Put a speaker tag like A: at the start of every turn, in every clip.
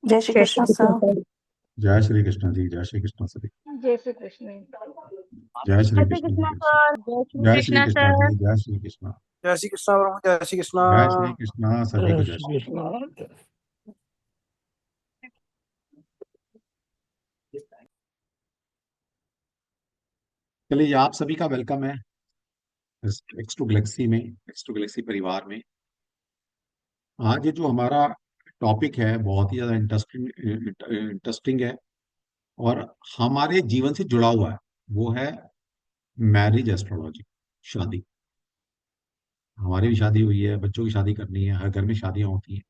A: जय श्री
B: जय
A: Krishna
B: Shri Krishna
A: sir.
B: Sir.
C: जय श्री कृष्ण जी। जय श्री कृष्ण सभी।
D: जय श्री कृष्ण।
C: जय श्री
B: जय श्री
C: कृष्ण
B: कृष्ण
C: जी।
B: सर। जय श्री
C: जय श्री
B: कृष्ण
C: कृष्ण
B: सर।
C: जी। जय श्री कृष्ण।
E: जय श्री कृष्णा ब्रह्म, जय श्री कृष्णा।
C: जय श्री कृष्ण सभी को।
F: जय
C: जय
F: श्री
C: श्री
F: कृष्ण।
C: चलिए, आप सभी का वेलकम है एक्स टू गैलेक्सी में, एक्स टू गैलेक्सी परिवार में। आज ये जो हमारा टॉपिक है बहुत ही ज्यादा इंटरेस्टिंग इंटरेस्टिंग है और हमारे जीवन से जुड़ा हुआ है। वो है मैरिज एस्ट्रोलॉजी, शादी। हमारी भी शादी हुई है, बच्चों की शादी करनी है, हर घर में शादियां होती हैं।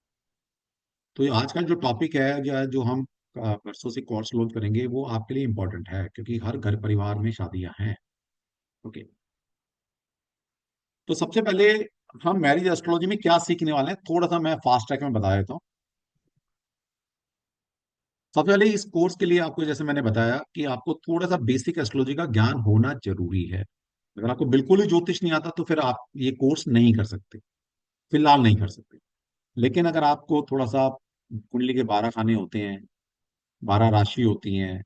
C: तो ये आज का जो टॉपिक है, जो हम परसों से कोर्स लॉन्च करेंगे, वो आपके लिए इम्पोर्टेंट है क्योंकि हर घर परिवार में शादियां हैं। ओके। तो सबसे पहले हम मैरिज एस्ट्रोलॉजी में क्या सीखने वाले हैं, थोड़ा सा मैं फास्ट ट्रैक में बता देता हूँ। सबसे पहले इस कोर्स के लिए आपको, जैसे मैंने बताया, कि आपको थोड़ा सा बेसिक एस्ट्रोलॉजी का ज्ञान होना जरूरी है। अगर आपको बिल्कुल ही ज्योतिष नहीं आता तो फिर आप ये कोर्स नहीं कर सकते, फिलहाल नहीं कर सकते। लेकिन अगर आपको थोड़ा सा, कुंडली के 12 खाने होते हैं, 12 राशि होती हैं,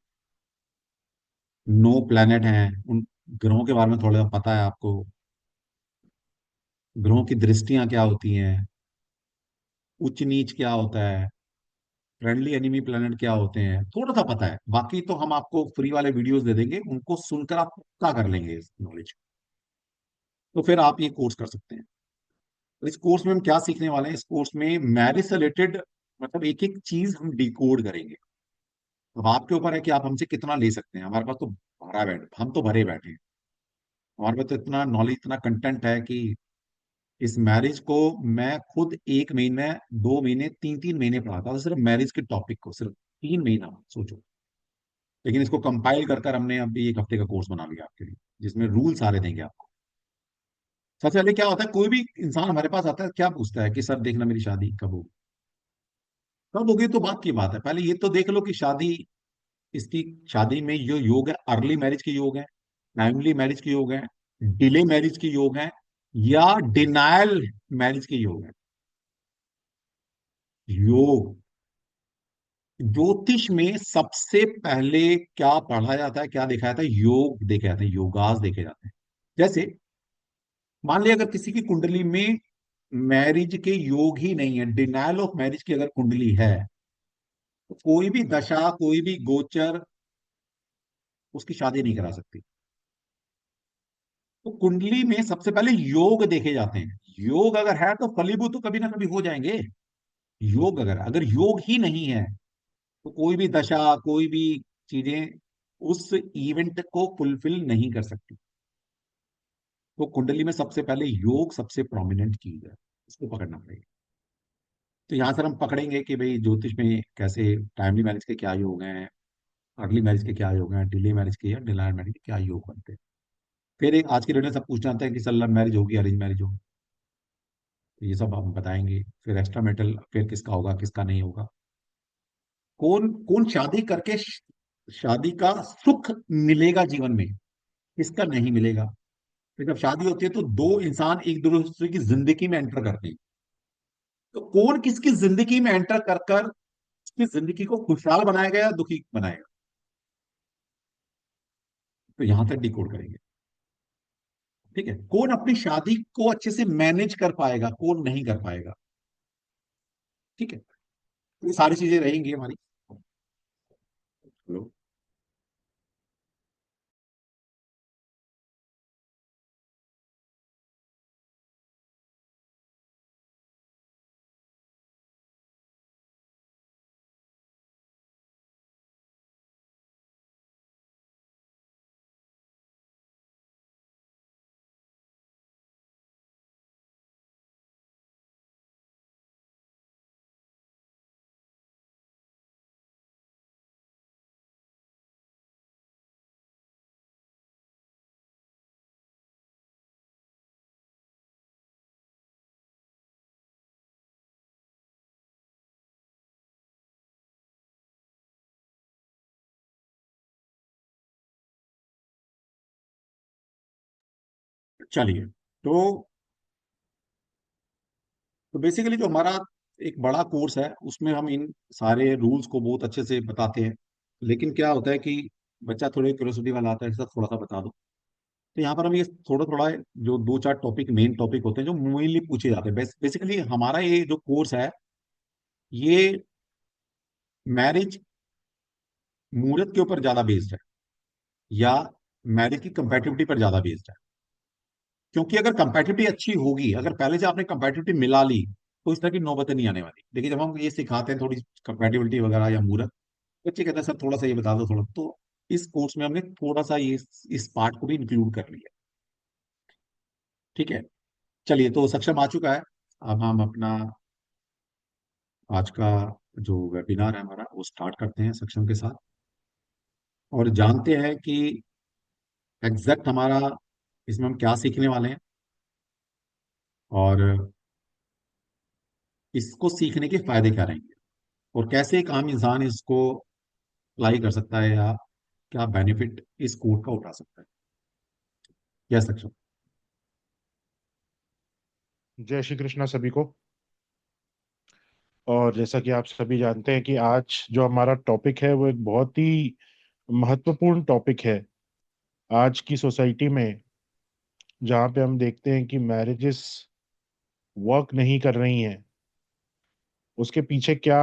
C: 9 प्लैनेट हैं, उन ग्रहों के बारे में थोड़ा सा पता है आपको, ग्रहों की दृष्टियां क्या होती हैं, उच्च नीच क्या होता है, फ्रेंडली एनिमी प्लैनेट क्या होते हैं, थोड़ा सा पता है। बाकी तो हम आपको फ्री वाले वीडियोस दे देंगे, उनको सुनकर आप पक्का कर लेंगे इस नॉलेज। तो फिर आप ये कोर्स कर सकते हैं। तो इस कोर्स में हम क्या सीखने वाले हैं, इस कोर्स में मैरिज से रिलेटेड, मतलब एक एक चीज हम डिकोड करेंगे। अब आपके ऊपर है कि आप हमसे कितना ले सकते हैं। हमारे पास तो भरा बैठ हम तो भरे बैठे हैं। हमारे पास तो इतना नॉलेज, इतना कंटेंट है कि इस मैरिज को मैं खुद 1 महीने, 2 महीने, 3 3 महीने पढ़ाता था, सिर्फ मैरिज के टॉपिक को, सिर्फ 3 महीना, सोचो। लेकिन इसको कंपाइल कर कर हमने अभी 1 हफ्ते का कोर्स बना लिया आपके लिए, जिसमें रूल सारे देंगे आपको। सबसे पहले क्या होता है, कोई भी इंसान हमारे पास आता है, क्या पूछता है कि सर देखना मेरी शादी कब होगी। कब होगी तो बात की बात है, पहले ये तो देख लो कि शादी, इसकी शादी में जो योग है, अर्ली मैरिज के योग है, टाइमली मैरिज के योग है, डिले मैरिज के योग है, या डिनायल मैरिज के योग है। योग, ज्योतिष में सबसे पहले क्या पढ़ा जाता है, क्या देखा जाता है, योग देखे जाते हैं, योगास देखे जाते हैं। जैसे मान लिया अगर किसी की कुंडली में मैरिज के योग ही नहीं है, डिनायल ऑफ मैरिज की अगर कुंडली है, तो कोई भी दशा, कोई भी गोचर उसकी शादी नहीं करा सकती। तो कुंडली में सबसे पहले योग देखे जाते हैं। योग अगर है तो फलीभूत तो कभी ना कभी हो जाएंगे। योग अगर अगर योग ही नहीं है तो कोई भी दशा, कोई भी चीजें उस इवेंट को फुलफिल नहीं कर सकती। तो कुंडली में सबसे पहले योग सबसे प्रोमिनेंट चीज है, उसको पकड़ना पड़ेगा। तो यहां सर हम पकड़ेंगे कि भाई ज्योतिष में कैसे टाइमली मैरिज के क्या योग हैं, अर्ली मैरिज के क्या योग हैं, डिले मैरिज के या डिनायल मैरिज के क्या योग बनते हैं। फिर एक आज की डेट में सब पूछना चाहते हैं कि सर लव मैरिज होगी, अरेंज मैरिज होगी, तो ये सब हम बताएंगे। फिर एक्स्ट्रा मेटल फिर किसका होगा, किसका नहीं होगा, कौन कौन शादी करके शादी का सुख मिलेगा जीवन में, किसका नहीं मिलेगा। फिर जब शादी होती है तो दो इंसान एक दूसरे की जिंदगी में एंटर करते हैं, तो कौन किसकी जिंदगी में एंटर कर कर उसकी जिंदगी को खुशहाल बनाएगा या दुखी बनाएगा, तो यहां तक डिकोड करेंगे। ठीक है, कौन अपनी शादी को अच्छे से मैनेज कर पाएगा, कौन नहीं कर पाएगा। ठीक है, तो ये सारी चीजें रहेंगी हमारी। हेलो। चलिए, तो बेसिकली जो हमारा एक बड़ा कोर्स है, उसमें हम इन सारे रूल्स को बहुत अच्छे से बताते हैं। लेकिन क्या होता है कि बच्चा थोड़े क्यूरियोसिटी वाला आता है, सर थोड़ा सा बता दो। तो यहाँ पर हम ये थोड़ा थोड़ा जो दो चार टॉपिक, मेन टॉपिक होते हैं जो मेनली पूछे जाते हैं। बेसिकली हमारा ये जो कोर्स है, ये मैरिज मुहूर्त के ऊपर ज्यादा बेस्ड है, या मैरिज की कंपेटिबिलिटी पर ज्यादा बेस्ड है। क्योंकि अगर कंपेटिबिलिटी अच्छी होगी, अगर पहले से आपने कंपेटिबिलिटी मिला ली, तो इस तरह की नौबतें नहीं आने वाली। देखिए, जब हम ये सिखाते हैं थोड़ी कंपेटिबिलिटी वगैरह या मुहूर्त, बच्चे कहते हैं सर थोड़ा सा ये बता दो थोड़ा, तो इस कोर्स में हमने थोड़ा सा ये इस पार्ट को भी इंक्लूड कर लिया। ठीक है, चलिए, तो सक्षम आ चुका है। अब हम अपना आज का जो वेबिनार है हमारा, वो स्टार्ट करते हैं सक्षम के साथ, और जानते हैं कि एग्जैक्ट हमारा इसमें हम क्या सीखने वाले हैं, और इसको सीखने के फायदे क्या रहेंगे, और कैसे एक आम इंसान इसको अप्लाई कर सकता है, या क्या बेनिफिट इस कोड का उठा सकता है। यस सक्षम।
A: जय श्री कृष्णा सभी को। और जैसा कि आप सभी जानते हैं कि आज जो हमारा टॉपिक है वो एक बहुत ही महत्वपूर्ण टॉपिक है आज की सोसाइटी में, जहाँ पे हम देखते हैं कि मैरिजेस वर्क नहीं कर रही हैं। उसके पीछे क्या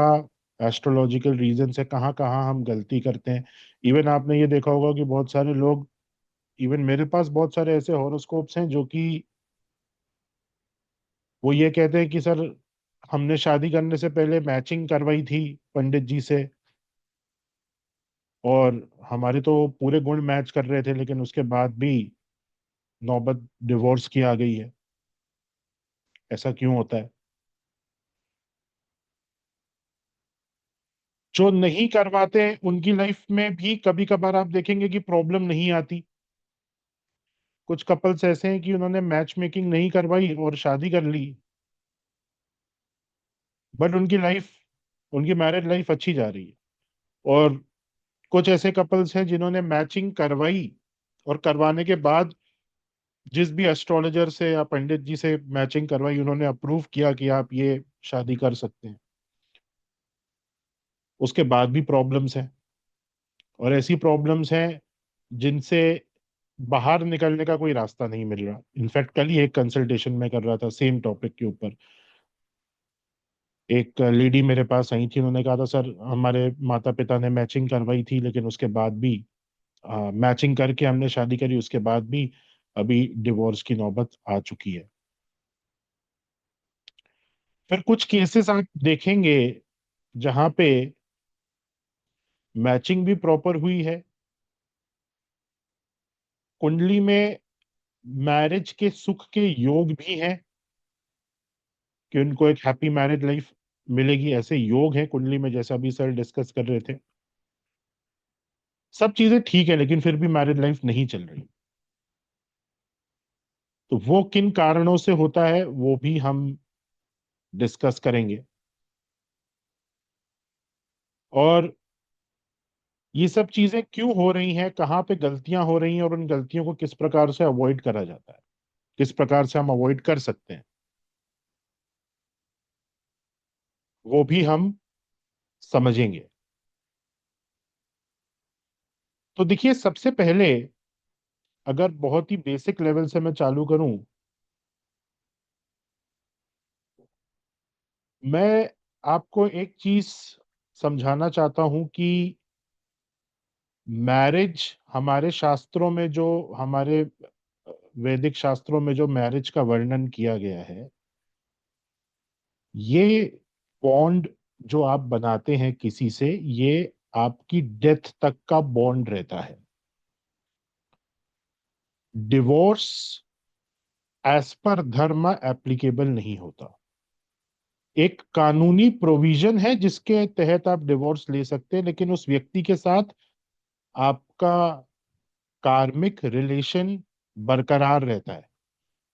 A: एस्ट्रोलॉजिकल रीजंस है, कहाँ कहाँ हम गलती करते हैं। इवन आपने ये देखा होगा कि बहुत सारे लोग, इवन मेरे पास बहुत सारे ऐसे हॉरोस्कोप्स हैं जो कि वो ये कहते हैं कि सर हमने शादी करने से पहले मैचिंग करवाई थी पंडित जी से, और हमारे तो पूरे गुण मैच कर रहे थे, लेकिन उसके बाद भी नौबत डिवोर्स की आ गई है। ऐसा क्यों होता है? जो नहीं करवाते उनकी लाइफ में भी कभी कभार आप देखेंगे कि प्रॉब्लम नहीं आती। कुछ कपल्स ऐसे हैं कि उन्होंने मैच मेकिंग नहीं करवाई और शादी कर ली, बट उनकी लाइफ, उनकी मैरिड लाइफ अच्छी जा रही है। और कुछ ऐसे कपल्स हैं जिन्होंने मैचिंग करवाई, और करवाने के बाद जिस भी एस्ट्रोलॉजर से या पंडित जी से मैचिंग करवाई, उन्होंने अप्रूव किया कि आप ये शादी कर सकते हैं, उसके बाद भी प्रॉब्लम्स हैं। और ऐसी प्रॉब्लम्स हैं जिनसे बाहर निकलने का कोई रास्ता नहीं मिल रहा। इनफैक्ट कल ही एक कंसल्टेशन में कर रहा था सेम टॉपिक के ऊपर। एक लेडी मेरे पास आई थी, उन्होंने कहा था सर हमारे माता पिता ने मैचिंग करवाई थी, लेकिन उसके बाद भी मैचिंग करके हमने शादी करी, उसके बाद भी अभी डिवोर्स की नौबत आ चुकी है। फिर कुछ केसेस आप देखेंगे जहां पे मैचिंग भी प्रॉपर हुई है, कुंडली में मैरिज के सुख के योग भी हैं कि उनको एक हैप्पी मैरिड लाइफ मिलेगी, ऐसे योग हैं कुंडली में, जैसा अभी सर डिस्कस कर रहे थे। सब चीजें ठीक है, लेकिन फिर भी मैरिड लाइफ नहीं चल रही। तो वो किन कारणों से होता है वो भी हम डिस्कस करेंगे, और ये सब चीजें क्यों हो रही हैं, कहाँ पे गलतियां हो रही हैं, और उन गलतियों को किस प्रकार से अवॉइड करा जाता है, किस प्रकार से हम अवॉइड कर सकते हैं, वो भी हम समझेंगे। तो देखिए, सबसे पहले अगर बहुत ही बेसिक लेवल से मैं चालू करूं, मैं आपको एक चीज समझाना चाहता हूं कि मैरिज हमारे शास्त्रों में जो, हमारे वैदिक शास्त्रों में जो मैरिज का वर्णन किया गया है, ये बॉन्ड जो आप बनाते हैं किसी से, ये आपकी डेथ तक का बॉन्ड रहता है। डिवोर्स एज पर धर्म एप्लीकेबल नहीं होता। एक कानूनी प्रोविजन है जिसके तहत आप डिवोर्स ले सकते हैं, लेकिन उस व्यक्ति के साथ आपका कार्मिक रिलेशन बरकरार रहता है।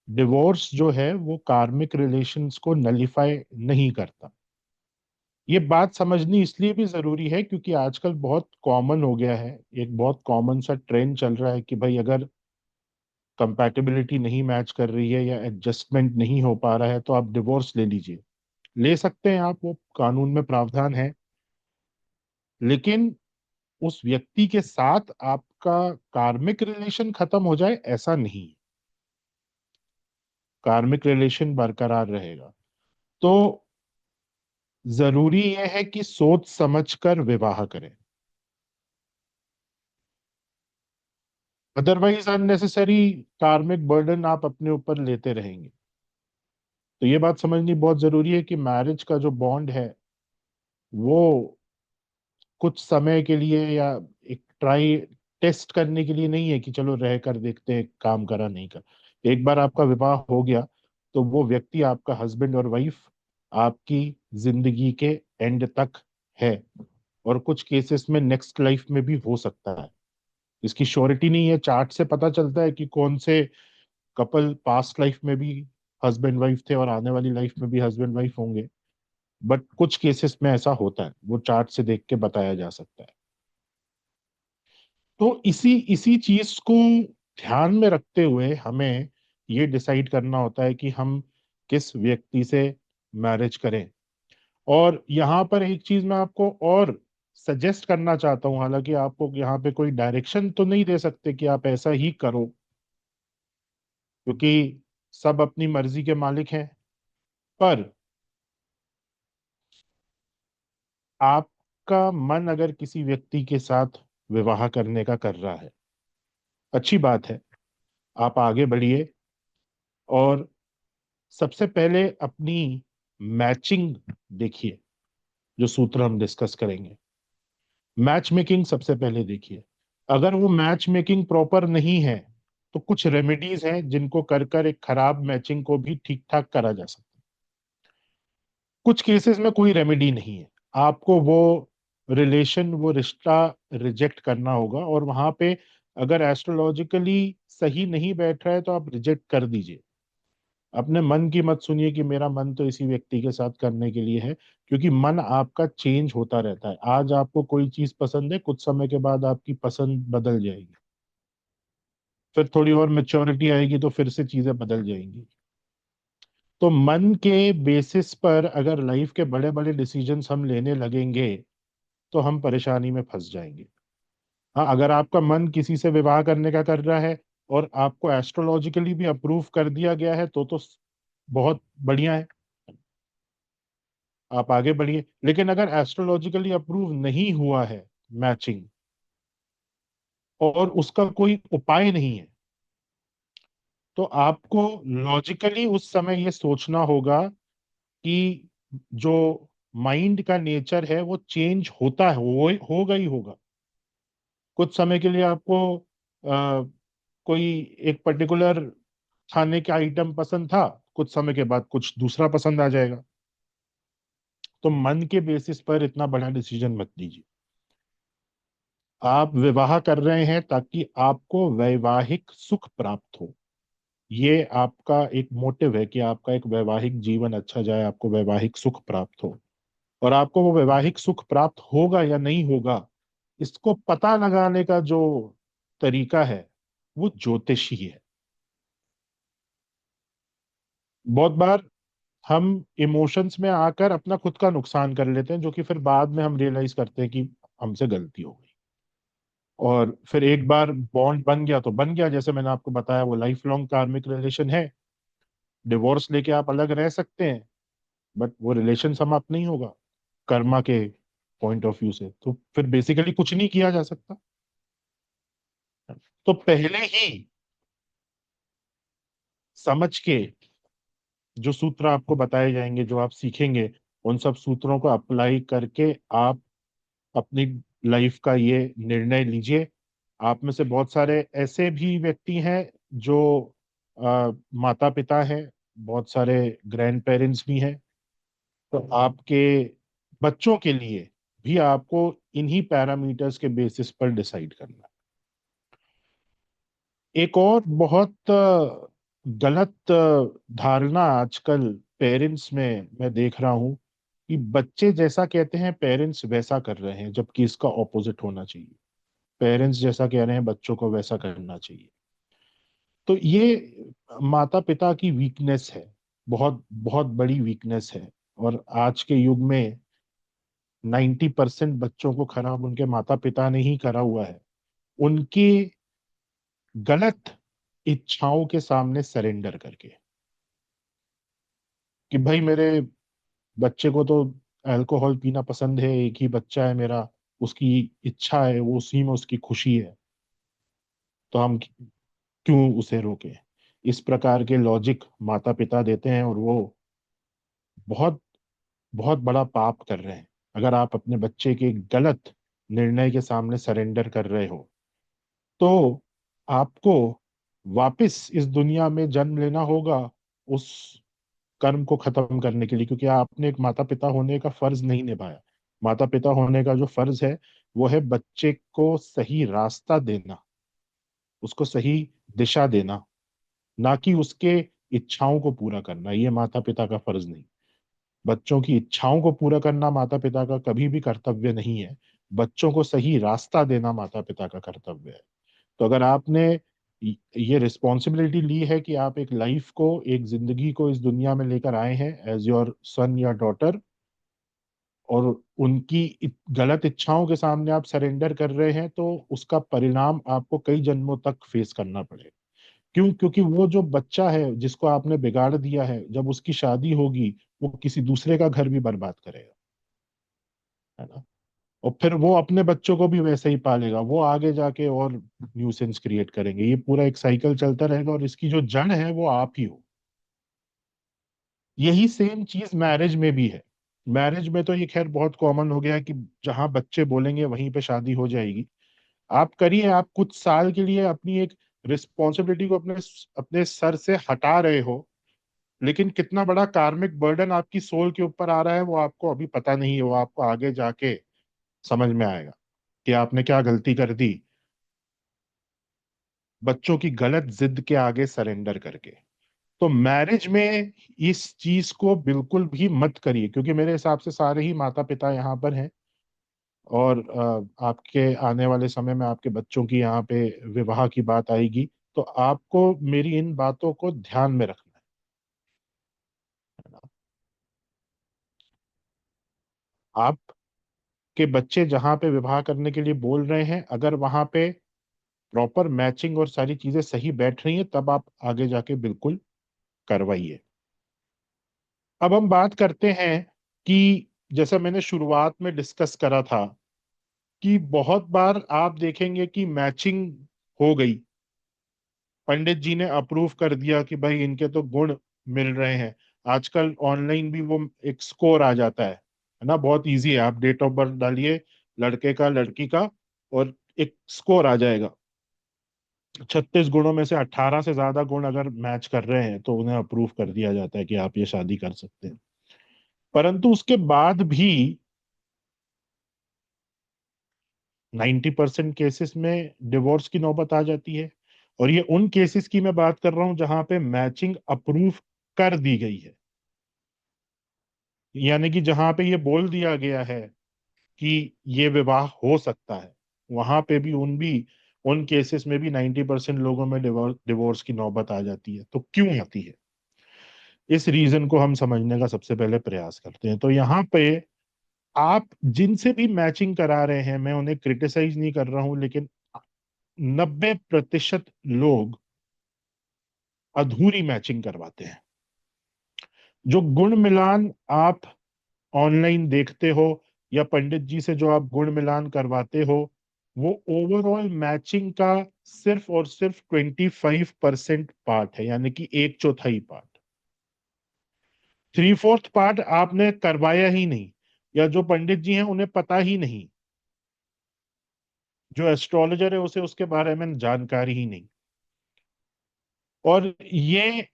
A: डिवोर्स जो है वो कार्मिक रिलेशंस को नलीफाई नहीं करता। ये बात समझनी इसलिए भी जरूरी है क्योंकि आजकल बहुत कॉमन हो गया है, एक बहुत कॉमन सा ट्रेंड चल रहा है कि भाई अगर कंपैटिबिलिटी नहीं मैच कर रही है या एडजस्टमेंट नहीं हो पा रहा है तो आप डिवोर्स ले लीजिए। ले सकते हैं आप, वो कानून में प्रावधान है, लेकिन उस व्यक्ति के साथ आपका कार्मिक रिलेशन खत्म हो जाए ऐसा नहीं। कार्मिक रिलेशन बरकरार रहेगा। तो जरूरी यह है कि सोच समझकर विवाह करें, अदरवाइज अननेसेसरी कार्मिक बर्डन आप अपने ऊपर लेते रहेंगे। तो ये बात समझनी बहुत जरूरी है कि मैरिज का जो बॉन्ड है वो कुछ समय के लिए या एक ट्राई टेस्ट करने के लिए नहीं है कि चलो रह कर देखते हैं काम करा नहीं कर। एक बार आपका विवाह हो गया तो वो व्यक्ति आपका हस्बैंड और वाइफ आपकी जिंदगी के एंड तक है, और कुछ केसेस में नेक्स्ट लाइफ में भी हो सकता है। इसकी श्योरिटी नहीं है। चार्ट से पता चलता है कि कौन से कपल पास्ट लाइफ में भी हस्बैंड वाइफ थे और आने वाली लाइफ में भी हस्बैंड वाइफ होंगे, बट कुछ केसेस में ऐसा होता है, वो चार्ट से देख के बताया जा सकता है। तो इसी इसी चीज को ध्यान में रखते हुए हमें ये डिसाइड करना होता है कि हम किस व्यक्ति से मैरिज करें। और यहाँ पर एक चीज मैं आपको और सजेस्ट करना चाहता हूँ, हालांकि आपको यहाँ पे कोई डायरेक्शन तो नहीं दे सकते कि आप ऐसा ही करो, क्योंकि सब अपनी मर्जी के मालिक हैं। पर आपका मन अगर किसी व्यक्ति के साथ विवाह करने का कर रहा है, अच्छी बात है, आप आगे बढ़िए। और सबसे पहले अपनी मैचिंग देखिए, जो सूत्र हम डिस्कस करेंगे, मैच मेकिंग सबसे पहले देखिए। अगर वो मैच मेकिंग प्रॉपर नहीं है तो कुछ रेमेडीज हैं जिनको कर कर एक खराब मैचिंग को भी ठीक ठाक करा जा सकता है। कुछ केसेस में कोई रेमेडी नहीं है, आपको वो रिलेशन, वो रिश्ता रिजेक्ट करना होगा। और वहां पे अगर एस्ट्रोलॉजिकली सही नहीं बैठ रहा है तो आप रिजेक्ट कर दीजिए। अपने मन की मत सुनिए कि मेरा मन तो इसी व्यक्ति के साथ करने के लिए है, क्योंकि मन आपका चेंज होता रहता है। आज आपको कोई चीज पसंद है, कुछ समय के बाद आपकी पसंद बदल जाएगी, फिर थोड़ी और मेच्योरिटी आएगी तो फिर से चीजें बदल जाएंगी। तो मन के बेसिस पर अगर लाइफ के बड़े बड़े डिसीजंस हम लेने लगेंगे तो हम परेशानी में फंस जाएंगे। हाँ, अगर आपका मन किसी से विवाह करने का कर रहा है और आपको एस्ट्रोलॉजिकली भी अप्रूव कर दिया गया है तो बहुत बढ़िया है, आप आगे बढ़िए। लेकिन अगर एस्ट्रोलॉजिकली अप्रूव नहीं हुआ है मैचिंग, और उसका कोई उपाय नहीं है, तो आपको लॉजिकली उस समय ये सोचना होगा कि जो माइंड का नेचर है वो चेंज होता है, वो होगा ही होगा। कुछ समय के लिए आपको कोई एक पर्टिकुलर खाने का आइटम पसंद था, कुछ समय के बाद कुछ दूसरा पसंद आ जाएगा। तो मन के बेसिस पर इतना बड़ा डिसीजन मत लीजिए। आप विवाह कर रहे हैं ताकि आपको वैवाहिक सुख प्राप्त हो, ये आपका एक मोटिव है कि आपका एक वैवाहिक जीवन अच्छा जाए, आपको वैवाहिक सुख प्राप्त हो। और आपको वो वैवाहिक सुख प्राप्त होगा या नहीं होगा, इसको पता लगाने का जो तरीका है वो ज्योतिष ही है। बहुत बार हम इमोशंस में आकर अपना खुद का नुकसान कर लेते हैं, जो कि फिर बाद में हम रियलाइज करते हैं कि हमसे गलती हो गई। और फिर एक बार बॉन्ड बन गया तो बन गया, जैसे मैंने आपको बताया वो लाइफ लॉन्ग कार्मिक रिलेशन है। डिवोर्स लेके आप अलग रह सकते हैं, बट वो रिलेशन समाप्त नहीं होगा कर्मा के पॉइंट ऑफ व्यू से। तो फिर बेसिकली कुछ नहीं किया जा सकता। तो पहले ही समझ के जो सूत्र आपको बताए जाएंगे, जो आप सीखेंगे, उन सब सूत्रों को अप्लाई करके आप अपनी लाइफ का ये निर्णय लीजिए। आप में से बहुत सारे ऐसे भी व्यक्ति हैं जो माता पिता हैं, बहुत सारे ग्रैंड पेरेंट्स भी हैं। तो आपके बच्चों के लिए भी आपको इन्हीं पैरामीटर्स के बेसिस पर डिसाइड करना है। एक और बहुत गलत धारणा आजकल पेरेंट्स में मैं देख रहा हूं कि बच्चे जैसा कहते हैं पेरेंट्स वैसा कर रहे हैं, जबकि इसका ऑपोजिट होना चाहिए। पेरेंट्स जैसा कह रहे हैं बच्चों को वैसा करना चाहिए। तो ये माता पिता की वीकनेस है, बहुत बहुत बड़ी वीकनेस है। और आज के युग में 90% बच्चों को खराब उनके माता पिता ने ही करा हुआ है, उनकी गलत इच्छाओं के सामने सरेंडर करके, कि भाई मेरे बच्चे को तो अल्कोहल पीना पसंद है, एक ही बच्चा है मेरा, उसकी इच्छा है, वो उसी में उसकी खुशी है, तो हम क्यों उसे रोकें। इस प्रकार के लॉजिक माता पिता देते हैं, और वो बहुत बहुत बड़ा पाप कर रहे हैं। अगर आप अपने बच्चे के गलत निर्णय के सामने सरेंडर कर रहे हो, तो आपको वापस इस दुनिया में जन्म लेना होगा उस कर्म को खत्म करने के लिए, क्योंकि आपने एक माता पिता होने का फर्ज नहीं निभाया। माता पिता होने का जो फर्ज है, वो है बच्चे को सही रास्ता देना, उसको सही दिशा देना, ना कि उसके इच्छाओं को पूरा करना। ये माता पिता का फर्ज नहीं। बच्चों की इच्छाओं को पूरा करना माता पिता का कभी भी कर्तव्य नहीं है। बच्चों को सही रास्ता देना माता पिता का कर्तव्य है। तो अगर आपने ये रिस्पॉन्सिबिलिटी ली है कि आप एक लाइफ को, एक जिंदगी को इस दुनिया में लेकर आए हैं एज योर सन या डॉटर, और उनकी गलत इच्छाओं के सामने आप सरेंडर कर रहे हैं, तो उसका परिणाम आपको कई जन्मों तक फेस करना पड़ेगा। क्यों? क्योंकि वो जो बच्चा है जिसको आपने बिगाड़ दिया है, जब उसकी शादी होगी, वो किसी दूसरे का घर भी बर्बाद करेगा, है ना। और फिर वो अपने बच्चों को भी वैसे ही पालेगा, वो आगे जाके और न्यूसेंस क्रिएट करेंगे। ये पूरा एक साइकिल चलता रहेगा, और इसकी जो जड़ है वो आप ही हो। यही सेम चीज मैरिज में भी है। मैरिज में तो ये खैर बहुत कॉमन हो गया है कि जहां बच्चे बोलेंगे वहीं पे शादी हो जाएगी। आप करिए, आप कुछ साल के लिए अपनी एक रिस्पॉन्सिबिलिटी को अपने अपने सर से हटा रहे हो, लेकिन कितना बड़ा कार्मिक बर्डन आपकी सोल के ऊपर आ रहा है वो आपको अभी पता नहीं है। वो आपको आगे जाके समझ में आएगा कि आपने क्या गलती कर दी, बच्चों की गलत जिद के आगे सरेंडर करके। तो मैरिज में इस चीज को बिल्कुल भी मत करिए, क्योंकि मेरे हिसाब से सारे ही माता पिता यहाँ पर हैं, और आपके आने वाले समय में आपके बच्चों की यहाँ पे विवाह की बात आएगी, तो आपको मेरी इन बातों को ध्यान में रखना है ना। आपके बच्चे जहाँ पे विवाह करने के लिए बोल रहे हैं, अगर वहां पे प्रॉपर मैचिंग और सारी चीजें सही बैठ रही हैं, तब आप आगे जाके बिल्कुल करवाइए। अब हम बात करते हैं कि जैसा मैंने शुरुआत में डिस्कस करा था, कि बहुत बार आप देखेंगे कि मैचिंग हो गई, पंडित जी ने अप्रूव कर दिया कि भाई इनके तो गुण मिल रहे हैं। आजकल ऑनलाइन भी वो एक स्कोर आ जाता है ना, बहुत इजी है। आप डेट ऑफ बर्थ डालिए, लड़के का लड़की का, और एक स्कोर आ जाएगा। 36 गुणों में से 18 से ज्यादा गुण अगर मैच कर रहे हैं, तो उन्हें अप्रूव कर दिया जाता है कि आप ये शादी कर सकते हैं। परंतु उसके बाद भी 90% केसेस में डिवोर्स की नौबत आ जाती है। और ये उन केसेस की मैं बात कर रहा हूं जहां पे मैचिंग अप्रूव कर दी गई है, यानी कि जहां पे ये बोल दिया गया है कि ये विवाह हो सकता है, वहां पे भी उन केसेस में भी 90% लोगों में डिवोर्स की नौबत आ जाती है। तो क्यों आती है? इस रीजन को हम समझने का सबसे पहले प्रयास करते हैं। तो यहाँ पे आप जिनसे भी मैचिंग करा रहे हैं, मैं उन्हें क्रिटिसाइज नहीं कर रहा हूं, लेकिन 90% लोग अधूरी मैचिंग करवाते हैं। जो गुण मिलान आप ऑनलाइन देखते हो, या पंडित जी से जो आप गुण मिलान करवाते हो, वो ओवरऑल मैचिंग का सिर्फ और सिर्फ 25% पार्ट है, यानी कि एक चौथाई पार्ट। 3/4 पार्ट आपने करवाया ही नहीं, या जो पंडित जी हैं उन्हें पता ही नहीं, जो एस्ट्रोलॉजर है उसे उसके बारे में जानकारी ही नहीं। और ये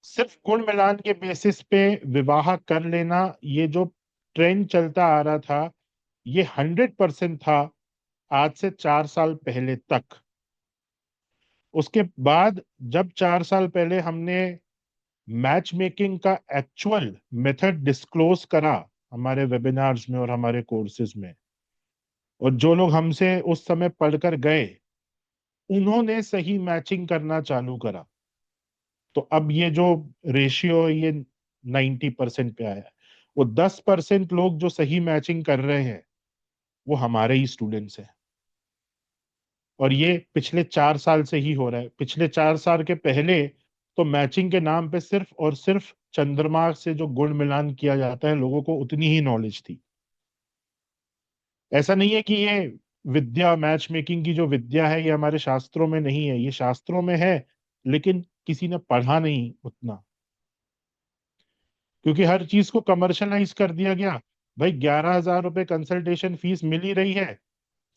A: सिर्फ गुण मिलान के बेसिस पे विवाह कर लेना, ये जो ट्रेंड चलता आ रहा था, ये 100% था आज से 4 साल पहले तक। उसके बाद जब 4 साल पहले हमने मैच मेकिंग का एक्चुअल मेथड डिस्क्लोज करा हमारे वेबिनार्स में और हमारे कोर्सेज में, और जो लोग हमसे उस समय पढ़कर गए, उन्होंने सही मैचिंग करना चालू करा, तो अब ये जो रेशियो, ये 90% पे आया है। वो 10% लोग जो सही मैचिंग कर रहे हैं वो हमारे ही स्टूडेंट्स हैं। और ये पिछले 4 साल से ही हो रहा है। पिछले 4 साल के पहले तो मैचिंग के नाम पे सिर्फ और सिर्फ चंद्रमा से जो गुण मिलान किया जाता है, लोगों को उतनी ही नॉलेज थी। ऐसा नहीं है कि ये विद्या, मैच मेकिंग की जो विद्या है, ये हमारे शास्त्रों में नहीं है। ये शास्त्रों में है, लेकिन किसी ने पढ़ा नहीं उतना, क्योंकि हर चीज को कमर्शलाइज कर दिया गया। भाई 11,000 रुपए कंसल्टेशन फीस मिल ही रही है,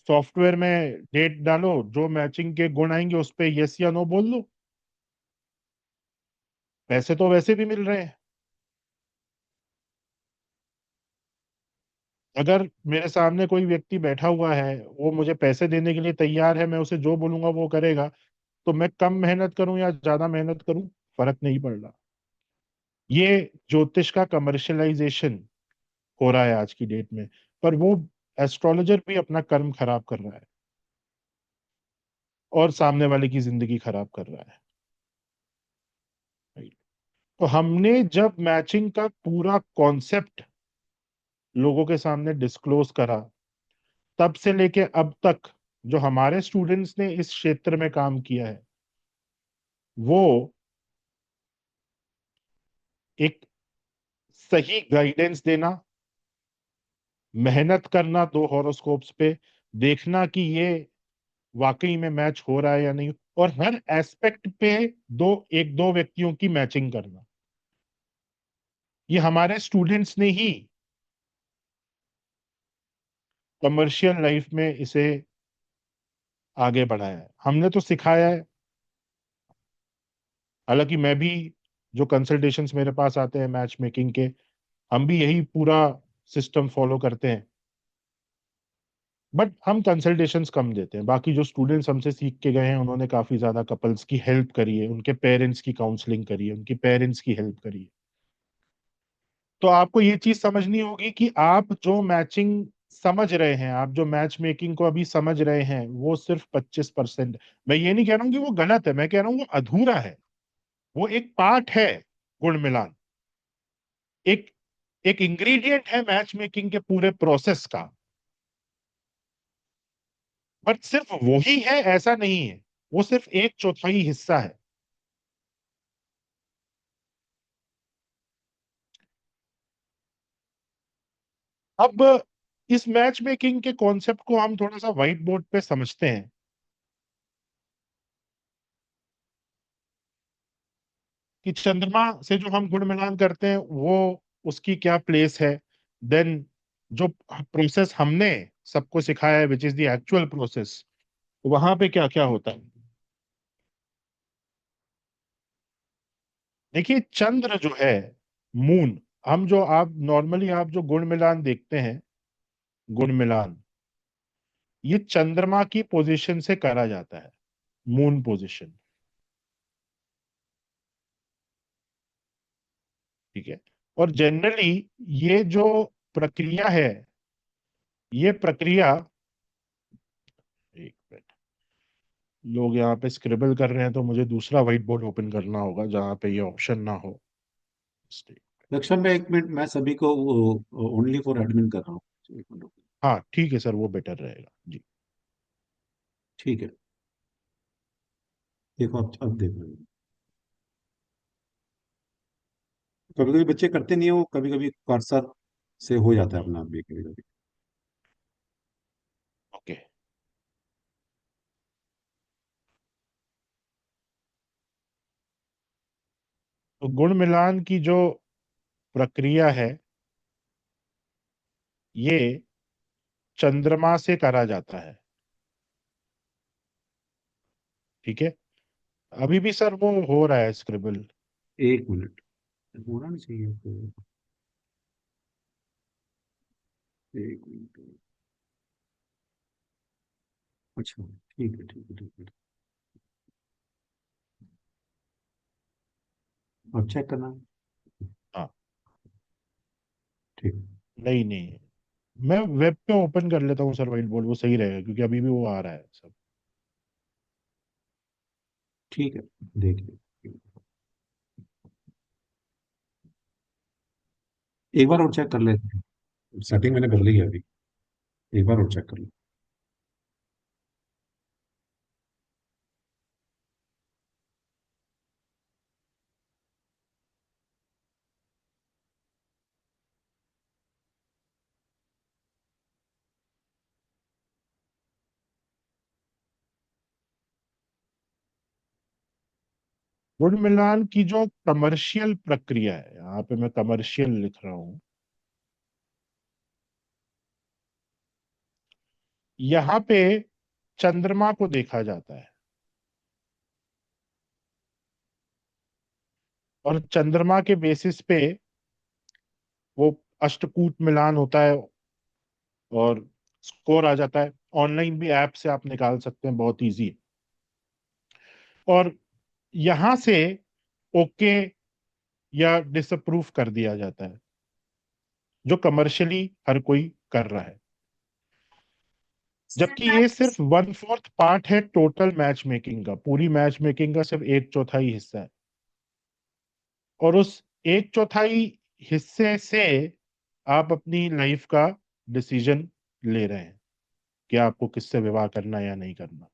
A: सॉफ्टवेयर में डेट डालो, जो मैचिंग के गुण आएंगे उस पे यस या नो बोल दो, पैसे तो वैसे भी मिल रहे हैं। अगर मेरे सामने कोई व्यक्ति बैठा हुआ है, वो मुझे पैसे देने के लिए तैयार है, मैं उसे जो बोलूंगा वो करेगा, तो मैं कम मेहनत करूं या ज्यादा मेहनत करूं, फर्क नहीं पड़ रहा। ये ज्योतिष का कमर्शलाइजेशन हो रहा है आज की डेट में। पर वो एस्ट्रोलॉजर भी अपना कर्म खराब कर रहा है और सामने वाले की जिंदगी खराब कर रहा है। तो हमने जब मैचिंग का पूरा कॉन्सेप्ट लोगों के सामने डिस्क्लोज करा, तब से लेके अब तक जो हमारे स्टूडेंट्स ने इस क्षेत्र में काम किया है, वो एक सही गाइडेंस देना, मेहनत करना, दो हॉरोस्कोप्स पे देखना कि ये वाकई में मैच हो रहा है या नहीं, और हर एस्पेक्ट पे एक दो व्यक्तियों की मैचिंग करना, ये हमारे स्टूडेंट्स ने ही कमर्शियल लाइफ में इसे आगे बढ़ाया है। हमने तो सिखाया है। हालांकि मैं भी, जो कंसल्टेशंस मेरे पास आते हैं मैच मेकिंग के, हम भी यही पूरा सिस्टम फॉलो करते हैं। बट हम कंसल्टेशंस कम देते हैं। बाकी जो स्टूडेंट्स हमसे सीख के गए हैं, उन्होंने काफी ज्यादा कपल्स की हेल्प करी है, उनके पेरेंट्स की काउंसलिंग करी है, उनकी पेरेंट्स की हेल्प करी है। तो आपको ये चीज समझनी होगी कि आप जो मैचिंग समझ रहे हैं, आप जो मैच मेकिंग को अभी समझ रहे हैं, वो सिर्फ 25%। मैं ये नहीं कह रहा हूँ कि वो गलत है, मैं कह रहा हूँ वो अधूरा है। वो एक पार्ट है, गुण मिलान एक एक इंग्रेडिएंट है मैच मेकिंग के पूरे प्रोसेस का। बट सिर्फ वो ही है ऐसा नहीं है, वो सिर्फ एक चौथाई हिस्सा है। अब इस मैच मेकिंग के कॉन्सेप्ट को हम थोड़ा सा व्हाइट बोर्ड पे समझते हैं कि चंद्रमा से जो हम गुण मिलान करते हैं, वो उसकी क्या प्लेस है। देन जो प्रोसेस हमने सबको सिखाया है, which is the actual process, वहां पे क्या क्या होता है। देखिए, चंद्र जो है, मून, हम जो आप नॉर्मली आप जो गुण मिलान देखते हैं, गुण मिलान ये चंद्रमा की पोजीशन से करा जाता है, मून पोजीशन। ठीक है। और जनरली ये जो प्रक्रिया है, ये प्रक्रिया, एक मिनट, लोग यहाँ पे स्क्रिबल कर रहे हैं, तो मुझे दूसरा व्हाइट बोर्ड ओपन करना होगा जहां पे ये ऑप्शन ना हो।
C: लक्ष्मण में 1 मिनट, मैं सभी को ओनली फॉर एडमिन कर रहा हूँ। 1 मिनट।
A: हाँ ठीक है सर, वो बेटर रहेगा जी।
C: ठीक है, देखो अब देखो, कभी कभी बच्चे करते नहीं है, वो कभी कभी कर्सर से हो जाता है अपना आप भी कभी कभी।
A: ओके। तो गुण मिलान की जो प्रक्रिया है, ये चंद्रमा से करा जाता है। ठीक है। अभी भी सर वो हो रहा है स्क्रिबल।
C: 1 मिनट, होना नहीं चाहिए तो। 1 मिनट। अच्छा, ठीक है ठीक है ठीक है। अब चेक करना है।
A: हाँ।
C: ठीक।
A: नहीं नहीं, मैं वेब पे ओपन कर लेता हूँ सर व्हाइट बोर्ड, वो सही रहेगा, क्योंकि अभी भी वो आ रहा है सब।
C: ठीक है, देखिए। एक बार और चेक कर लेते हैं। सेटिंग मैंने कर ली है अभी। एक बार और चेक कर लो।
A: गुण मिलान की जो कमर्शियल प्रक्रिया है, यहाँ पे मैं कमर्शियल लिख रहा हूं, यहाँ पे चंद्रमा को देखा जाता है और चंद्रमा के बेसिस पे वो अष्टकूट मिलान होता है और स्कोर आ जाता है। ऑनलाइन भी ऐप से आप निकाल सकते हैं, बहुत इजी है। और यहां से ओके या डिसअप्रूव कर दिया जाता है, जो कमर्शियली हर कोई कर रहा है। जबकि ये सिर्फ 1/4 पार्ट है टोटल मैच मेकिंग का। पूरी मैच मेकिंग का सिर्फ 1/4 हिस्सा है, और उस 1/4 हिस्से से आप अपनी लाइफ का डिसीजन ले रहे हैं कि आपको किससे विवाह करना है या नहीं करना।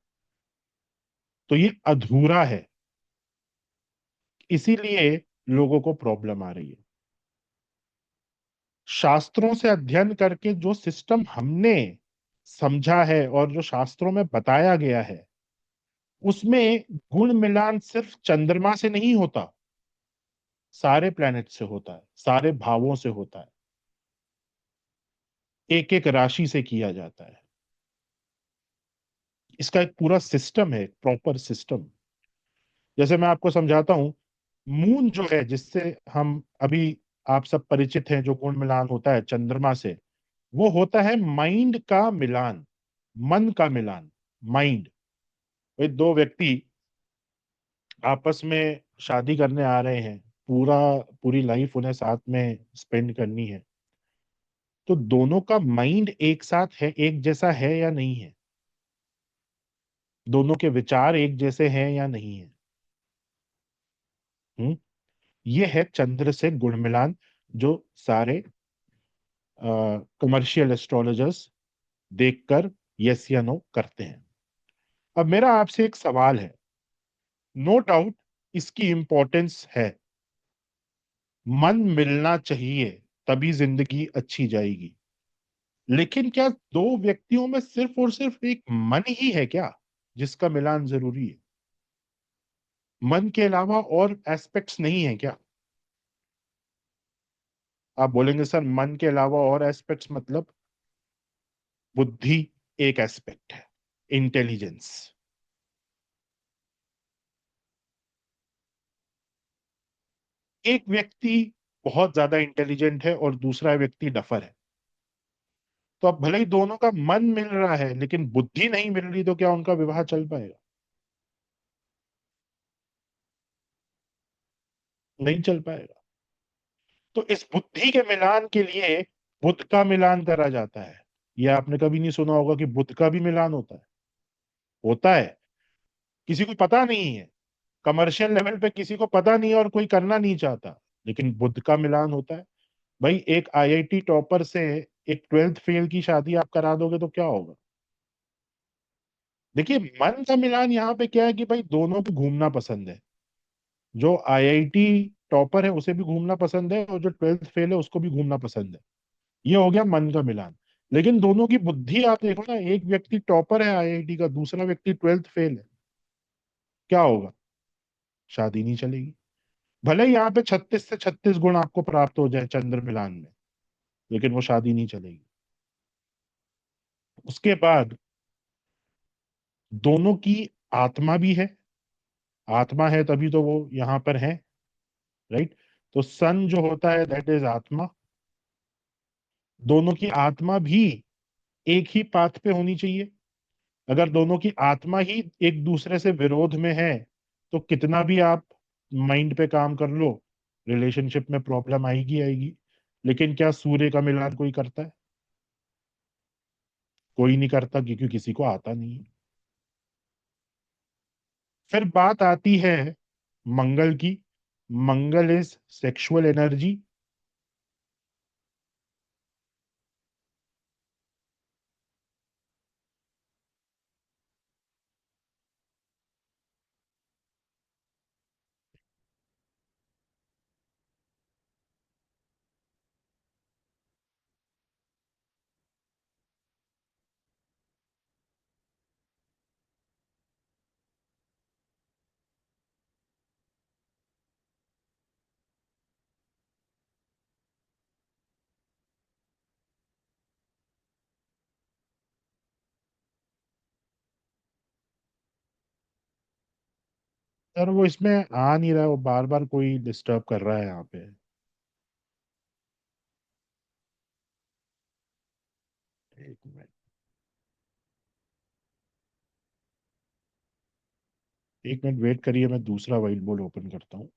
A: तो ये अधूरा है, इसीलिए लोगों को प्रॉब्लम आ रही है। शास्त्रों से अध्ययन करके जो सिस्टम हमने समझा है और जो शास्त्रों में बताया गया है, उसमें गुण मिलान सिर्फ चंद्रमा से नहीं होता, सारे प्लैनेट से होता है, सारे भावों से होता है, एक एक राशि से किया जाता है। इसका एक पूरा सिस्टम है, एक प्रॉपर सिस्टम। जैसे मैं आपको समझाता हूं, मून जो है जिससे हम अभी आप सब परिचित हैं, जो गुण मिलान होता है चंद्रमा से, वो होता है माइंड का मिलान, मन का मिलान। माइंड, भाई दो व्यक्ति आपस में शादी करने आ रहे हैं, पूरी लाइफ उन्हें साथ में स्पेंड करनी है, तो दोनों का माइंड एक साथ है, एक जैसा है या नहीं है, दोनों के विचार एक जैसे हैं या नहीं है। हम्म ये है चंद्र से गुण मिलान, जो सारे कमर्शियल एस्ट्रोलॉजर्स देखकर यस या नो करते हैं। अब मेरा आपसे एक सवाल है, नो डाउट इसकी इंपॉर्टेंस है, मन मिलना चाहिए तभी जिंदगी अच्छी जाएगी। लेकिन क्या दो व्यक्तियों में सिर्फ और सिर्फ एक मन ही है क्या जिसका मिलान जरूरी है? मन के अलावा और एस्पेक्ट्स नहीं है क्या? आप बोलेंगे सर मन के अलावा और एस्पेक्ट्स मतलब? बुद्धि एक एस्पेक्ट है, इंटेलिजेंस। एक व्यक्ति बहुत ज्यादा इंटेलिजेंट है और दूसरा व्यक्ति डफर है, तो अब भले ही दोनों का मन मिल रहा है लेकिन बुद्धि नहीं मिल रही, तो क्या उनका विवाह चल पाएगा? नहीं चल पाएगा। तो इस बुद्धि के मिलान के लिए बुद्ध का मिलान करा जाता है। यह आपने कभी नहीं सुना होगा कि बुद्ध का भी मिलान होता है? होता है, किसी को पता नहीं है, कमर्शियल लेवल पे किसी को पता नहीं है और कोई करना नहीं चाहता, लेकिन बुद्ध का मिलान होता है। भाई एक आईआईटी टॉपर से एक 12th फेल की शादी आप करा दोगे तो क्या होगा? देखिए, मन का मिलान यहाँ पे क्या है कि भाई दोनों को घूमना पसंद है। जो आईआईटी टॉपर है उसे भी घूमना पसंद है, और जो 12th फेल है उसको भी घूमना पसंद है। ये हो गया मन का मिलान। लेकिन दोनों की बुद्धि आप देखो ना, एक व्यक्ति टॉपर है आईआईटी का, दूसरा व्यक्ति 12th फेल है, क्या होगा? शादी नहीं चलेगी। भले ही यहाँ पे 36 से 36 गुण आपको प्राप्त हो जाए चंद्र मिलान में, लेकिन वो शादी नहीं चलेगी। उसके बाद दोनों की आत्मा भी है, आत्मा है तभी तो वो यहाँ पर है, राइट? तो सन जो होता है दैट इज आत्मा। दोनों की आत्मा भी एक ही पाथ पे होनी चाहिए। अगर दोनों की आत्मा ही एक दूसरे से विरोध में है, तो कितना भी आप माइंड पे काम कर लो, रिलेशनशिप में प्रॉब्लम आएगी आएगी। लेकिन क्या सूर्य का मिलान कोई करता है? कोई नहीं करता, क्योंकि किसी को आता नहीं है। फिर बात आती है मंगल की। मंगल इज सेक्सुअल एनर्जी, सर वो इसमें आ नहीं रहा है, वो बार बार कोई डिस्टर्ब कर रहा है यहाँ पे। एक मिनट, एक मिनट वेट करिए, मैं दूसरा व्हाइट बोर्ड ओपन करता हूँ।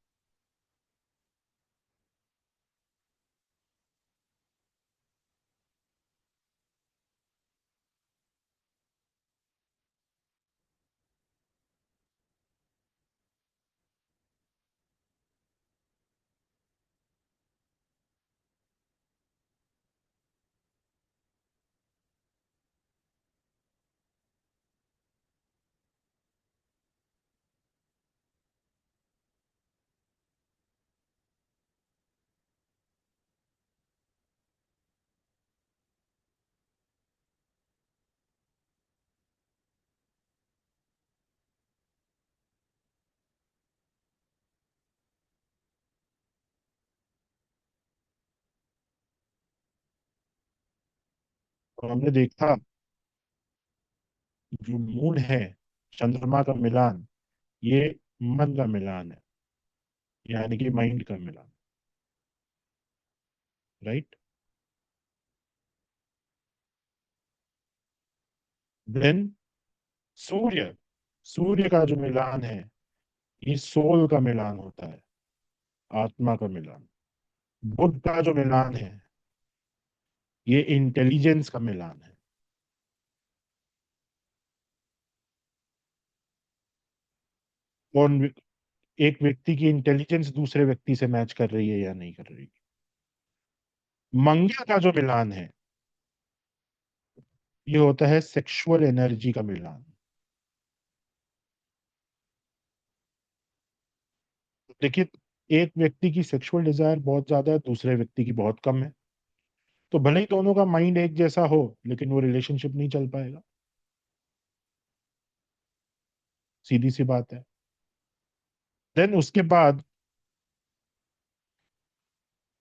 A: तो हमने देखा जो मून है, चंद्रमा का मिलान, ये मन का मिलान है, यानी कि माइंड का मिलान। राइट। देन सूर्य, सूर्य का जो मिलान है, ये सोल का मिलान होता है, आत्मा का मिलान। बुध का जो मिलान है, ये इंटेलिजेंस का मिलान है। कौन, एक व्यक्ति की इंटेलिजेंस दूसरे व्यक्ति से मैच कर रही है या नहीं कर रही। मंगल का जो मिलान है, ये होता है सेक्सुअल एनर्जी का मिलान। देखिए, एक व्यक्ति की सेक्सुअल डिजायर बहुत ज्यादा है, दूसरे व्यक्ति की बहुत कम है, तो भले ही दोनों का माइंड एक जैसा हो, लेकिन वो रिलेशनशिप नहीं चल पाएगा। सीधी सी बात है। देन उसके बाद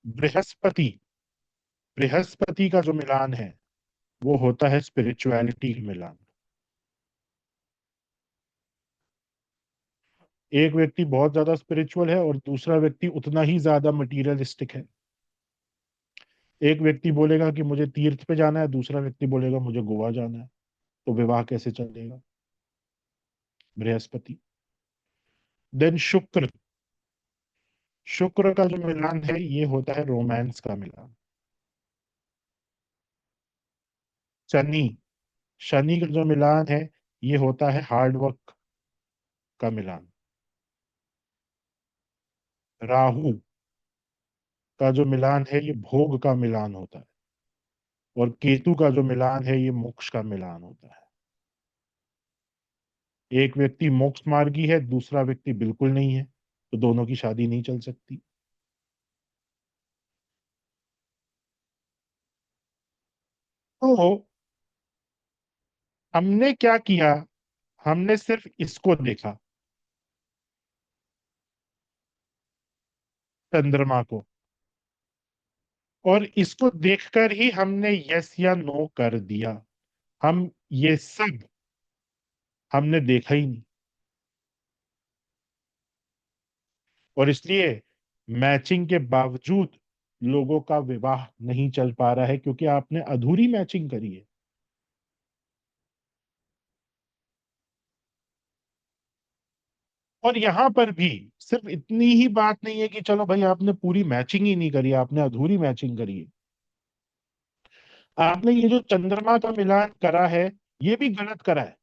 A: बृहस्पति, बृहस्पति का जो मिलान है, वो होता है स्पिरिचुअलिटी का मिलान। एक व्यक्ति बहुत ज्यादा स्पिरिचुअल है और दूसरा व्यक्ति उतना ही ज्यादा मटीरियलिस्टिक है। एक व्यक्ति बोलेगा कि मुझे तीर्थ पे जाना है, दूसरा व्यक्ति बोलेगा मुझे गोवा जाना है, तो विवाह कैसे चलेगा। बृहस्पति। देन शुक्र, शुक्र का जो मिलान है, ये होता है रोमांस का मिलान। शनि, शनि का जो मिलान है, ये होता है हार्ड वर्क का मिलान। राहु का जो मिलान है, ये भोग का मिलान होता है। और केतु का जो मिलान है, ये मोक्ष का मिलान होता है। एक व्यक्ति मोक्ष मार्गी है, दूसरा व्यक्ति बिल्कुल नहीं है, तो दोनों की शादी नहीं चल सकती। तो हमने क्या किया, हमने सिर्फ इसको देखा, चंद्रमा को, और इसको देखकर ही हमने यस या नो कर दिया। हम ये सब हमने देखा ही नहीं, और इसलिए मैचिंग के बावजूद लोगों का विवाह नहीं चल पा रहा है, क्योंकि आपने अधूरी मैचिंग करी है। और यहां पर भी सिर्फ इतनी ही बात नहीं है कि चलो भाई आपने पूरी मैचिंग ही नहीं करी, आपने अधूरी मैचिंग करी है। आपने ये जो चंद्रमा का मिलान करा है, ये भी गलत करा है।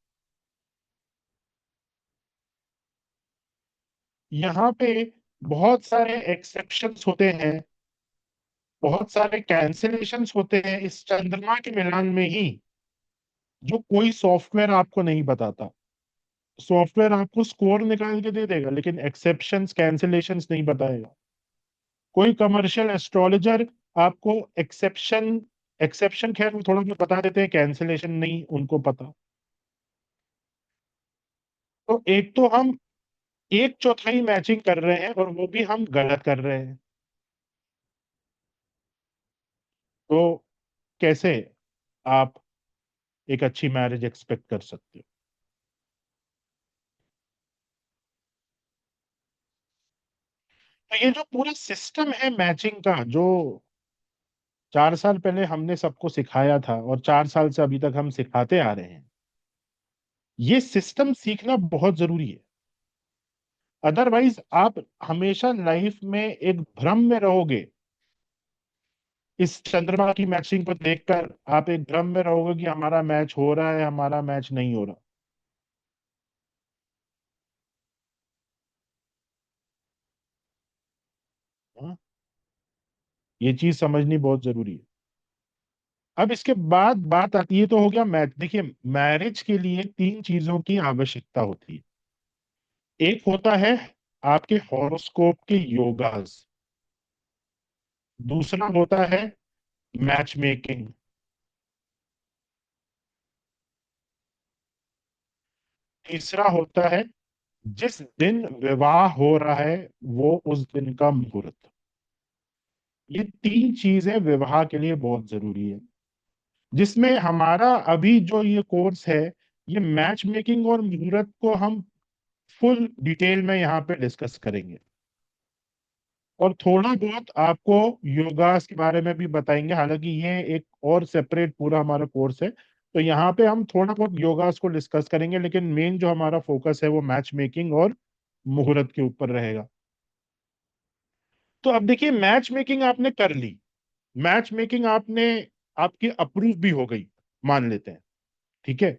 A: यहाँ पे बहुत सारे एक्सेप्शंस होते हैं, बहुत सारे कैंसिलेशंस होते हैं इस चंद्रमा के मिलान में ही, जो कोई सॉफ्टवेयर आपको नहीं बताता। सॉफ्टवेयर आपको स्कोर निकाल के दे देगा, लेकिन एक्सेप्शंस कैंसिलेशंस नहीं बताएगा। कोई कमर्शियल एस्ट्रोलॉजर आपको एक्सेप्शन, एक्सेप्शन खैर वो थोड़ा बहुत बता देते हैं, कैंसिलेशन नहीं उनको पता। तो एक तो हम एक चौथाई मैचिंग कर रहे हैं, और वो भी हम गलत कर रहे हैं। तो कैसे आप एक अच्छी मैरिज एक्सपेक्ट कर सकते हो। तो ये जो पूरा सिस्टम है मैचिंग का, जो 4 साल पहले हमने सबको सिखाया था और 4 साल से अभी तक हम सिखाते आ रहे हैं, ये सिस्टम सीखना बहुत जरूरी है। अदरवाइज आप हमेशा लाइफ में एक भ्रम में रहोगे। इस चंद्रमा की मैचिंग को देखकर आप एक भ्रम में रहोगे कि हमारा मैच हो रहा है, हमारा मैच नहीं हो रहा। हाँ? ये चीज समझनी बहुत जरूरी है। अब इसके बाद बात आती है, तो हो गया मैच। देखिए, मैरिज के लिए 3 चीजों की आवश्यकता होती है। एक होता है आपके हॉरोस्कोप के योगास, दूसरा होता है मैच मेकिंग, तीसरा होता है जिस दिन विवाह हो रहा है वो उस दिन का मुहूर्त। ये 3 चीजें विवाह के लिए बहुत जरूरी है, जिसमें हमारा अभी जो ये कोर्स है, ये मैच मेकिंग और मुहूर्त को हम फुल डिटेल में यहाँ पे डिस्कस करेंगे। और थोड़ा बहुत आपको योगास के बारे में भी बताएंगे, हालांकि ये एक और सेपरेट पूरा हमारा कोर्स है। तो यहाँ पे हम थोड़ा बहुत योगास को डिस्कस करेंगे, लेकिन मेन जो हमारा फोकस है वो मैच मेकिंग और मुहूर्त के ऊपर रहेगा। तो अब देखिए, मैच मेकिंग आपने कर ली, मैच मेकिंग आपने, आपकी अप्रूव भी हो गई, मान लेते हैं, ठीक है।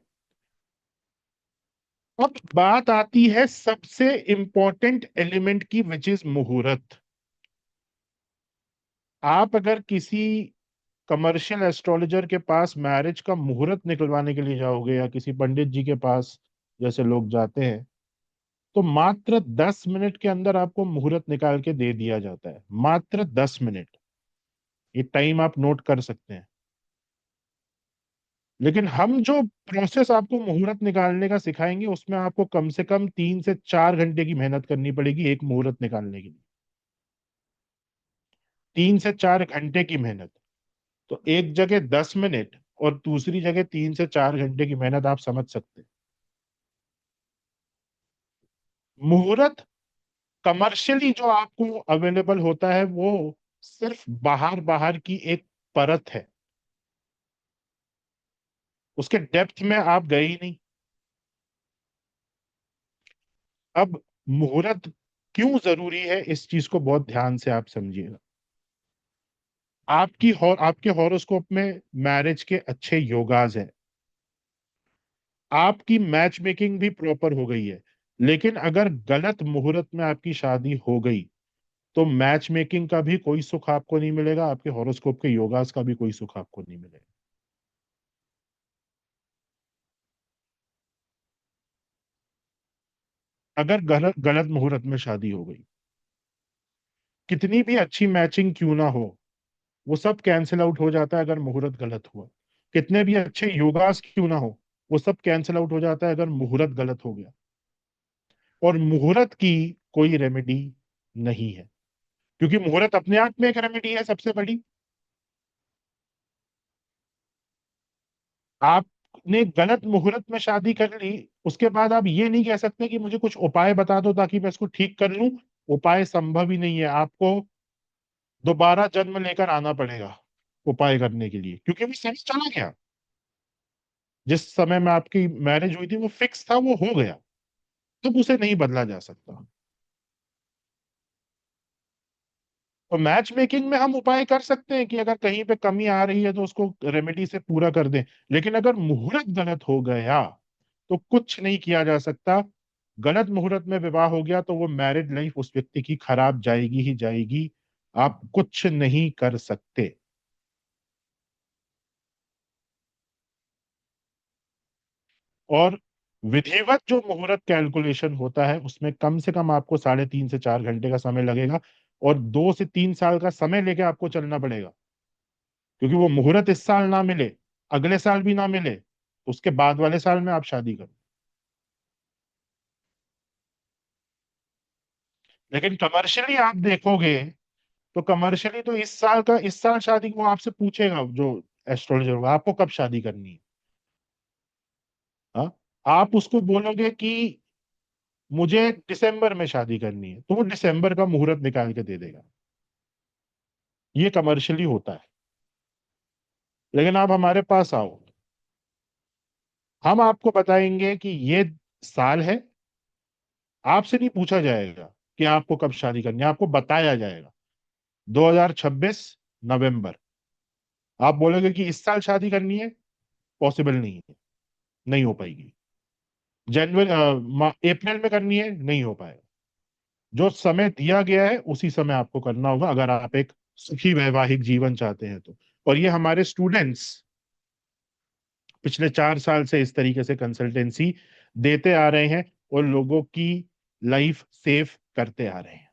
A: अब बात आती है सबसे इंपॉर्टेंट एलिमेंट की, विच इज मुहूर्त। आप अगर किसी कमर्शियल एस्ट्रोलॉजर के पास मैरिज का मुहूर्त निकलवाने के लिए जाओगे, या किसी पंडित जी के पास जैसे लोग जाते हैं, तो मात्र 10 मिनट के अंदर आपको मुहूर्त निकाल के दे दिया जाता है। मात्र 10 मिनट, ये टाइम आप नोट कर सकते हैं। लेकिन हम जो प्रोसेस आपको मुहूर्त निकालने का सिखाएंगे, उसमें आपको कम से कम 3 से 4 घंटे की मेहनत करनी पड़ेगी एक मुहूर्त निकालने के लिए। 3 से 4 घंटे की मेहनत। तो एक जगह 10 मिनट और दूसरी जगह 3 से 4 घंटे की मेहनत, आप समझ सकते हैं। मुहूर्त कमर्शियली जो आपको अवेलेबल होता है, वो सिर्फ बाहर बाहर की एक परत है, उसके डेप्थ में आप गए ही नहीं। अब मुहूर्त क्यों जरूरी है, इस चीज को बहुत ध्यान से आप समझिएगा। आपके हॉरोस्कोप में मैरिज के अच्छे योगाज हैं, आपकी मैच मेकिंग भी प्रॉपर हो गई है। लेकिन अगर गलत मुहूर्त में आपकी शादी हो गई, तो मैच मेकिंग का भी कोई सुख आपको नहीं मिलेगा, आपके हॉरोस्कोप के योगास का भी कोई सुख आपको नहीं मिलेगा। अगर गलत गलत मुहूर्त में शादी हो गई, कितनी भी अच्छी मैचिंग क्यों ना हो, वो सब कैंसिल आउट हो जाता है अगर मुहूर्त गलत हुआ। कितने भी अच्छे योगास क्यों ना हो, वो सब कैंसिल आउट हो जाता है अगर मुहूर्त गलत हो गया। और मुहूर्त की कोई रेमेडी नहीं है, क्योंकि मुहूर्त अपने आप में एक रेमेडी है सबसे बड़ी। आपने गलत मुहूर्त में शादी कर ली, उसके बाद आप ये नहीं कह सकते कि मुझे कुछ उपाय बता दो ताकि मैं इसको ठीक कर लूं। उपाय संभव ही नहीं है, आपको दोबारा जन्म लेकर आना पड़ेगा उपाय करने के लिए, क्योंकि वो समय चला गया। जिस समय में आपकी मैरिज हुई थी वो फिक्स था, वो हो गया, तब उसे नहीं बदला जा सकता। तो मैच मेकिंग में हम उपाय कर सकते हैं कि अगर कहीं पे कमी आ रही है तो उसको रेमेडी से पूरा कर दें। लेकिन अगर मुहूर्त गलत हो गया तो कुछ नहीं किया जा सकता। गलत मुहूर्त में विवाह हो गया तो वो मैरिड लाइफ उस व्यक्ति की खराब जाएगी ही जाएगी, आप कुछ नहीं कर सकते। और विधिवत जो मुहूर्त कैलकुलेशन होता है, उसमें कम से कम आपको 3.5 से 4 घंटे का समय लगेगा, और 2 से 3 साल का समय लेके आपको चलना पड़ेगा। क्योंकि वो मुहूर्त इस साल ना मिले, अगले साल भी ना मिले, उसके बाद वाले साल में आप शादी करो। लेकिन कमर्शियली आप देखोगे, तो कमर्शियली तो इस साल शादी वो आपसे पूछेगा, जो एस्ट्रोलॉजर होगा, आपको कब शादी करनी है। हाँ? आप उसको बोलोगे कि मुझे दिसंबर में शादी करनी है, तो वो दिसंबर का मुहूर्त निकाल के दे देगा। ये कमर्शियली होता है। लेकिन आप हमारे पास आओ, हम आपको बताएंगे कि ये साल है। आपसे नहीं पूछा जाएगा कि आपको कब शादी करनी है, आपको बताया जाएगा 2026 नवंबर। आप बोलोगे कि इस साल शादी करनी है, पॉसिबल नहीं है, नहीं हो पाएगी। जनवरी अप्रैल में करनी है, नहीं हो पाएगा। जो समय दिया गया है उसी समय आपको करना होगा, अगर आप एक सुखी वैवाहिक जीवन चाहते हैं तो। और ये हमारे स्टूडेंट्स पिछले 4 साल से इस तरीके से कंसल्टेंसी देते आ रहे हैं और लोगों की लाइफ सेव करते आ रहे हैं।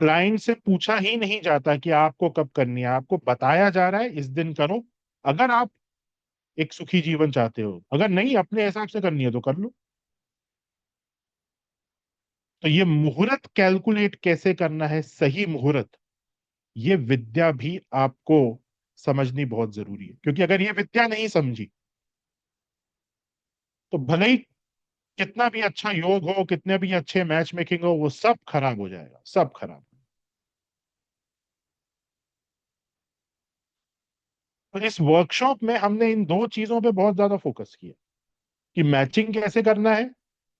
A: क्लाइंट से पूछा ही नहीं जाता कि आपको कब करनी है, आपको बताया जा रहा है इस दिन करो, अगर आप एक सुखी जीवन चाहते हो। अगर नहीं अपने हिसाब से करनी है तो कर लो। तो ये मुहूर्त कैलकुलेट कैसे करना है, सही मुहूर्त, ये विद्या भी आपको समझनी बहुत जरूरी है। क्योंकि अगर ये विद्या नहीं समझी तो भले ही कितना भी अच्छा योग हो, कितने भी अच्छे मैच मेकिंग हो, वो सब खराब हो जाएगा, सब खराब। तो इस वर्कशॉप में हमने इन दो चीजों पे बहुत ज्यादा फोकस किया कि मैचिंग कैसे करना है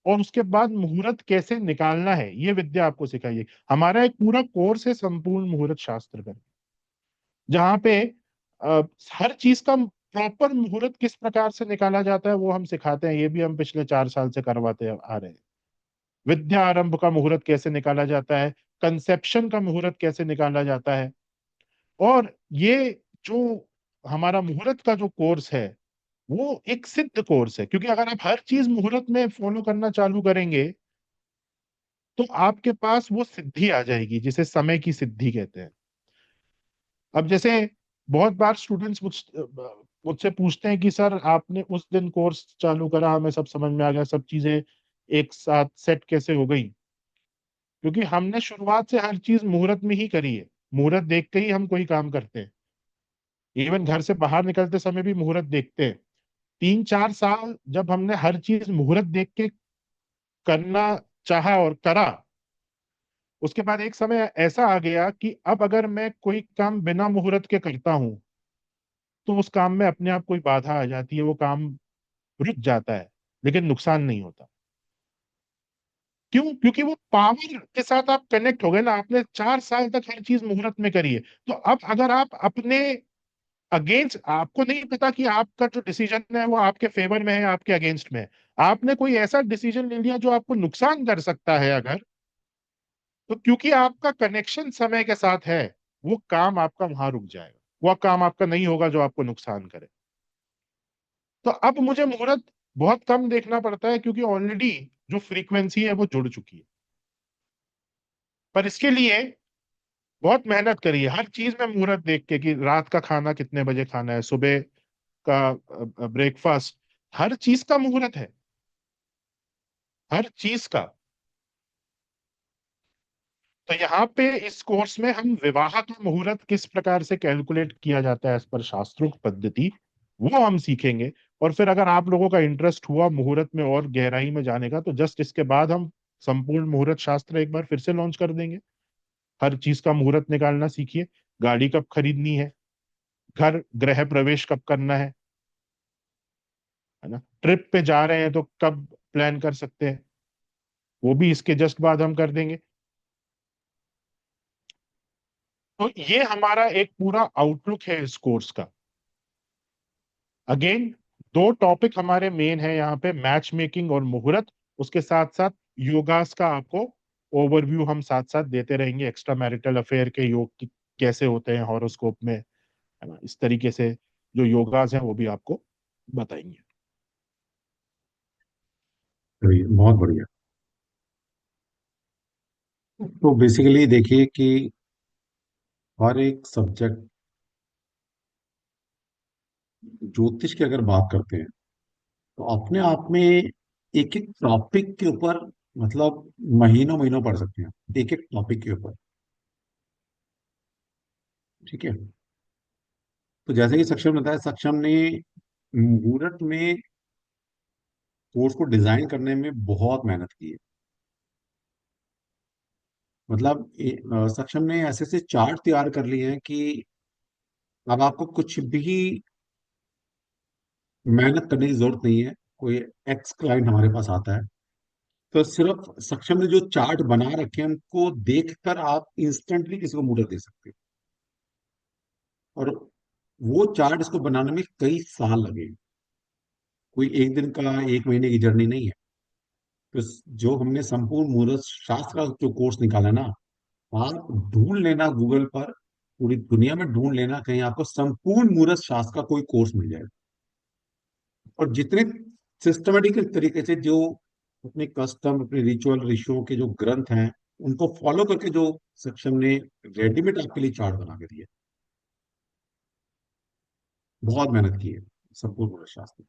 A: और उसके बाद मुहूर्त कैसे निकालना है, ये विद्या आपको सिखाइए। हमारा एक पूरा कोर्स है संपूर्ण मुहूर्त शास्त्र का, जहाँ पे हर चीज का प्रॉपर मुहूर्त किस प्रकार से निकाला जाता है वो हम सिखाते हैं। ये भी हम पिछले 4 साल से करवाते आ रहे हैं। विद्या आरंभ का मुहूर्त कैसे निकाला जाता है, कंसेप्शन का मुहूर्त कैसे निकाला जाता है। और ये जो हमारा मुहूर्त का जो कोर्स है वो एक सिद्ध कोर्स है, क्योंकि अगर आप हर चीज मुहूर्त में फॉलो करना चालू करेंगे तो आपके पास वो सिद्धि आ जाएगी, जिसे समय की सिद्धि कहते हैं। अब जैसे बहुत बार स्टूडेंट्स मुझसे पूछते हैं कि सर आपने उस दिन कोर्स चालू करा, हमें सब समझ में आ गया, सब चीजें एक साथ सेट कैसे हो गई? क्योंकि हमने शुरुआत से हर चीज मुहूर्त में ही करी है। मुहूर्त देख के ही हम कोई काम करते हैं। इवन घर से बाहर निकलते समय भी मुहूर्त देखते हैं। 3-4 साल जब हमने हर चीज मुहूर्त देख के करना चाहा और करा, उसके बाद एक समय ऐसा आ गया कि अब अगर मैं कोई काम बिना मुहूर्त के करता हूं तो उस काम में अपने आप कोई बाधा आ जाती है, वो काम रुक जाता है, लेकिन नुकसान नहीं होता। क्यों? क्योंकि वो पावर के साथ आप कनेक्ट हो गए ना, आपने 4 साल तक हर चीज मुहूर्त में करी है। तो अब अगर आप अपने अगेंस्ट, आपको नहीं पता कि आपका जो डिसीजन है वो आपके फेवर में है, आपके अगेंस्ट में है, आपने कोई ऐसा डिसीजन ले लिया जो आपको नुकसान कर सकता है अगर, तो क्योंकि आपका कनेक्शन समय के साथ है, वो काम आपका वहां रुक जाएगा, वो काम आपका नहीं होगा जो आपको नुकसान करे। तो अब मुझे मुहूर्त बहुत कम देखना पड़ता है, क्योंकि ऑलरेडी जो फ्रीक्वेंसी है वो जुड़ चुकी है। पर इसके लिए बहुत मेहनत करी है, हर चीज में मुहूर्त देख के कि रात का खाना कितने बजे खाना है, सुबह का ब्रेकफास्ट, हर चीज का मुहूर्त है, हर चीज का। तो यहाँ पे इस कोर्स में हम विवाह का मुहूर्त किस प्रकार से कैलकुलेट किया जाता है इस पर शास्त्रोक्त पद्धति, वो हम सीखेंगे। और फिर अगर आप लोगों का इंटरेस्ट हुआ मुहूर्त में और गहराई में जाने का, तो जस्ट इसके बाद हम संपूर्ण मुहूर्त शास्त्र एक बार फिर से लॉन्च कर देंगे। हर चीज का मुहूर्त निकालना सीखिए। गाड़ी कब खरीदनी है, घर गृह प्रवेश कब करना है ना, ट्रिप पे जा रहे हैं तो कब प्लान कर सकते हैं, वो भी इसके जस्ट बाद हम कर देंगे। तो ये हमारा एक पूरा आउटलुक है इस कोर्स का। अगेन, दो टॉपिक हमारे मेन है यहाँ पे, मैच मेकिंग और मुहूर्त। उसके साथ साथ योगास का आपको ओवरव्यू हम साथ साथ देते रहेंगे, एक्स्ट्रा मैरिटल अफेयर के योग कैसे होते हैं हॉरोस्कोप में, है ना, इस तरीके से जो योगास हैं वो भी आपको बताएंगे।
C: बढ़िया, बहुत बढ़िया। तो बेसिकली देखिए कि हर एक सब्जेक्ट, ज्योतिष की अगर बात करते हैं तो अपने आप में एक एक टॉपिक के ऊपर, मतलब महीनों महीनों पढ़ सकते हैं एक एक टॉपिक के ऊपर। ठीक है। तो जैसे कि सक्षम ने बताया, सक्षम ने मुहूर्त में कोर्स को डिजाइन करने में बहुत मेहनत की है। मतलब सक्षम ने ऐसे ऐसे चार्ट तैयार कर लिए हैं कि अब आपको कुछ भी मेहनत करने की जरूरत नहीं है। कोई एक्स क्लाइंट हमारे पास आता है तो सिर्फ सक्षम ने जो चार्ट बना रखे हैं उनको देखकर आप इंस्टेंटली किसी को मुहूर्त दे सकते हो। और वो चार्ट इसको बनाने में कई साल लगे। कोई एक दिन का, एक महीने की जर्नी नहीं है। तो जो हमने संपूर्ण मुहूर्त शास्त्र का जो कोर्स निकाला ना, आप ढूंढ लेना गूगल पर, पूरी दुनिया में ढूंढ लेना, कहीं आपको संपूर्ण मुहूर्त शास्त्र का कोई कोर्स मिल जाएगा। और जितने सिस्टमेटिक तरीके से जो अपने कस्टम, अपने रिचुअल, ऋषियों के जो ग्रंथ हैं उनको फॉलो करके जो सक्षम ने रेडीमेड आपके लिए चार्ट बना के दिए। बहुत मेहनत की है संपूर्ण मुहूर्त शास्त्र।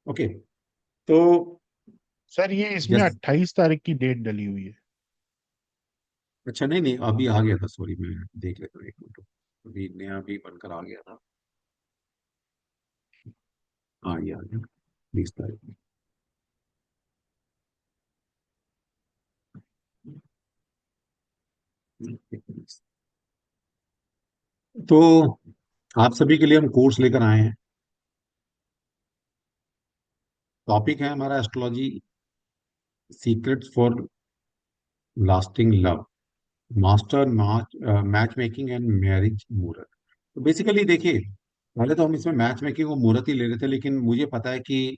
C: ओके। तो
A: सर ये इसमें
C: जैसे,
A: 28 तारीख की डेट डली हुई है।
C: अच्छा, नहीं नहीं, अभी आ गया था, सॉरी, मैं देख लेता हूँ, एक मिनट। अभी नया भी बनकर आ गया था। हाँ, ये आ गया, 20 तारीख। तो आप सभी के लिए हम कोर्स लेकर आए हैं। टॉपिक है हमारा astrology secrets for lasting love, master match making and marriage मुहूर्त। तो बेसिकली देखिए, पहले तो हम इसमें मैच मेकिंग और मुहूर्त ही ले रहे थे, लेकिन मुझे पता है कि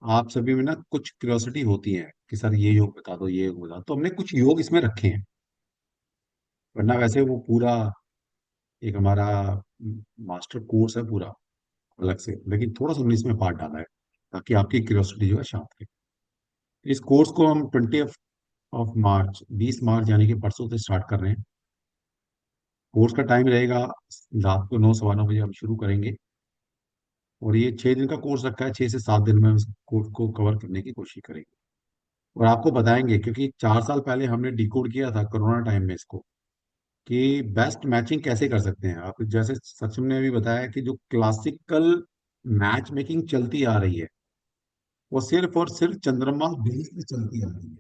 C: आप सभी में ना कुछ क्यूरियोसिटी होती है कि सर ये योग बता दो, ये योग बता दो, तो हमने कुछ योग इसमें रखे हैं। वरना वैसे वो पूरा एक हमारा मास्टर कोर्स है पूरा अलग से, लेकिन थोड़ा सा हमने इसमें पार्ट डाला है ताकि आपकी क्यूरियोसिटी जो है शांत रहे। इस कोर्स को हम 20 मार्च, 20 मार्च यानी कि परसों से स्टार्ट कर रहे हैं। कोर्स का टाइम रहेगा रात को 9, 9:15 बजे हम शुरू करेंगे। और ये 6 दिन का कोर्स रखा है, 6 से 7 दिन में हम इस कोर्स को कवर करने की कोशिश करेंगे। और आपको बताएंगे, क्योंकि 4 साल पहले हमने डिकोड किया था कोरोना टाइम में इसको, कि बेस्ट मैचिंग कैसे कर सकते हैं। आप जैसे सचिन ने अभी बताया कि जो क्लासिकल मैच मेकिंग चलती आ रही है वो सिर्फ और सिर्फ चंद्रमा बेस पे चलती आ रही है।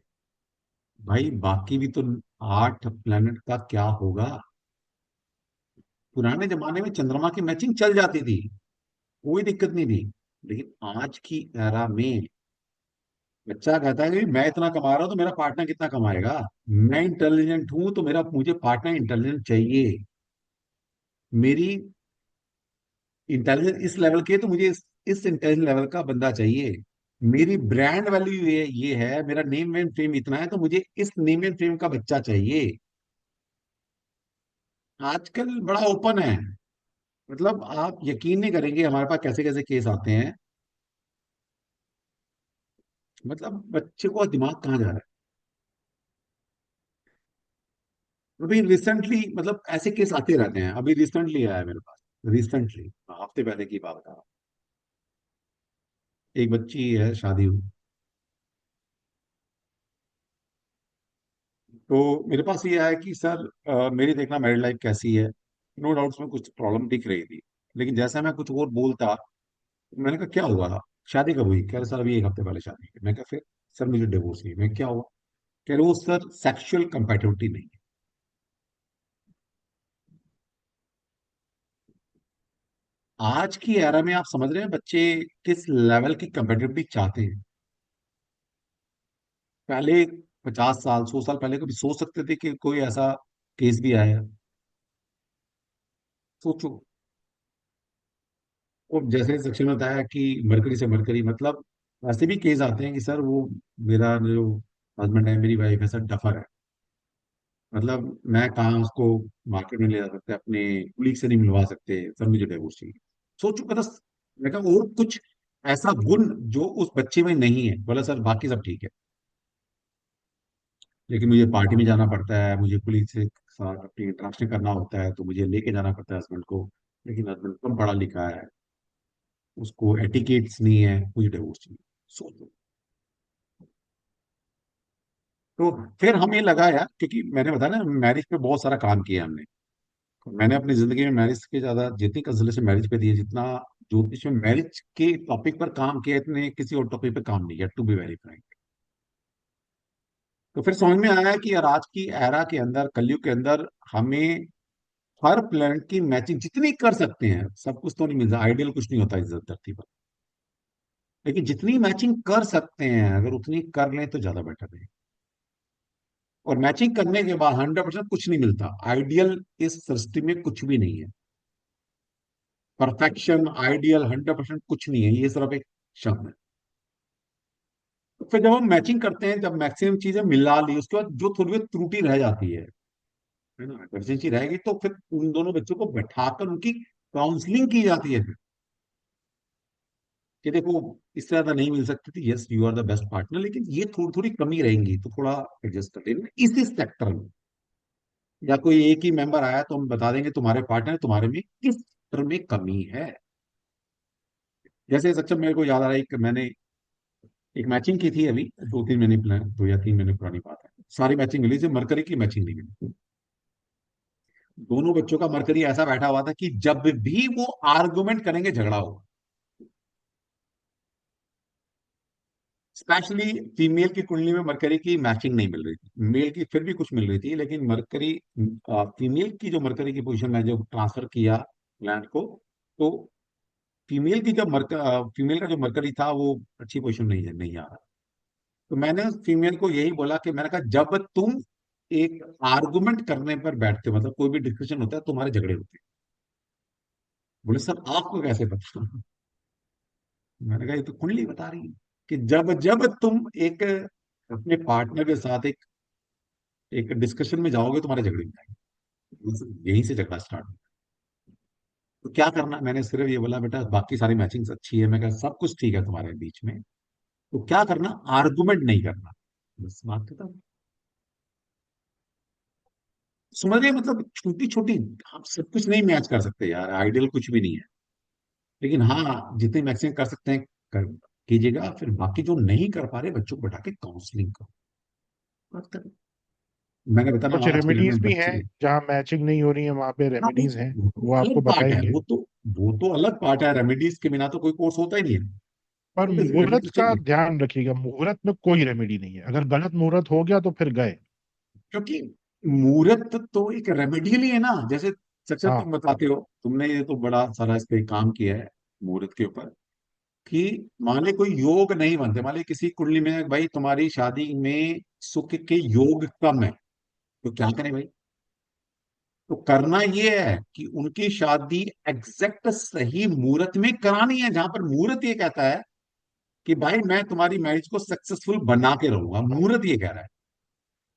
C: भाई बाकी भी तो 8 प्लेनेट का क्या होगा। पुराने जमाने में चंद्रमा की मैचिंग चल जाती थी, कोई दिक्कत नहीं थी। लेकिन आज की एरा में बच्चा कहता है कि मैं इतना कमा रहा हूं तो मेरा पार्टनर कितना कमाएगा। मैं इंटेलिजेंट हूं तो मेरा मुझे पार्टनर इंटेलिजेंट चाहिए। मेरी इंटेलिजेंस इस लेवल की है तो मुझे इस इंटेलिजेंस लेवल का बंदा चाहिए। मेरी ब्रांड वैल्यू ये है, मेरा नेम एंड फेम इतना है तो मुझे इस नेम एंड फेम का बच्चा चाहिए। आजकल बड़ा ओपन है। मतलब आप यकीन नहीं करेंगे हमारे पास कैसे कैसे केस आते हैं। मतलब बच्चे को दिमाग कहाँ जा रहा है। अभी रिसेंटली, मतलब ऐसे केस आते रहते हैं। अभी रिसेंटली आया मेरे पास, रिसेंटली हफ्ते पहले की बात बता रहा हूँ। एक बच्ची है, शादी हुई। तो मेरे पास ये आया कि सर मेरी देखना मैरिड लाइफ कैसी है। नो डाउट्स में कुछ प्रॉब्लम दिख रही थी, लेकिन जैसा मैं कुछ और बोलता, मैंने कहा क्या हुआ, शादी कब हुई? कह रहे सर अभी 1 हफ्ते पहले शादी की। मैं कहा फिर? सर मुझे डिवोर्स हुई। मैं क्या हुआ? कह रहे वो सर सेक्सुअल कंपेटिबिलिटी नहीं है। आज की एरा में आप समझ रहे हैं बच्चे किस लेवल की कंपेटिबिलिटी चाहते हैं। पहले 50 साल, 100 साल पहले कभी सोच सकते थे कि कोई ऐसा केस भी आया? सोचो। वो जैसे सेक्शन में बताया कि मरकरी से मरकरी, मतलब ऐसे भी केस आते हैं कि सर वो मेरा जो हस्बैंड है, मेरी वाइफ है, सर डफर है। मतलब मैं कहाँ उसको मार्केट में ले जा सकते, अपने कुलीग से नहीं मिलवा सकते, सर मुझे डिवोर्स चाहिए। सोचो, मतलब मैं कहा और कुछ ऐसा गुण जो उस बच्चे में नहीं है। बोला सर बाकी सब ठीक है, लेकिन मुझे पार्टी में जाना पड़ता है, मुझे कुलीग से साथ अपनी इंटरेक्शन करना होता है तो मुझे लेके जाना पड़ता है हस्बैंड को। लेकिन हस्बैंड कम पढ़ा लिखा है, उसको एटिकेट्स नहीं है, मुझे डिवोर्स चाहिए। सोचो। तो फिर हमें लगा यार, क्योंकि मैंने बताया ना मैरिज पे बहुत सारा काम किया हमने। मैंने अपनी जिंदगी में मैरिज के ज्यादा जितनी कंसल्टेशन मैरिज पे दी है, जितना ज्योतिष में मैरिज के टॉपिक पर काम किया, इतने किसी और टॉपिक पे काम नहीं किया, टू बी वेरी फ्रैंक। तो फिर समझ में आया कि यार आज की एरा के अंदर, कलयुग के अंदर, हमें हर प्लेनेट की मैचिंग जितनी कर सकते हैं, सब कुछ तो नहीं मिलता, आइडियल कुछ नहीं होता इस धरती पर, लेकिन जितनी मैचिंग कर सकते हैं अगर उतनी कर लें तो ज्यादा बेटर है। और मैचिंग करने के बाद 100% कुछ नहीं मिलता, आइडियल इस सृष्टि में कुछ भी नहीं है। परफेक्शन, आइडियल, 100% कुछ नहीं है, ये सिर्फ एक शब्द है। तो फिर जब हम मैचिंग करते हैं, जब मैक्सिमम चीजें मिला ली, उसके बाद जो थोड़ी बहुत त्रुटि रह जाती है ना, डेफिशिएंसी रहेगी, तो फिर उन दोनों बच्चों को बैठाकर उनकी काउंसलिंग की जाती है फिर, कि देखो इस तरह तो नहीं मिल सकती थी, yes you are the best partner, लेकिन ये थोड़ी थोड़ी कमी रहेंगी तो थोड़ा एडजस्ट कर लेना इस सेक्टर में। या कोई एक ही मेंबर आया तो हम बता देंगे तुम्हारे पार्टनर तुम्हारे में किस तरह में कमी है। जैसे सच मेरे को याद आ रहा है, मैंने एक मैचिंग की थी अभी 2-3 महीने, प्लान 2 या 3 महीने पुरानी बात है, सारी मैचिंग मिली, सिर्फ मरकरी की मैचिंग नहीं मिली। दोनों बच्चों का मरकरी ऐसा बैठा हुआ था कि जब भी वो आर्गुमेंट करेंगे झगड़ा होगा। स्पेशली फीमेल की कुंडली में मरकरी की मैचिंग नहीं मिल रही थी, मेल की फिर भी कुछ मिल रही थी, लेकिन मरकरी, फीमेल की जो मरकरी की पोजीशन में जो ट्रांसफर किया लैंड को, तो फीमेल की फीमेल का जो मरकरी था वो अच्छी पोजीशन नहीं आ रहा। तो मैंने उस फीमेल को यही बोला कि मैंने कहा जब तुम एक आर्गुमेंट करने पर बैठते हो, मतलब कोई भी डिस्कशन होता है, तुम्हारे झगड़े होते हैं। बोले सर आपको कैसे पता? मैंने कहा ये तो कुंडली बता रही है कि जब जब तुम एक अपने पार्टनर के साथ एक एक डिस्कशन में जाओगे तुम्हारे झगड़े हो जाएंगे, यहीं से झगड़ा स्टार्ट होता है। तो क्या करना, मैंने सिर्फ ये बोला बेटा बाकी सारी मैचिंग अच्छी है, मैं कहा सब कुछ ठीक है तुम्हारे बीच में, तो क्या करना, आर्गुमेंट नहीं करना, बस बात खत्म। समझ रहे हैं? मतलब छोटी छोटी, आप सब कुछ नहीं मैच कर सकते यार, आइडियल कुछ भी नहीं है, लेकिन हाँ जितने मैक्सिमम कर सकते हैं कर कीजिएगा, फिर बाकी जो नहीं कर पा रहे बच्चों को बैठा के काउंसलिंग करो, बात करो। मैंने बताया
A: कुछ
C: ना आज के डेट
A: रेमेडीज
C: में
A: भी हैं,
C: बच्चे,
A: जहाँ मैचिंग नहीं हो रही है वहां पे
C: हाँ
A: रेमेडीज हैं,
C: वो
A: वो आपको
C: अलग पार्ट है,
A: बताएंगे।
C: वो तो अलग पार्ट है, रेमेडीज के बिना तो कोई कोर्स होता ही नहीं है।
A: पर
C: तो रेमेडी
A: मुहूर्त
C: तो
A: का
C: चाहिए,
A: ध्यान रखिएगा, मुहूर्त में कोई रेमेडी नहीं है, अगर गलत मुहूर्त हो गया तो फिर गए।
C: क्योंकि मुहूर्त तो एक रेमेडियल ही है ना। जैसे सच्चा
A: हाँ,
C: तुम बताते हो, तुमने ये तो बड़ा सारा इस पे काम किया है मुहूर्त के ऊपर, कि मान ले कोई योग नहीं बनते, मान ले किसी कुंडली में भाई तुम्हारी शादी में सुख के योग कम है, तो क्या करें भाई? तो करना ये है कि उनकी शादी एग्जैक्ट सही मुहूर्त में करानी है, जहां पर मुहूर्त ये कहता है कि भाई मैं तुम्हारी मैरिज को सक्सेसफुल बना के रहूंगा, मुहूर्त ये कह रहा है।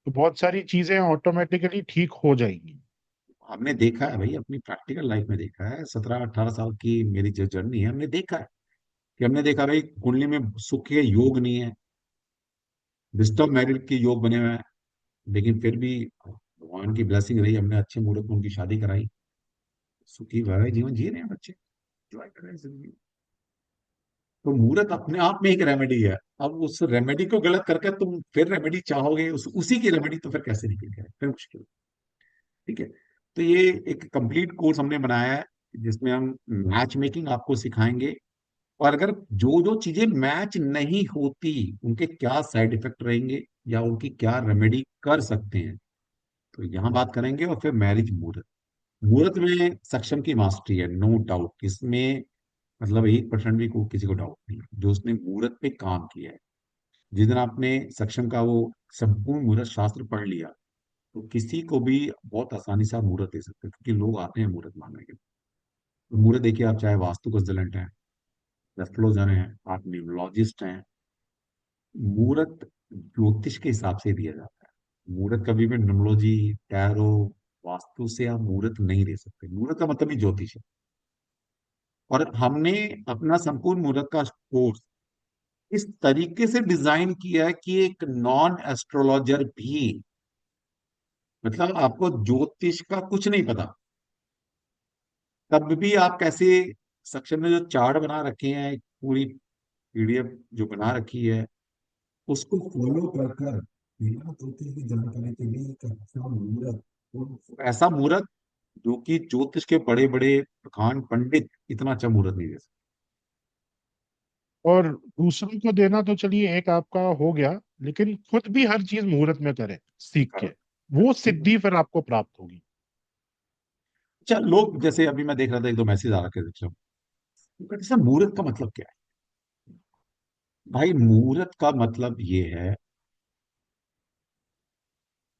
A: तो बहुत सारी चीजें ऑटोमेटिकली ठीक हो जाएंगी।
C: हमने देखा है भाई, अपनी प्रैक्टिकल लाइफ में देखा है, 17-18 साल की मेरी जो जर्नी है, हमने देखा है कि हमने देखा भाई कुंडली में सुख के योग नहीं है, डिस्टर्ब मैरिज के योग बने हुए हैं, लेकिन फिर भी भगवान की ब्लेसिंग रही, हमने अच्छे मुहूर्त में उनकी शादी कराई, सुखी वैवाहिक जीवन जी रहे हैं बच्चे, एंजॉय कर रहे हैं जिंदगी। तो मुहूर्त अपने आप में एक रेमेडी है। अब उस रेमेडी को गलत करके तुम फिर रेमेडी चाहोगे, उसी की रेमेडी, तो फिर कैसे निकल गया, फिर मुश्किल। ठीक है, तो ये एक कंप्लीट कोर्स हमने बनाया है जिसमें हम मैच मेकिंग आपको सिखाएंगे, और अगर जो जो चीजें मैच नहीं होती उनके क्या साइड इफेक्ट रहेंगे, या उनकी क्या रेमेडी कर सकते हैं, तो यहाँ बात करेंगे। और फिर मैरिज मुहूर्त, मुहूर्त में सक्षम की मास्टरी है, नो डाउट इसमें, मतलब 1% भी किसी को डाउट नहीं जो उसने मुहूर्त पे काम किया है। जिस दिन आपने सक्षम का वो संपूर्ण मुहूर्त शास्त्र पढ़ लिया, तो किसी को भी बहुत आसानी से आप मुहूर्त दे सकते हैं, क्योंकि लोग आते हैं मुहूर्त मांगने के लिए। तो मुहूर्त देखिए, आप चाहे वास्तु कंसल्टेंट हैं, एस्ट्रोलॉजर हैं, आप न्यूमरोलॉजिस्ट हैं, मुहूर्त ज्योतिष के हिसाब से दिया जाता है। मुहूर्त कभी भी न्यूमरोलॉजी, टैरो, वास्तु से आप मुहूर्त नहीं दे सकते, मुहूर्त का मतलब ही ज्योतिष है। और हमने अपना संपूर्ण मुहूर्त का कोर्स इस तरीके से डिजाइन किया है कि एक नॉन एस्ट्रोलॉजर भी, मतलब आपको ज्योतिष का कुछ नहीं पता, तब भी आप कैसे, सक्षम ने जो चार्ट बना रखे हैं, एक पूरी पीडीएफ जो बना रखी है, उसको फॉलो कर कर बिना ज्योतिष की जानकारी के लिए एक अच्छा मुहूर्त, और ऐसा मुहूर्त जो कि ज्योतिष के बड़े बड़े प्रधान पंडित इतना अच्छा मुहूर्त नहीं दे सकते।
A: और दूसरों को देना तो चलिए एक आपका हो गया, लेकिन खुद भी हर चीज मुहूर्त में करें सीख के, वो
C: ठीक है।
A: सिद्धि फिर आपको प्राप्त होगी।
C: अच्छा, लोग जैसे अभी मैं देख रहा था, एक दो मैसेज आ रखे थे, सर मुहूर्त का मतलब क्या है? भाई मुहूर्त का मतलब ये है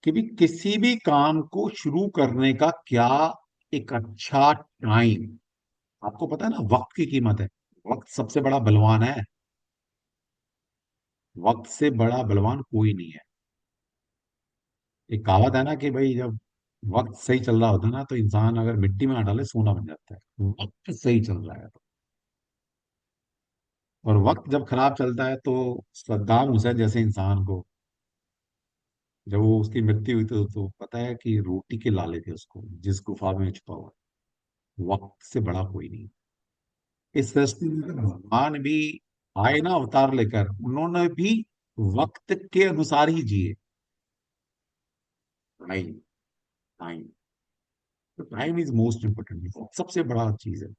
C: कि भी किसी भी काम को शुरू करने का क्या एक अच्छा टाइम। आपको पता है ना, वक्त की कीमत है। वक्त सबसे बड़ा बलवान है। वक्त से बड़ा बलवान कोई नहीं है। एक कहावत है ना कि भाई जब वक्त सही चल रहा होता है ना, तो इंसान अगर मिट्टी में ना डाले सोना बन जाता है। वक्त सही चल रहा है तो। और वक्त जब खराब चलता है तो सद्दाम हुसैन जैसे इंसान को, जब वो उसकी मृत्यु हुई तो पता है कि रोटी के लाले थे उसको जिस गुफा में छुपा हुआ है। वक्त से बड़ा कोई नहीं। इस सृष्टि में तो भगवान भी आए ना अवतार लेकर, उन्होंने भी वक्त के अनुसार ही जिए। टाइम। टाइम। तो टाइम इज मोस्ट इंपोर्टेंट, सबसे बड़ा चीज है।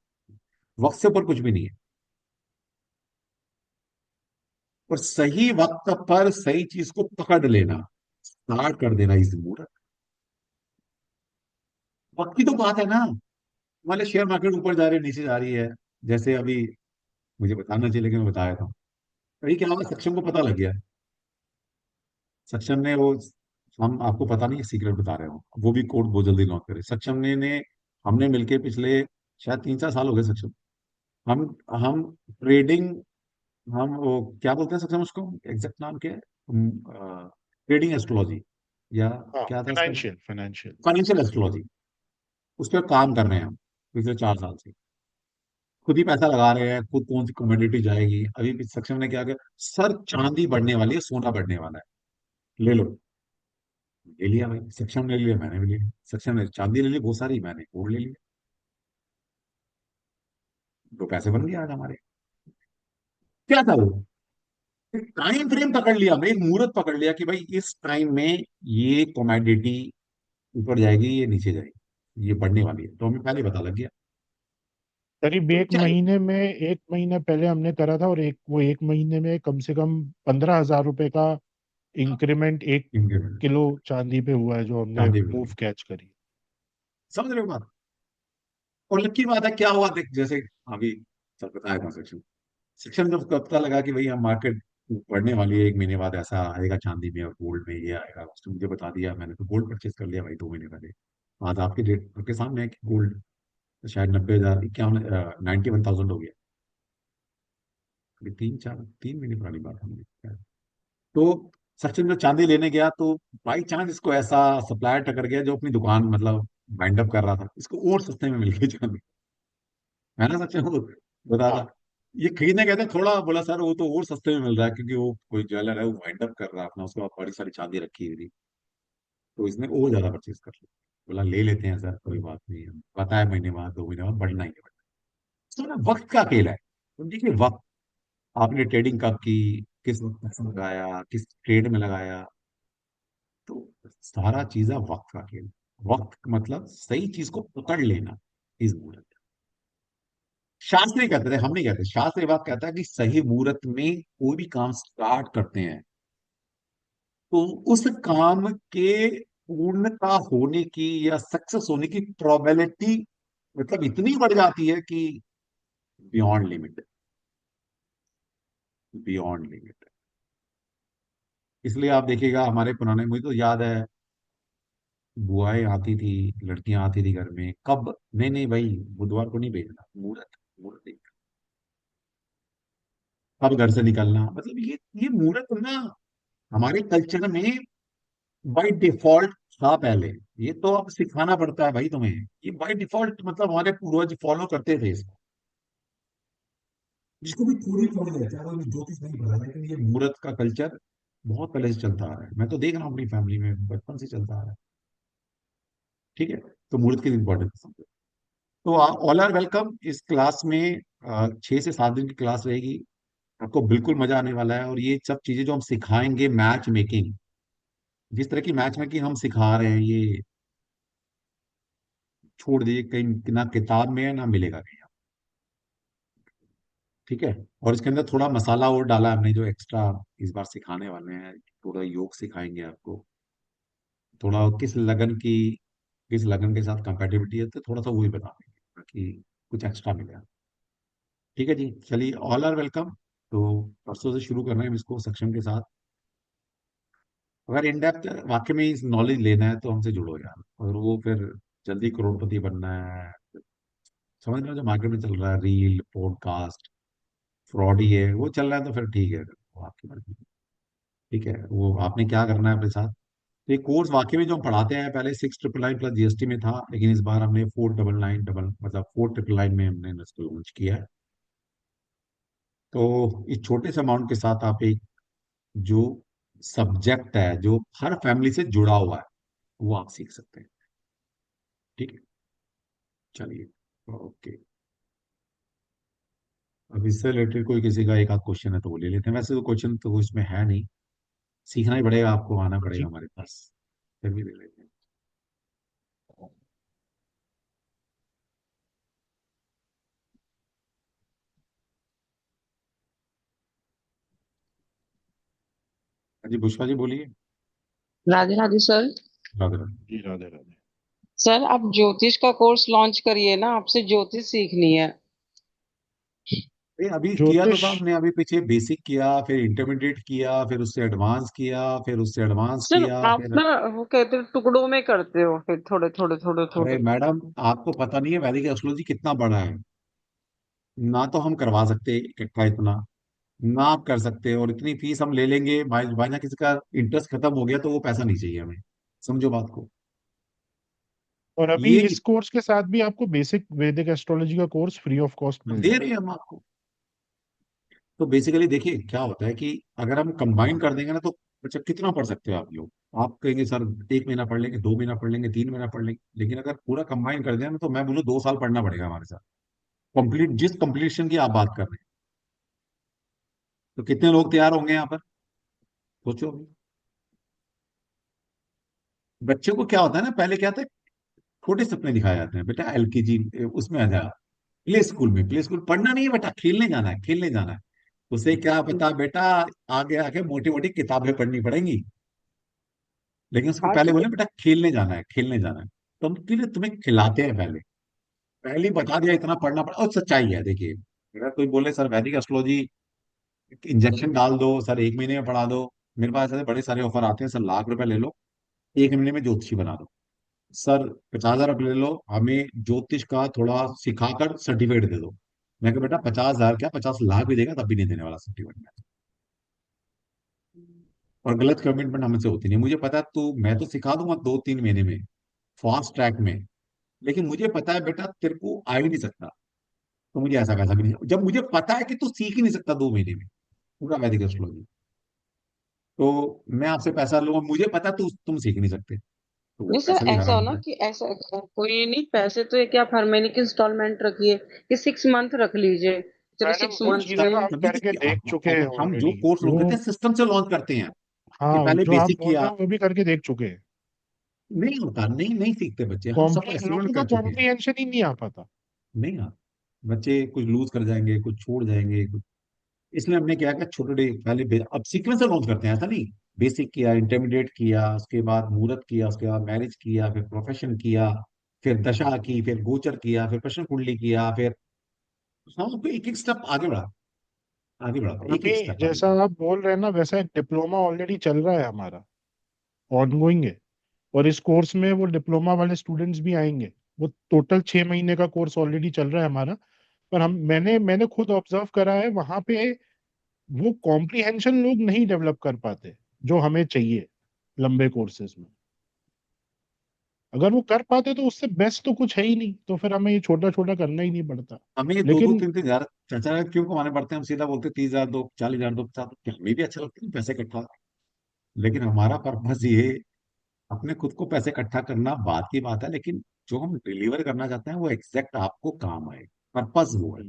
C: वक्त से ऊपर कुछ भी नहीं है। और सही वक्त पर सही चीज को पकड़ लेना, स्टार्ट कर देना इस मुहूर्त। वक्त की तो बात है ना। मान लो शेयर मार्केट ऊपर जा रही है, नीचे जा रही है। जैसे अभी, मुझे बताना चाहिए लेकिन मैं बताया था। अभी क्या हुआ, सक्षम को पता लग गया। सक्षम ने वो, हम आपको पता नहीं, सीक्रेट बता रहे हो, वो भी कोड बहुत जल्दी लॉन्च करे। सक्षम ने हमने मिलके पिछले शायद 3-4 साल हो गए सक्षम। हम हम ट्रेडिंग, हम वो क्या बोलते हैं सक्षम उसको, एग्जैक्ट नाम क्या है, ट्रेडिंग एस्ट्रोलॉजी या
A: हाँ,
C: क्या था इसका नाम,
A: फाइनेंशियल फाइनेंशियल।
C: फाइनेंशियल एस्ट्रोलॉजी, उस पर काम कर रहे हैं हम पिछले 4 साल से। खुद ही पैसा लगा रहे हैं, खुद कौन सी कमोडिटी जाएगी। अभी भी सक्षम ने क्या किया, सर चांदी बढ़ने वाली है, सोना बढ़ने वाला है, ले लो। ले लिया भाई, सक्षम ने ले लिया, मैंने भी ले लिया। सक्षम ने चांदी ले ली बहुत सारी, मैंने गोल्ड ले लिया। तो पैसे बन गए आज हमारे। क्या था वो, टाइम फ्रेम पकड़ लिया हमने, एक मुहूर्त पकड़ लिया कि भाई इस टाइम में ये कमोडिटी ऊपर जाएगी, ये नीचे जाएगी, ये बढ़ने वाली है, तो हमें पहले पता लग गया।
A: करीब
C: तो
A: एक
C: चाहे
A: महीने में, एक महीने पहले हमने करा था, और एक महीने में कम से कम 15,000 रुपए का इंक्रीमेंट 1 किलो चांदी पे हुआ है, जो हमने
C: चांदी मिल
A: मूव
C: गई।
A: कैच करी।
C: समझ रहे हो बात? और लकी बात है, क्या हुआ देख, जैसे अभी सब बताया था सेक्शन, सेक्शन जब उसको पता लगा कि भाई हम मार्केट बढ़ने वाली है, 1 महीने बाद ऐसा आएगा चांदी में और गोल्ड में, ये आएगा, उसने मुझे बता दिया, मैंने तो गोल्ड परचेज कर लिया भाई 2 महीने पहले। आज आपके डेट आपके सामने है कि गोल्ड शायद 90,000, 51, 91,000 हो गया। अभी 3 महीने पुरानी बात है। तो सचिन जब चांदी लेने गया तो बाई चांस इसको ऐसा सप्लायर टकर गया जो अपनी दुकान मतलब वाइंड अप कर रहा था, इसको और सस्ते में मिल गई चांदी। है ना सचिन, वो बता
A: हाँ,
C: रहा, ये खरीदने गए थे थोड़ा, बोला सर वो तो और सस्ते में मिल रहा है क्योंकि वो कोई ज्वेलर है, वो वाइंड अप कर रहा है अपना, उसके बाद बड़ी सारी चांदी रखी हुई थी, तो इसने और ज्यादा परचेज कर लिया। बोला ले लेते हैं सर, कोई बात नहीं, हम पता है महीने बाद 2 महीने बाद बढ़ना ही है। तो ना वक्त का खेल है। तो देखिए वक्त, आपने ट्रेडिंग कब की, किस वक्त पैसा लगाया, किस ट्रेड में लगाया, तो सारा चीज है वक्त का खेल। वक्त मतलब सही चीज को पकड़ लेना इस मुहूर्त। शास्त्र ही कहते थे, हम नहीं कहते, शास्त्र ये बात कहता है कि सही मुहूर्त में कोई भी काम स्टार्ट करते हैं तो उस काम के पूर्णता होने की या सक्सेस होने की प्रोबेबिलिटी मतलब इतनी बढ़ जाती है कि बियॉन्ड लिमिट, बियॉन्ड लिमिट। इसलिए आप देखिएगा हमारे पुराने, मुझे तो याद है, बुआएं आती थी, लड़कियां आती थी घर में, कब, नहीं नहीं भाई बुधवार को नहीं भेजना, मुहूर्त, मुहूर्त देख, कब घर से निकलना, मतलब ये मुहूर्त ना हमारे कल्चर में बाय डिफॉल्ट था पहले। ये तो अब सिखाना पड़ता है भाई तुम्हें। ये बाय डिफॉल्ट मतलब हमारे पूर्वज फॉलो करते थे इसको, जिसको भी थोड़ी फॉलो है, चाहे वो ज्योतिष नहीं पता, लेकिन ये मुहूर्त का कल्चर बहुत पहले से चलता आ रहा है। मैं तो देख रहा हूँ अपनी फैमिली में बचपन से चलता आ रहा है। ठीक है, तो मुहूर्त की इंपॉर्टेंस समझो। तो ऑल आर वेलकम इस क्लास में। 6 से 7 दिन की क्लास रहेगी, आपको बिल्कुल मजा आने वाला है। और ये सब चीजें जो हम सिखाएंगे, मैच मेकिंग, जिस तरह की मैच मेकिंग हम सिखा रहे हैं, ये छोड़ दीजिए, कहीं ना किताब में है ना मिलेगा कहीं। ठीक है। और इसके अंदर थोड़ा मसाला और डाला है हमने, जो एक्स्ट्रा इस बार सिखाने वाले हैं, थोड़ा योग सिखाएंगे आपको, थोड़ा किस लगन के साथ कंपेटिबिलिटी है, तो थोड़ा सा वही बता देंगे ताकि कुछ एक्स्ट्रा मिले। ठीक है जी, चलिए, ऑल आर वेलकम। तो परसों से शुरू कर रहे हैं हम इसको सक्षम के साथ। अगर इन डेप्थ वाकई में इस नॉलेज लेना है तो हमसे जुड़ो यार। और वो फिर जल्दी करोड़पति बनना है, समझ रहे हो, जो मार्केट में चल रहा है, रील पॉडकास्ट फ्रॉड ही है, वो चल रहा है, तो फिर ठीक है, वो आपकी मर्जी। ठीक है, वो आपने क्या करना है अपने साथ। तो ये कोर्स वाकई में जो हम पढ़ाते हैं, पहले 6,999 प्लस जीएसटी में था, लेकिन इस बार हमने 499 डबल मतलब 4,999 में हमने इसको लॉन्च किया है। तो इस छोटे से अमाउंट के साथ आप एक जो सब्जेक्ट है जो हर फैमिली से जुड़ा हुआ है, वो आप सीख सकते हैं। ठीक है, चलिए, ओके। अब इससे रिलेटेड कोई किसी का एक आध क्वेश्चन है तो वो ले लेते हैं, वैसे तो क्वेश्चन तो इसमें है नहीं, सीखना ही पड़ेगा, आपको आना पड़ेगा
A: जी।
C: हमारे पास, फिर भी ले लेते हैं। हाँ जी, बुष्पा जी बोलिए।
B: राधे राधे सर।
C: राधे राधे।
A: जी, राधे राधे।
B: सर आप ज्योतिष का कोर्स लॉन्च करिए ना, आपसे ज्योतिष सीखनी है।
C: अभी किया तो
A: ज्योतिष।
C: था हमने, अभी पीछे बेसिक किया, फिर इंटरमीडिएट किया, फिर उससे एडवांस किया, फिर उससे एडवांस
B: सर
C: किया,
B: आप
C: फिर।
B: ना वो कहते हैं टुकड़ों में करते हो, फिर थोड़े थोड़े थोड़े
C: अरे
B: थोड़े।
C: मैडम, आपको पता नहीं है वैदिक एस्ट्रोलॉजी कितना बड़ा है। ना तो हम करवा सकते इकट्ठा इतना, ना आप कर सकते, और इतनी फीस हम ले लेंगे, भाई ना किसी का इंटरेस्ट खत्म हो गया तो वो पैसा नहीं चाहिए हमें। समझो बात को।
A: और अभी
C: ये
A: इस कोर्स के साथ भी आपको बेसिक वैदिक एस्ट्रोलॉजी का कोर्स फ्री ऑफ कॉस्ट मिल
C: दे रहे
A: जाएगा।
C: हैं हम आपको। तो बेसिकली देखिए क्या होता है कि अगर हम कंबाइन कर देंगे ना, तो अच्छा कितना पढ़ सकते हो आप लोग। आप कहेंगे सर 1 महीना पढ़ लेंगे, 2 महीना पढ़ लेंगे, 3 महीना पढ़ लेंगे, लेकिन अगर पूरा कंबाइन कर दें ना, तो मैं बोलूँ 2 साल पढ़ना पड़ेगा हमारे साथ, कंप्लीट जिस कंप्लीशन की आप बात कर रहे हैं। तो कितने लोग तैयार होंगे यहाँ पर, सोचो अभी। बच्चों को क्या होता है ना, पहले क्या था, छोटे सपने दिखाए जाते हैं, बेटा एलकेजी उसमें आ जा, प्ले स्कूल पढ़ना नहीं है बेटा, खेलने जाना है, खेलने जाना है। उसे क्या पता बेटा, आगे आगे मोटी मोटी किताबें पढ़नी पड़ेंगी, लेकिन उसको
B: आज
C: पहले
B: तो
C: बोले बेटा खेलने जाना है, खेलने जाना है। तो हम फिर तुम्हें खिलाते हैं, पहले पहले ही बता दिया इतना पढ़ना पड़ा। और सच्चाई है, देखिए, अगर कोई बोले सर वैदिक एस्ट्रोलॉजी इंजेक्शन डाल दो सर, 1 महीने में पढ़ा दो, मेरे पास ऐसे बड़े सारे ऑफर आते हैं, सर लाख रुपए ले लो, 1 महीने में ज्योतिषी बना दो। सर 50,000 रुपये ले लो, हमें ज्योतिष का थोड़ा सिखाकर सर्टिफिकेट दे दो। मैं कहा बेटा 50,000 क्या, 50 लाख भी देगा तब भी नहीं देने वाला सर्टिफिकेट। और गलत कमिटमेंट हमसे होती नहीं, मुझे पता है तू, मैं तो सिखा दूंगा 2-3 महीने में, फास्ट ट्रैक में, लेकिन मुझे पता है बेटा तेरे को आ ही नहीं सकता। तो मुझे ऐसा वैसा भी नहीं, जब मुझे पता है कि तू सीख ही नहीं सकता 2 महीने में पूरा वैदिक एस्ट्रोलॉजी, तो मैं आपसे पैसा लूंगा, मुझे पता है तुम सीख नहीं सकते, तो वो
B: नहीं सर,
C: पैसा भी
B: ऐसा
C: हराम
B: हो
C: हो
B: ना
C: गया।
B: कि ऐसा कोई नहीं, पैसे तो एक आप हर महीने की इंस्टॉलमेंट रखिए, कि 6 मंथ रख लीजिए। चलो
A: मैडम,
B: 6 मंथ
A: वो चीज
B: में।
A: ना हम
C: तभी
A: करके
C: देखिए,
A: देख चुके हैं
C: हम जो
A: ऑलरेडी।
C: कोर्स लॉन्च
A: वो,
C: करते हैं सिस्टम से लॉन्च करते हैं, कि
A: हाँ,
C: पहले
A: जो आप
C: बेसिक
A: बोल रहे
C: किया।
A: हो वो भी करके देख चुके हैं।
C: नहीं होता, नहीं नहीं सीखते बच्चे, हम सब एक्सपेरिमेंट
A: लोगों का
C: कर चुके हैं।
A: कॉम्प्रिहेंशन ही नहीं आ पाता।
C: नहीं हाँ, बच्चे कुछ लूज कर जाएंगे, कुछ छोड़ जाएंगे, कुछ। इसलिए हमने क्या किया, छोटे छोटे पहले अब सीक्वेंस से लॉन्च करते हैं, ऐसा नहीं। बेसिक किया, इंटरमीडिएट किया, उसके बाद मुहूर्त किया, उसके बाद मैरिज किया, फिर प्रोफेशन किया, फिर दशा की, फिर गोचर किया, फिर प्रश्न कुंडली किया, फिर हम एक एक स्टेप आगे बढ़ा, आगे बढ़ाते हैं, एक
A: अभी
C: एक स्टेप आगे
A: जैसा
C: बढ़ा।
A: आप बोल रहे हैं ना, वैसा एक डिप्लोमा ऑलरेडी चल रहा है हमारा, ऑनगोइंग है। और इस कोर्स में वो डिप्लोमा वाले स्टूडेंट्स भी आएंगे। वो टोटल 6 महीने का कोर्स ऑलरेडी चल रहा है हमारा। पर मैंने मैंने खुद ऑब्जर्व करा है वहां पे, वो कॉम्प्रिहेंशन लोग नहीं डेवलप कर पाते जो हमें चाहिए लंबे कोर्सेज में। अगर वो कर पाते तो उससे बेस्ट तो कुछ है ही नहीं, तो फिर हमें ये छोटा छोटा करना ही नहीं पड़ता।
C: हमें ये दो दो
A: लेकिन
C: तीन तीन हजार चाचा क्यों कमाने पड़ते हैं, हम सीधा बोलते 30,000 दो, 40,000 दो, 50, क्या हमें भी अच्छा लगता है पैसे इकट्ठा। लेकिन हमारा पर्पज ये, अपने खुद को पैसे इकट्ठा करना बात की बात है, लेकिन जो हम डिलीवर करना चाहते हैं वो एग्जैक्ट आपको काम आए, पर्पज वो है।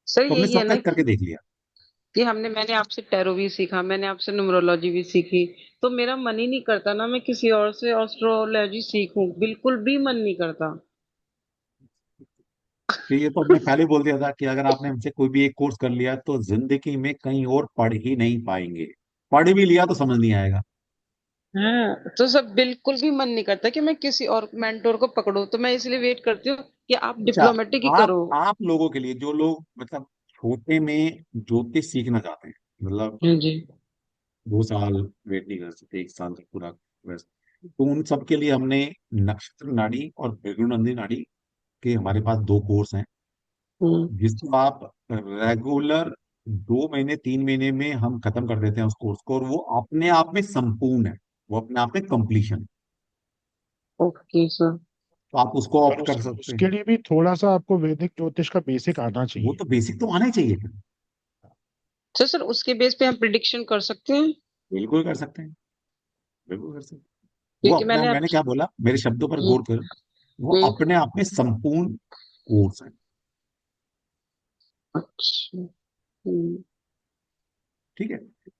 B: सर
C: तो हमने
B: यही है
C: सबका
B: ना
C: एक करके देख लिया।
B: कि मैंने आपसे टैरो भी सीखा, मैंने आपसे न्यूमरोलॉजी भी सीखी। तो मेरा मन ही नहीं करता ना मैं किसी और से एस्ट्रोलॉजी सीखूं, बिल्कुल भी मन नहीं करता।
C: कि ये तो हमने पहले बोल दिया था कि अगर आपने हमसे कोई भी एक कोर्स कर लिया तो जिंदगी में कहीं और पढ़ ही नहीं पाएंगे। पढ़ भी लिया तो समझ नहीं आएगा।
B: हाँ, तो सब बिल्कुल भी मन नहीं करता कि मैं किसी और मेंटोर को पकड़ूं, तो मैं इसलिए वेट करती हूँ कि आप
C: अच्छा,
B: डिप्लोमेटिक ही
C: आप
B: करो।
C: आप लोगों के लिए जो लोग मतलब छोटे में ज्योतिष सीखना चाहते हैं, मतलब
B: हाँ जी।
C: 2 साल वेट नहीं कर सकते, 1 साल तक पूरा वैसे, तो उन सब के लिए हमने नक्षत्र नाड़ी और भृगु नाड़ी के हमारे पास 2 कोर्स हैं,
B: हम्म।
C: जिसको आप रेगुलर 2 महीने 3 महीने में हम खत्म कर देते हैं उस कोर्स को, और वो अपने आप में संपूर्ण है, वो अपने आप में कंप्लीशन।
B: Okay sir.
C: तो आप उसको
A: पर
C: ऑप्ट कर सकते
A: उसके
C: हैं।
A: लिए भी थोड़ा सा आपको वैदिक ज्योतिष का बेसिक आना
C: वो
A: चाहिए।
C: तो बेसिक तो आना ही चाहिए फिर।
B: सर उसके बेस पे हम प्रिडिक्शन कर सकते हैं?
C: बिल्कुल कर सकते हैं, बिल्कुल कर सकते हैं। वो
B: क्योंकि
C: अपने,
B: मैंने
C: मैंने क्या बोला, मेरे शब्दों पर
B: हम्म,
C: गौर कर, वो
B: हम्म,
C: अपने आप में संपूर्ण कोर्स है।
B: अच्छा। हम्म।
C: ठीक है।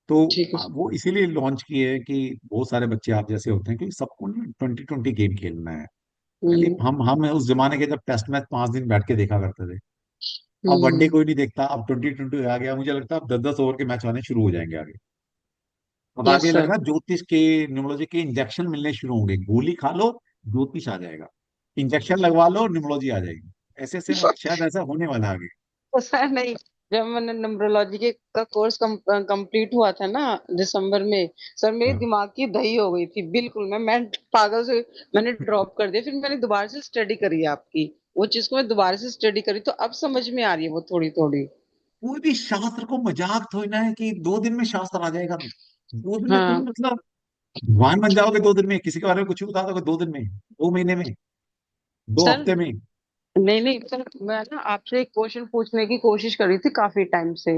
C: तो
B: ठीक है सर।
C: वो इसीलिए लॉन्च किए है कि बहुत सारे बच्चे आप जैसे होते हैं, क्योंकि सबको ना 2020 गेम खेलना है। पहले
B: हम्म।
C: हम उस जमाने के जब टेस्ट मैच 5 दिन बैठ के देखा करते थे। अब वनडे
B: हम्म।
C: कोई नहीं देखता, अब 2020 आ गया, मुझे लगता है अब 10-10 ओवर के मैच आने शुरू हो जाएंगे आगे। अब
B: यस
C: आगे लग
B: सर।
C: रहा है ज्योतिष के, न्यूमरोलॉजी के इंजेक्शन मिलने शुरू होंगे, गोली खा लो ज्योतिष आ जाएगा, इंजेक्शन लगवा लो न्यूमरोलॉजी आ जाएगी। ऐसे ऐसे शायद ऐसा होने वाला है आगे।
B: तो सर नहीं, जब मैंने न्यूमरोलॉजी के का कोर्स कंप्लीट हुआ था ना दिसंबर में, सर मेरे
C: हाँ।
B: दिमाग की दही हो गई थी बिल्कुल। मैं पागल से मैंने ड्रॉप कर दिया। फिर मैंने दोबारा से स्टडी करी है आपकी वो चीज को, मैं दोबारा से स्टडी करी तो अब समझ में आ रही है वो थोड़ी थोड़ी।
C: कोई भी शास्त्र को मजाक थोड़ी ना है कि 2 दिन में शास्त्र आ जाएगा। तो 2 दिन में तुम
B: हाँ
C: मतलब भगवान बन जाओगे 2 दिन में, किसी के बारे में कुछ भी बता दोगे 2 दिन में, 2 महीने में, दो
B: सर।
C: हफ्ते में।
B: नहीं नहीं सर, मैं ना आपसे एक क्वेश्चन पूछने की कोशिश कर रही थी काफी टाइम से,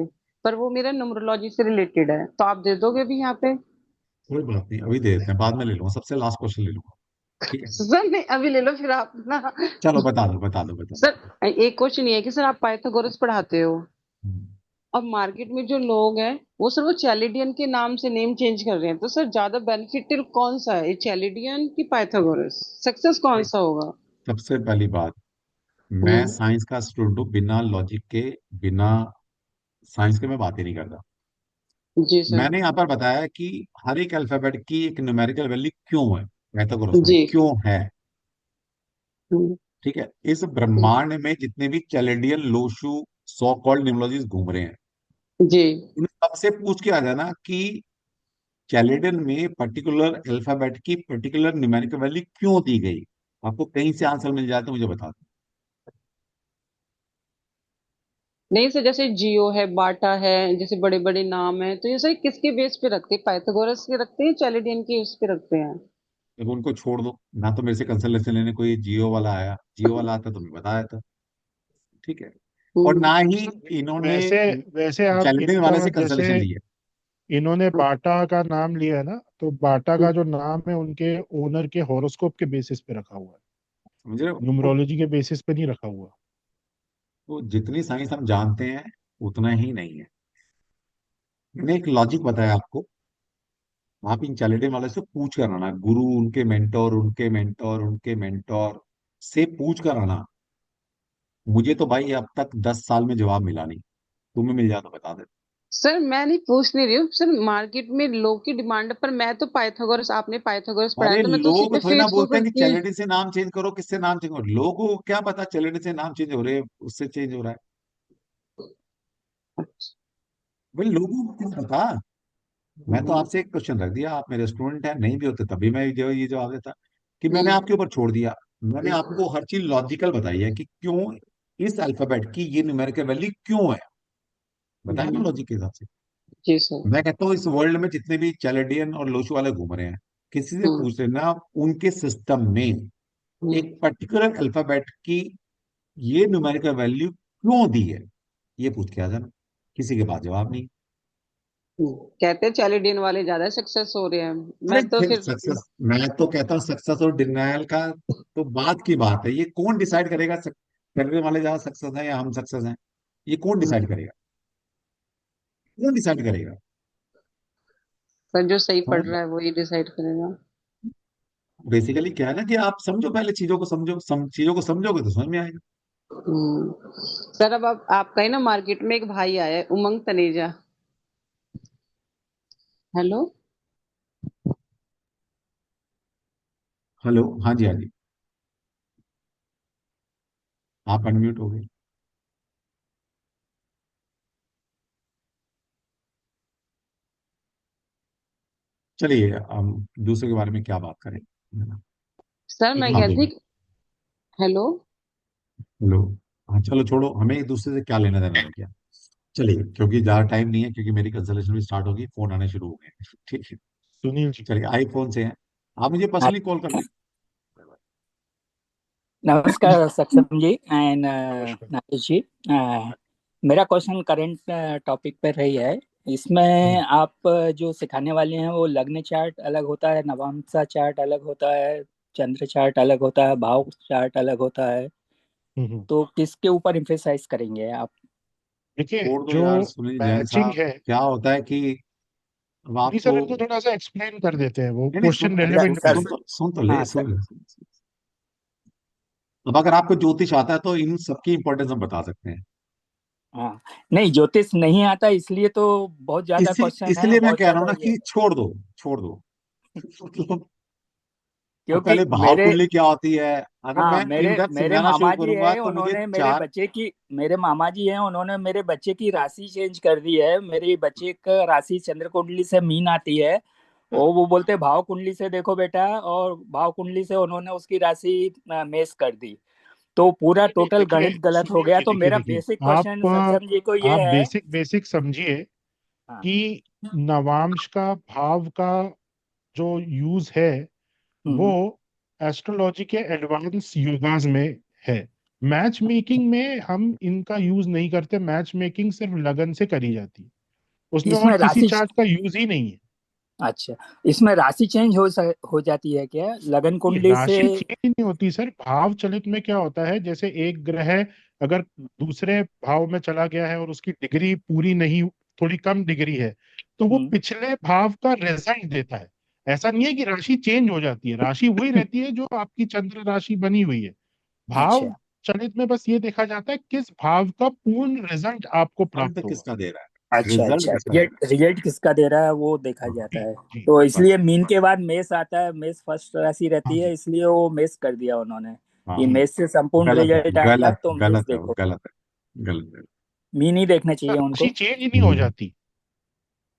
B: पर वो मेरा न्यूमरोलॉजी से रिलेटेड है, तो आप दे दोगे भी यहाँ पे?
C: कोई बात नहीं, अभी दे देते हैं, बाद में ले लूंगा, सबसे लास्ट क्वेश्चन ले लूंगा। ठीक है।
B: सर नहीं, अभी ले लो फिर आप ना।
C: चलो बता दो, बता दो, बता दो।
B: सर एक क्वेश्चन ये है कि सर आप पाइथागोरस पढ़ाते हो,
C: हम्म।
B: और मार्केट में जो लोग हैं वो सर वो चैलिडियन के नाम से नेम चेंज कर रहे हैं, तो सर ज्यादा बेनिफिट कौन सा है, चैलिडियन की पाइथागोरस? सक्सेस कौन सा होगा?
C: सबसे पहली बात, मैं
B: हम्म।
C: साइंस का स्टूडेंट हूँ, बिना लॉजिक के, बिना साइंस के मैं बात ही नहीं करता।
B: जी सर।
C: मैंने यहाँ पर बताया कि हर एक अल्फाबेट की एक न्यूमेरिकल वैल्यू क्यों है, पाइथागोरस में
B: जी।
C: क्यों है।
B: हम्म।
C: ठीक है। इस
B: हम्म।
C: ब्रह्मांड में जितने भी चैलेंडियन लोशु सो कॉल्ड न्यूमरोलॉजीज घूम रहे हैं,
B: जी।
C: उन सबसे पूछ के आ जाना कि कैलेंडर में पर्टिकुलर अल्फाबेट की पर्टिकुलर न्यूमेरिकल वैल्यू क्यों दी गई। आपको कहीं से आंसर मिल जाए तो मुझे बता दो।
B: नहीं सर, जैसे जियो है, बाटा है, जैसे बड़े बड़े नाम है, तो ये सर किसके बेस पे रखते हैं? पाइथागोरस के रखते हैं, चैलिडियन के उस पे रखते हैं?
C: जब उनको छोड़ दो ना, तो मेरे से कंसल्टेशन लेने कोई जियो वाला आया, जियो वाला आता तो मैं बता देता। ठीक है। और
B: हम्म।
C: ना ही इन्होंने
A: वैसे वैसे आप
C: चैलेंजिंग वाले
A: इनका
C: से
A: जैसे
C: कंसल्टेशन लिया।
A: इन्होंने बाटा का नाम लिया है ना, तो बाटा का जो नाम है उनके ओनर के हॉरोस्कोप के बेसिस पे रखा हुआ है,
C: समझ रहे हो।
A: न्यूमरोलॉजी के बेसिस पे नहीं रखा हुआ।
C: तो जितनी साइंस हम जानते हैं उतना ही नहीं है। मैंने एक लॉजिक बताया आपको, आप इन चैलेंजिंग वाले से पूछ कर आना, गुरु, उनके मेंटोर, उनके मेंटोर, उनके मेंटोर से पूछ कर आना। मुझे तो भाई अब तक 10 साल में जवाब मिला नहीं, तुम्हें मिल जाए तो बता दे।
B: सर मैं नहीं पूछ नहीं रही हूँ सर, मार्केट में लोग की डिमांड है, पर मैं तो पाइथागोरस, आपने पाइथागोरस पढ़ाया
C: अरे
B: तो मैं तो उसी
C: लोग
B: पे
C: थोड़ी ना
B: फेथ
C: बोलते हैं कि
B: करती हूँ।
C: चैलेंज से नाम चेंज करो, किससे नाम चेंज करो, लोगों को क्या पता चैलेंज से नाम चेंज हो रहे हैं, उससे चेंज हो रहा है। भाई लोगों को क्या पता। मैं तो आपसे एक क्वेश्चन रख दिया, आप मेरे स्टूडेंट हैं, नहीं भी होते तभी मैं जो ये जवाब देता कि मैंने
B: हम्म।
C: आपके ऊपर छोड़ दिया। मैंने आपको हर चीज लॉजिकल बताई है कि क्यों इस अल्फाबेट की ये न्यूमेरिकल वैल्यू क्यों है, बताया ना
B: हम्म।
C: लॉजिक के हिसाब से।
B: जी सर।
C: मैं कहता हूँ इस वर्ल्ड में जितने भी चैलेंजियन और लोशो वाले घूम रहे हैं, किसी से
B: हम्म।
C: पूछ लेना उनके सिस्टम में
B: हम्म।
C: एक पर्टिकुलर अल्फाबेट की ये न्यूमेरिकल वैल्यू क्यों दी है, ये पूछ के आ जाना। किसी के पास जवाब नहीं।
B: कहते हैं चैलिडियन वाले ज्यादा सक्सेस हो रहे हैं,
C: अरे
B: मैं तो
C: फिर
B: फिर।
C: सक्सेस, मैं तो कहता हूँ सक्सेस और डिनायल का तो बात की बात है, ये कौन डिसाइड करेगा करने वाले ज्यादा सक्सेस है या हम सक्सेस हैं, ये कौन डिसाइड करेगा, कौन डिसाइड करेगा।
B: पर जो सही पढ़
C: समझ।
B: रहा है वही डिसाइड करेगा।
C: बेसिकली क्या है ना कि आप समझो, पहले चीजों को समझो, चीजों को समझोगे तो समझ में आएगा।
B: सर अब आप आपका ही ना मार्केट में एक भाई आया है, उमंग तनेजा। हेलो।
C: हेलो, हाँ जी, हाँ जी। आप अनम्यूट हो गए। चलिए, हम दूसरे के बारे में क्या बात करें।
B: सर मैं
A: सुनील
C: हाँ
B: कह
A: जी।
B: रही
C: बोलिए।
B: थी। हेलो।
C: हेलो। हाँ, चलो छोड़ो, हमें एक दूसरे से क्या लेना देना रह गया। चलिए, क्योंकि ज्यादा टाइम नहीं है, क्योंकि मेरी कंसल्टेशन भी स्टार्ट होगी, फोन आने शुरू हो गए हैं। ठीक है।
A: सुनील जी।
C: चलिए, आईफोन से हैं। आप मुझे
D: हाँ,
C: पर्सनली कॉल कर लें।
D: नमस्कार सक्षम जी एंड
A: नमस्कार।
D: नागेश जी। मेरा क्वेश्चन करंट टॉपिक पर रही है।
A: हम्म।
D: इसमें आप जो सिखाने वाले हैं वो लग्न चार्ट अलग होता है, नवांशा चार्ट अलग होता है, चंद्र चार्ट अलग होता है, भाव चार्ट अलग होता है।
A: हम्म।
D: तो किसके ऊपर इम्फेसाइज करेंगे आप?
A: देखिए,
C: छोड़ दो
A: जो
C: यार सुनील जैन
A: मैचिंग
C: साहब।
A: है।
C: क्या होता है कि अब
A: नहीं
C: आपको,
A: सर, इनको थोड़ा सा एक्सप्लेन कर देते हैं, वो
C: नहीं नहीं,
A: क्वेश्चन
D: सर
A: रेलेवेंट भी
D: सर
A: है।
C: सुन तो ले,
D: हाँ सर।
C: अब अगर आपको ज्योतिष आता है तो इन सबकी इंपॉर्टेंस हम बता सकते हैं।
D: हाँ, नहीं ज्योतिष नहीं आता इसलिए तो बहुत ज्यादा क्वेश्चन है,
C: इसलिए मैं
D: बहुत
C: कह रहा हूँ
D: ज्यादा
C: ना
D: ये
C: कि छोड़ दो, छोड़ दो। मतलब, अब
D: क्योंकि
C: पहले भाव
D: मेरे
C: कुंडली क्या होती है, अगर
D: हाँ
C: मैं इन
D: मेरे
C: डेप्थ
D: मेरे
C: समझाना शुरू
D: मामा जी
C: करूंगा
D: है,
C: तो मुझे
D: उन्होंने
C: चार।
D: मेरे मामा जी हैं, उन्होंने मेरे बच्चे की राशि चेंज कर दी है। मेरे बच्चे का राशि चंद्र कुंडली से मीन आती है, और वो बोलते हैं भाव कुंडली से देखो बेटा, और भाव कुंडली से उन्होंने उसकी राशि मेष कर दी। तो पूरा
A: नहीं नहीं,
D: टोटल
A: देखिए
D: गणित गलत हो
A: सुनील
D: गया।
A: जी,
D: तो
A: देखिए
D: मेरा
A: देखिए,
D: बेसिक क्वेश्चन सक्षम जी को ये
A: आप
D: है।
A: बेसिक बेसिक समझिए
D: हाँ।
A: कि नवांश का भाव का जो यूज है वो
D: हम्म।
A: एस्ट्रोलॉजी के एडवांस योगास में है। मैच मेकिंग में हम इनका यूज नहीं करते, मैच मेकिंग सिर्फ लगन से करी जाती है, उसमें और
D: इसमें
A: किसी
D: राशि
A: चार्ट का यूज ही नहीं है।
D: अच्छा, इसमें राशि चेंज हो जाती है क्या लगन
A: ये
D: कुंडली से?
A: राशि चेंज नहीं होती सर, भाव चलित में क्या होता है, जैसे एक ग्रह अगर दूसरे भाव में चला गया है और उसकी डिग्री पूरी नहीं, थोड़ी कम डिग्री है, तो वो
D: हम्म।
A: पिछले भाव का रिजल्ट देता है। ऐसा नहीं है कि राशि चेंज हो जाती है, राशि वही रहती है जो आपकी चंद्र राशि बनी हुई है। भाव
D: अच्छा
A: चलित में बस ये देखा जाता है किस भाव का पूर्ण रिजल्ट आपको
C: अंत
A: प्राप्त होगा।
C: किसका दे रहा है,
D: अच्छा
C: रिजल्ट
D: अच्छा,
C: किसका दे
D: रिजल्ट रिजल्ट किसका दे रहा है वो देखा
C: रहा है।
D: जाता
A: जी
D: है।
A: जी।
D: तो
C: बस।
D: इसलिए मीन के बाद मेष आता है, मेष फर्स्ट राशि
A: हाँ
D: रहती है,
A: जी।
D: इसलिए वो मेष कर दिया उन्होंने कि
A: जी।
D: मेष से संपूर्ण
C: गलत है,
D: रिजल्ट आएगा
C: गलत,
D: तो मेष
C: गलत है, वो
D: देखो।
C: गलत है, गलत है।
D: मीन ही देखना चाहिए
A: राशि
D: उनको।
A: चेंज नहीं हो
C: हम्म।
A: जाती।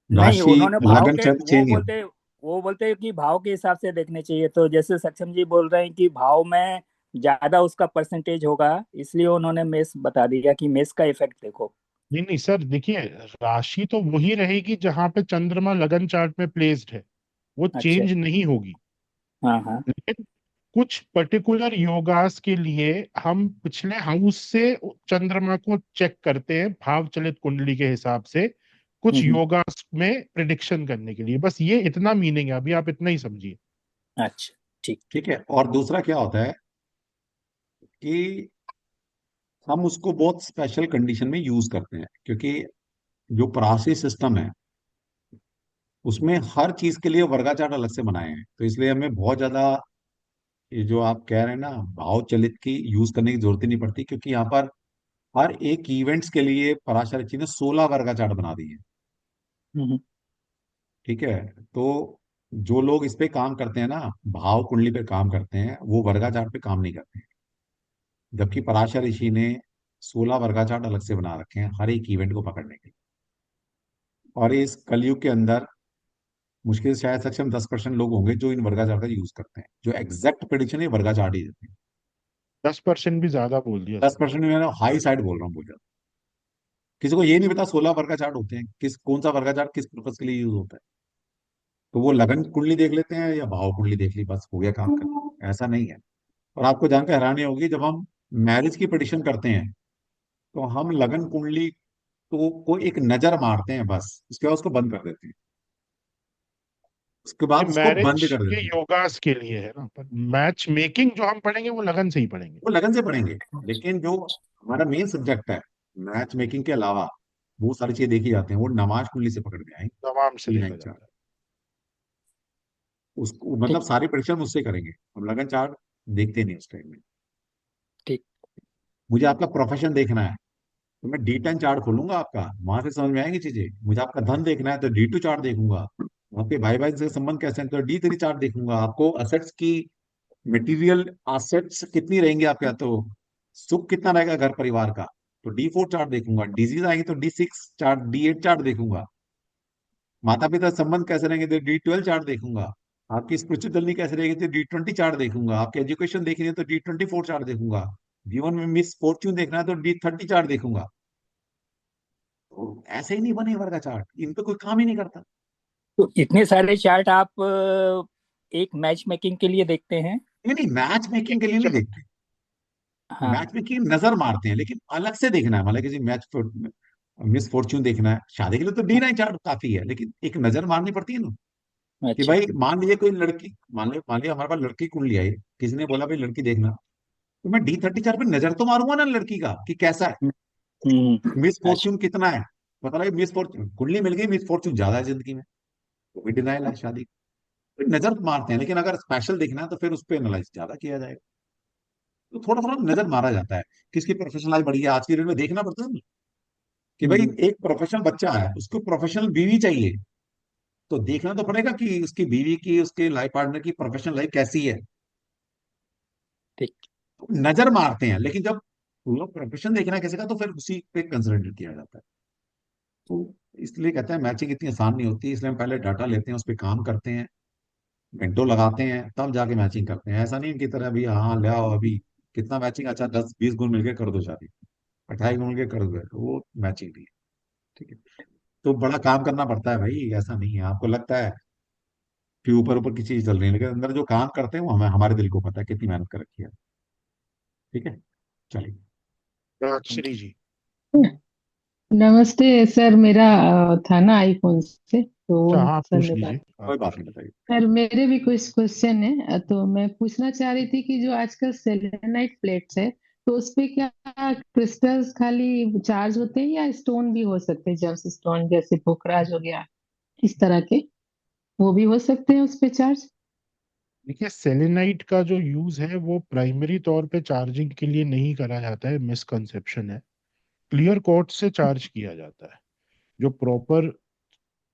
D: नहीं,
C: राशि,
D: उन्होंने भाव
C: लगन
D: के
C: चंद्र चेंज नहीं होता।
D: वो बोलते हैं कि भाव के हिसाब से देखने चाहिए। तो जैसे सक्षम जी बोल रहे हैं कि भाव में ज्यादा उसका परसेंटेज होगा, इसलिए उन्होंने मेष बता दिया कि मेष का इफेक्ट देखो।
A: नहीं नहीं सर, देखिए, राशि तो वही रहेगी जहां पे चंद्रमा लगन चार्ट में प्लेस्ड है, वो
D: अच्छा।
A: चेंज नहीं होगी।
D: हाँ हाँ।
A: लेकिन कुछ पर्टिकुलर योगास के लिए हम पिछले हाउस से चंद्रमा को चेक करते हैं भाव चलित कुंडली के हिसाब से, कुछ
D: हम्म।
A: योगास में प्रिडिक्शन करने के लिए। बस ये इतना मीनिंग है, अभी आप इतना ही समझिए।
D: अच्छा ठीक।
C: ठीक है। और दूसरा क्या होता है कि हम उसको बहुत स्पेशल कंडीशन में यूज करते हैं, क्योंकि जो परासी सिस्टम है उसमें हर चीज के लिए वर्गाचार अलग से बनाए हैं, तो इसलिए हमें बहुत ज्यादा ये जो आप कह रहे हैं ना भाव चलित की यूज करने की जरूरत ही नहीं पड़ती, क्योंकि यहाँ पर हर एक इवेंट्स के लिए पराशर जी ने 16 वर्गाचार बना दिए हैं।
D: हम्म।
C: ठीक है। तो जो लोग इस पे काम करते हैं ना, भाव कुंडली पे काम करते हैं, वो वर्गाचार पे काम नहीं करते हैं। जबकि पराशर ऋषि ने 16 वर्गाचार अलग से बना रखे हैं हर एक इवेंट को पकड़ने के लिए। और इस कलयुग के अंदर मुश्किल से शायद सक्षम 10% लोग होंगे जो इन वर्गाचार का यूज करते हैं, जो एग्जैक्ट प्रेडिक्शन है वर्गाचार ही देते हैं।
A: 10% भी ज्यादा बोल दिया
C: दस
A: सर।
C: परसेंट में मैं हाई साइड बोल रहा हूँ बहुत ज्यादा। किसी को ये नहीं पता 16 वर्गाचार होते हैं, किस कौन सा वर्गाचार किस पर्पज के लिए यूज होता है। तो वो लगन कुंडली देख लेते हैं या भाव कुंडली देख ली, बस हो गया काम कर, ऐसा नहीं है। और आपको जानकर हैरानी होगी, जब हम मैरिज की पिटिशन करते हैं तो हम लगन कुंडली को एक नजर मारते हैं, बस उसके बाद उसको बंद कर देते हैं, उसके
A: ये
C: बाद उसको
A: मैरिज
C: बंद कर
A: के
C: देते हैं।
A: योगास के लिए है ना, पर मैच मेकिंग जो हम पढ़ेंगे वो लगन से ही पढ़ेंगे।
C: वो लगन से पढ़ेंगे। लेकिन जो हमारा मेन सब्जेक्ट है मैच मेकिंग के अलावा, वो सारी चीजें देखी जाती हैं, वो नमाज कुंडली से पकड़ में आई।
A: तमाम से
C: तीन
A: देखा
C: है चार,
A: जाता है।
C: उसको
D: ठीक
C: मतलब सारी परीक्षा मुझसे करेंगे, हम लगन चार्ट देखते नहीं उस टाइम में।
D: ठीक।
C: मुझे आपका प्रोफेशन देखना है तो मैं D10 चार्ट खोलूंगा आपका, वहां से समझ में आएंगी चीजें। मुझे आपका धन देखना है तो D2 चार्ट देखूंगा। आपके भाई भाई से संबंध कैसे हैं तो D3 चार्ट देखूंगा। आपको असेट्स की, मटेरियल असेट्स कितनी रहेंगी आपके यहाँ, तो सुख कितना रहेगा घर परिवार का, तो D4 चार्ट देखूंगा। डिजीज आएंगे तो D6 चार्ट, D8 चार्ट देखूंगा। माता पिता संबंध कैसे रहेंगे तो D12 चार्ट देखूंगा। आपकी स्पिरिचुअल जर्नी कैसे रहेगी तो D20 चार्ट देखूंगा। आपकी एजुकेशन देखनी है तो D24 चार्ट देखूंगा। जीवन में मिस फॉर्च्यून देखना है तो D30 चार्ट देखूंगा। तो ऐसे ही नहीं बने वर्ग का चार्ट, इन पे कोई काम ही नहीं करता।
D: तो इतने सारे चार्ट आप एक मैच मेकिंग के लिए देखते हैं?
C: नहीं नहीं, मैच मेकिंग के लिए नहीं
A: चलो,
C: देखते।
D: हाँ।
C: मैच मेकिंग नजर मारते हैं, लेकिन अलग से देखना है। मतलब किसी मैच, मिस फॉर्च्यून देखना है, शादी के लिए तो D9 चार्ट काफी है, लेकिन एक नजर मारनी पड़ती है ना। कि
D: अच्छा।
C: भाई मान लीजिए कोई लड़की, मान लिया हमारे पास लड़की कुंडली आई, किसी ने बोला भाई लड़की देखना, तो मैं D30 चार्ट पे नजर तो मारूंगा ना लड़की का कि कैसा है, मिस
D: अच्छा।
C: फॉर्च्यून कितना है। पता लगे मिस फॉर्च्यून कुंडली मिल गई, मिस फॉर्च्यून ज्यादा है जिंदगी में, तो भी डिनाइल है शादी। तो नजर मारते हैं, लेकिन अगर स्पेशल देखना है तो फिर उस पर एनालाइज ज्यादा किया जाएगा। तो थोड़ा थोड़ा नजर मारा जाता है, किसकी प्रोफेशनल लाइफ बढ़िया है आज की डेट में देखना पड़ता है ना। कि भाई
D: हम्म,
C: एक प्रोफेशनल बच्चा है, उसको प्रोफेशनल बीवी चाहिए, तो देखना तो पड़ेगा कि उसकी बीवी की, उसके लाइफ पार्टनर की प्रोफेशनल लाइफ कैसी है।
D: ठीक।
C: तो नजर मारते हैं, लेकिन जब पूरा प्रोफेशन देखना है किसी का तो फिर उसी पे कंसिडर किया जाता है। तो इसलिए कहते हैं मैचिंग इतनी आसान नहीं होती, इसलिए हम पहले डाटा लेते हैं, उस पर काम करते हैं, घंटों लगाते हैं, तब जाके मैचिंग करते हैं। ऐसा नहीं इनकी तरह अभी हाँ ले आओ अभी कितना मैचिंग, अच्छा 10-20 गुण मिलके कर दो शादी, 28 गुण मिलके कर दो, तो वो मैचिंग नहीं है। ठीक है। तो बड़ा काम करना पड़ता है भाई, ऐसा नहीं है आपको लगता है कि ऊपर ऊपर की चीज चल रही है, लेकिन अंदर जो काम करते हैं वो हमें, हमारे दिल को पता है कितनी मेहनत कर रखी है। ठीक है, चलिए।
D: Thank
A: Shri
D: you.
A: जी।
F: नमस्ते सर। मेरा था ना आईफोन से, तो
A: अच्छा, हाँ, आप
F: सर
A: पूछ
F: ने
A: लीजिए,
F: बात।
C: कोई
A: आप
C: बात
A: पूछ
C: नहीं,
A: लीजिए।
C: बताइए।
F: सर मेरे भी कुछ क्वेश्चन है, तो मैं पूछना चाह रही थी कि जो आजकल सेलेनाइट प्लेट्स है, तो उस पे क्या क्रिस्टल्स खाली चार्ज होते हैं या स्टोन भी हो सकते हैं, जेम्स स्टोन जैसे पोखराज हो गया, इस तरह के वो भी हो सकते हैं उस पे चार्ज?
A: देखिए, सेलेनाइट का जो यूज है वो प्राइमरी तौर पे चार्जिंग के लिए नहीं करा जाता है, मिसकंसेप्शन है। क्लियर क्वार्ट्ज से चार्ज किया जाता है। जो प्रॉपर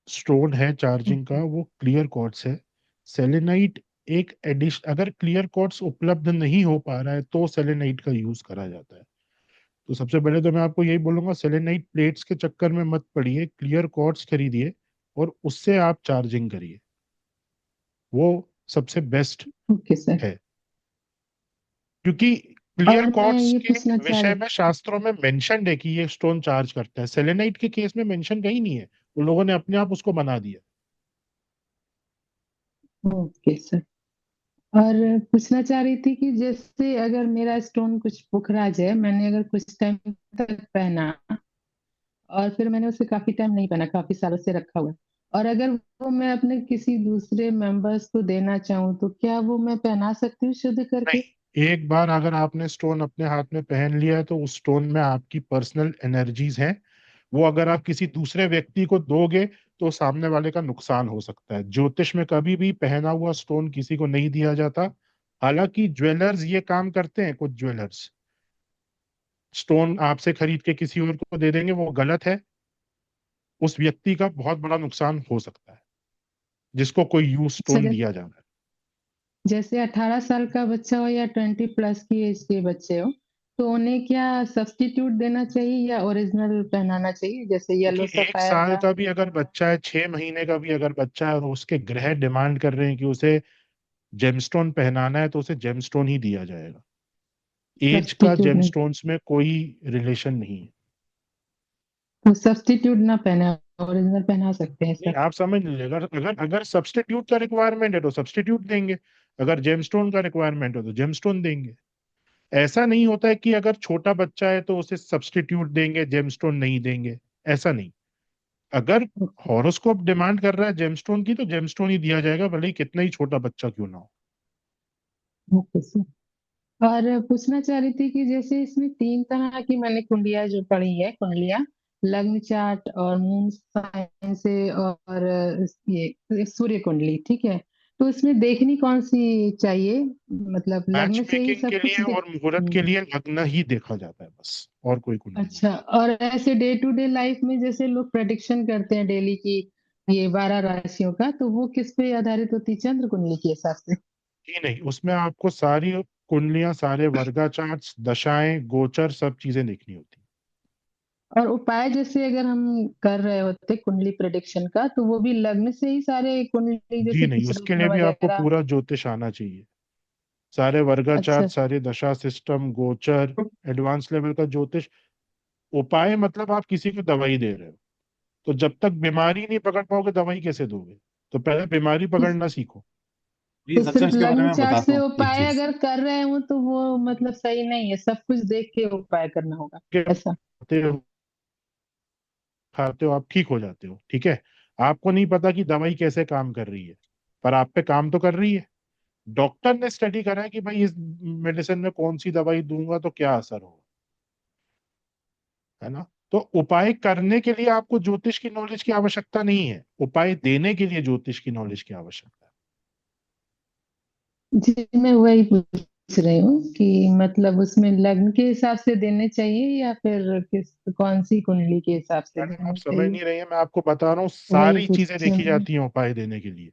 A: स्टोन है चार्जिंग का वो क्लियर क्वार्ट्ज है। सेलेनाइट एक एडिशन, अगर क्लियर क्वार्ट्ज उपलब्ध नहीं हो पा रहा है तो सेलेनाइट का यूज करा जाता है। तो सबसे पहले तो मैं आपको यही बोलूंगा, सेलेनाइट प्लेट्स के चक्कर में मत पड़िए, क्लियर क्वार्ट्ज खरीदिए और उससे आप चार्जिंग करिए, वो सबसे बेस्ट
F: ओके सर।
A: है। क्योंकि क्लियर
F: और मैं
A: क्वार्ट्ज
F: ये
A: के
F: पूछना चाह
A: विषय
F: रही।
A: में शास्त्रों में मेंशन है कि ये स्टोन चार्ज करता है। सेलेनाइट के केस में मेंशन कहीं नहीं है, उन लोगों ने अपने आप उसको बना दिया।
F: Okay sir. और पूछना चाह रही थी कि जैसे अगर मेरा स्टोन कुछ पुखराज है, मैंने अगर कुछ टाइम तक पहना और फिर मैंने उसे काफी टाइम नहीं पहना, काफी सालों से रखा हुआ है, और अगर वो मैं अपने किसी दूसरे मेंबर्स को देना चाहूँ, तो क्या वो मैं पहना सकती हूँ शुद्ध करके?
A: नहीं, एक बार अगर आपने स्टोन अपने हाथ में पहन लिया है तो उस स्टोन में आपकी पर्सनल एनर्जीज हैं। वो अगर आप किसी दूसरे व्यक्ति को दोगे तो सामने वाले का नुकसान हो सकता है। ज्योतिष में कभी भी पहना हुआ स्टोन किसी को नहीं दिया जाता। हालांकि ज्वेलर्स ये काम करते हैं, कुछ ज्वेलर्स स्टोन आपसे खरीद के किसी और को दे देंगे, वो गलत है। उस व्यक्ति का बहुत बड़ा नुकसान हो सकता है जिसको कोई यूज
F: अच्छा,
A: स्टोन दिया जा रहा है।
F: जैसे 18 साल का बच्चा हो या 20+ की एज के बच्चे हो, तो उन्हें क्या सब्स्टिट्यूट देना चाहिए या ओरिजिनल पहनाना चाहिए, जैसे येलो
A: देखिए, एक
F: सफायर
A: साल
F: का?
A: का भी अगर बच्चा है, 6 महीने का भी अगर बच्चा है और उसके ग्रह डिमांड कर रहे हैं कि उसे जेमस्टोन पहनाना है तो उसे जेमस्टोन ही दिया जाएगा। एज का
F: सब्स्टिट्यूट नहीं?
A: जेमस्टोन्स में कोई रिलेशन नहीं है।
F: तो सब्स्टिट्यूट ना पहने, ओरिजिनल पहना सकते हैं
A: नहीं,
F: सर?
A: आप समझ लीजिए, अगर अगर अगर सब्स्टिट्यूट का रिक्वायरमेंट है तो सब्स्टिट्यूट देंगे, अगर जेमस्टोन का रिक्वायरमेंट हो तो जेमस्टोन देंगे। ऐसा नहीं होता है कि अगर छोटा बच्चा है तो उसे सब्स्टिट्यूट देंगे, जेमस्टोन नहीं देंगे, ऐसा नहीं। अगर हॉरोस्कोप डिमांड कर रहा है जेमस्टोन की तो जेमस्टोन ही दिया जाएगा, भले ही कितना ही छोटा बच्चा क्यों ना हो।
F: Okay sir. और पूछना चाह रही थी कि जैसे इसमें 3 तरह की मैंने कुंडलियां जो पढ़ी है, कुंडलियां लग्न चार्ट और मून साइन से, और ये सूर्य कुंडली, ठीक है? तो इसमें देखनी कौन सी चाहिए, मतलब
A: मैच
F: लग्न से ही
A: मेकिंग
F: सब
A: के
F: कुछ
A: लिए और मुहूर्त के लिए लग्न ही देखा जाता है बस, और कोई कुंडली नहीं।
F: अच्छा, और ऐसे डे टू डे लाइफ में जैसे लोग प्रेडिक्शन करते हैं डेली की, ये 12 राशियों का, तो वो किस पे आधारित होती है? चंद्र कुंडली के हिसाब से?
A: जी नहीं, उसमें आपको सारी कुंडलियां, सारे वर्गा चार्ट्स, दशाएं, गोचर, सब चीजें देखनी होती हैं।
F: और उपाय जैसे अगर हम कर रहे होते कुंडली प्रेडिक्शन का, तो वो भी लग्न से ही सारे कुंडली
A: जी
F: जैसे
A: नहीं,
F: कुछ
A: उसके
F: रत्न
A: लिए भी आपको
F: वगैरह?
A: पूरा ज्योतिष आना चाहिए। सारे वर्गा
F: अच्छा।
A: चार्ट, सारे दशा सिस्टम, गोचर, एडवांस लेवल का ज्योतिष। उपाय मतलब आप किसी को दवाई दे रहे हो, तो जब तक बीमारी नहीं पकड़ पाओगे दवाई कैसे दोगे? तो पहले बीमारी पकड़ना सीखो।
C: ये
F: तो
C: सच्चा,
F: सिर्फ
C: इसके बारे
F: लग्न
C: में
F: चार्ट
C: बताता
F: से
C: हूँ एक
F: उपाय
C: चीज।
F: अगर कर रहे हो तो वो मतलब सही नहीं है, सब कुछ देख के उपाय करना होगा,
A: के
F: ऐसा?
A: खाते हो आप, ठीक हो जाते हो, ठीक है। आपको नहीं पता कि दवाई कैसे काम कर रही है, पर आप पे काम तो कर रही है। डॉक्टर ने स्टडी करा है कि भाई इस मेडिसिन में कौन सी दवाई दूंगा तो क्या असर होगा, है ना। तो उपाय करने के लिए आपको ज्योतिष की नॉलेज की आवश्यकता नहीं है, उपाय देने के लिए ज्योतिष की नॉलेज की आवश्यकता है।
F: जी, मैं वही पूछ रही हूँ कि मतलब उसमें लग्न के हिसाब से देने चाहिए या फिर किस कौन सी कुंडली के हिसाब से
A: मैडम आप
F: देने
A: समझ
F: चाहिए?
A: नहीं रही हैं, मैं आपको बता रहा हूँ,
F: वही
A: सारी चीजें
F: पूछना
A: देखी
F: है।
A: जाती हैं उपाय देने के लिए।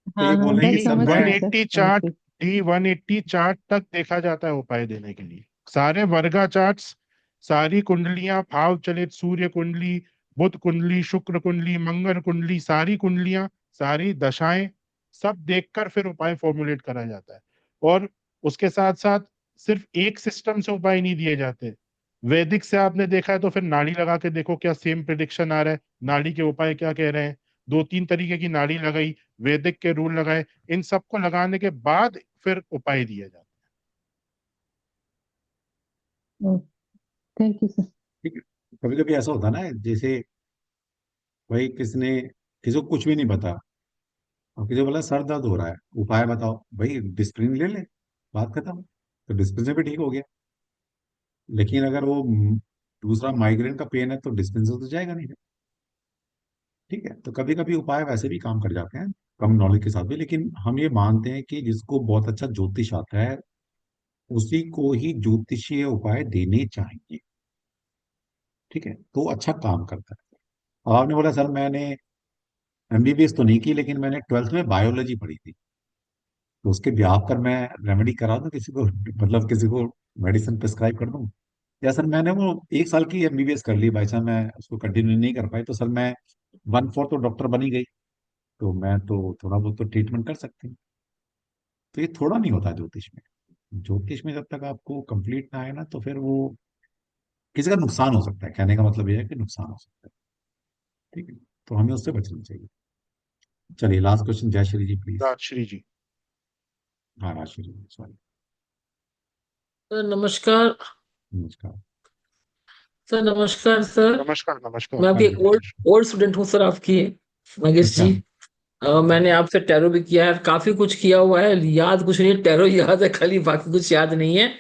C: तो
F: हाँ
C: ये
F: हाँ,
C: बोल रहे हैं
F: मैं
C: कि
A: डी
C: सब
F: समझ
C: मैं।
F: गई सर,
A: 180
F: समझ
A: चार्ट,
F: गई।
A: डी 180 चार्ट तक देखा जाता है उपाय देने के लिए। सारे वर्गा चार्ट्स, सारी कुंडलियां, भाव चलित सूर्य कुंडली, बुध कुंडली, शुक्र कुंडली, मंगल कुंडली, सारी कुंडलियां, सारी दशाएं, सब देखकर फिर उपाय फॉर्मुलेट करा जाता है। और उसके साथ साथ सिर्फ एक सिस्टम से उपाय नहीं दिए जाते। वैदिक से आपने देखा है तो फिर नाड़ी लगा के देखो क्या सेम प्रिडिक्शन आ रहा है, नाड़ी के उपाय क्या कह रहे हैं। दो तीन तरीके की नाड़ी लगाई, वैदिक के रूल लगाए, इन सबको लगाने के बाद फिर उपाय दिया जाता
F: थैंक यू सर।
C: ठीक है, कभी कभी ऐसा होता है ना, जैसे भाई किसी को कुछ भी नहीं पता, और किसी को बोला सर दर्द हो रहा है, उपाय बताओ, भाई डिस्प्रिन ले ले, बात खत्म। तो डिस्प्रिन से भी ठीक हो गया। लेकिन अगर वो दूसरा माइग्रेन का पेन है तो डिस्प्रिन से तो जाएगा नहीं। ठीक है, तो कभी कभी उपाय वैसे भी काम कर जाते हैं कम नॉलेज के साथ भी, लेकिन हम ये मानते हैं कि जिसको बहुत अच्छा ज्योतिष आता है उसी को ही ज्योतिषीय उपाय देने चाहिए। ठीक है, तो वो अच्छा काम करता है। और आपने बोला सर मैंने एमबीबीएस तो नहीं की, लेकिन मैंने ट्वेल्थ में बायोलॉजी पढ़ी थी, तो उसके ब्याह पर मैं रेमेडी करा दूं किसी को, मतलब किसी को मेडिसिन प्रिस्क्राइब कर दूं? या सर मैंने वो 1 साल की एमबीबीएस कर ली, बाई चांस मैं उसको कंटिन्यू नहीं कर पाई, तो सर मैं 1/4 तो डॉक्टर बनी गई, तो मैं तो थोड़ा बहुत तो ट्रीटमेंट कर सकती हूँ। तो ये थोड़ा नहीं होता ज्योतिष में। ज्योतिष में जब तक आपको कंप्लीट ना आए ना, तो फिर वो किसी का नुकसान हो सकता है, कहने का मतलब ये है कि नुकसान हो सकता है। ठीक है, तो हमें उससे बचना चाहिए। चलिए लास्ट क्वेश्चन, जय श्री जी
A: है।
C: प्लीज।
A: राजश्री जी।
C: हाँ राशि जी, सॉरी।
G: सर नमस्कार।
C: नमस्कार।
G: सर नमस्कार सर।
A: नमस्कार नमस्कार।
G: मैं
C: हाँ
G: आपकी
C: जी।
G: ओल्ड ओल्ड स्टूडेंट हूँ सर आपकी, महेश
C: अच्छा।
G: जी। मैंने आपसे टैरो भी किया है, काफी कुछ किया हुआ है, याद कुछ नहीं है, टैरो याद है खाली, बाकी कुछ याद नहीं है।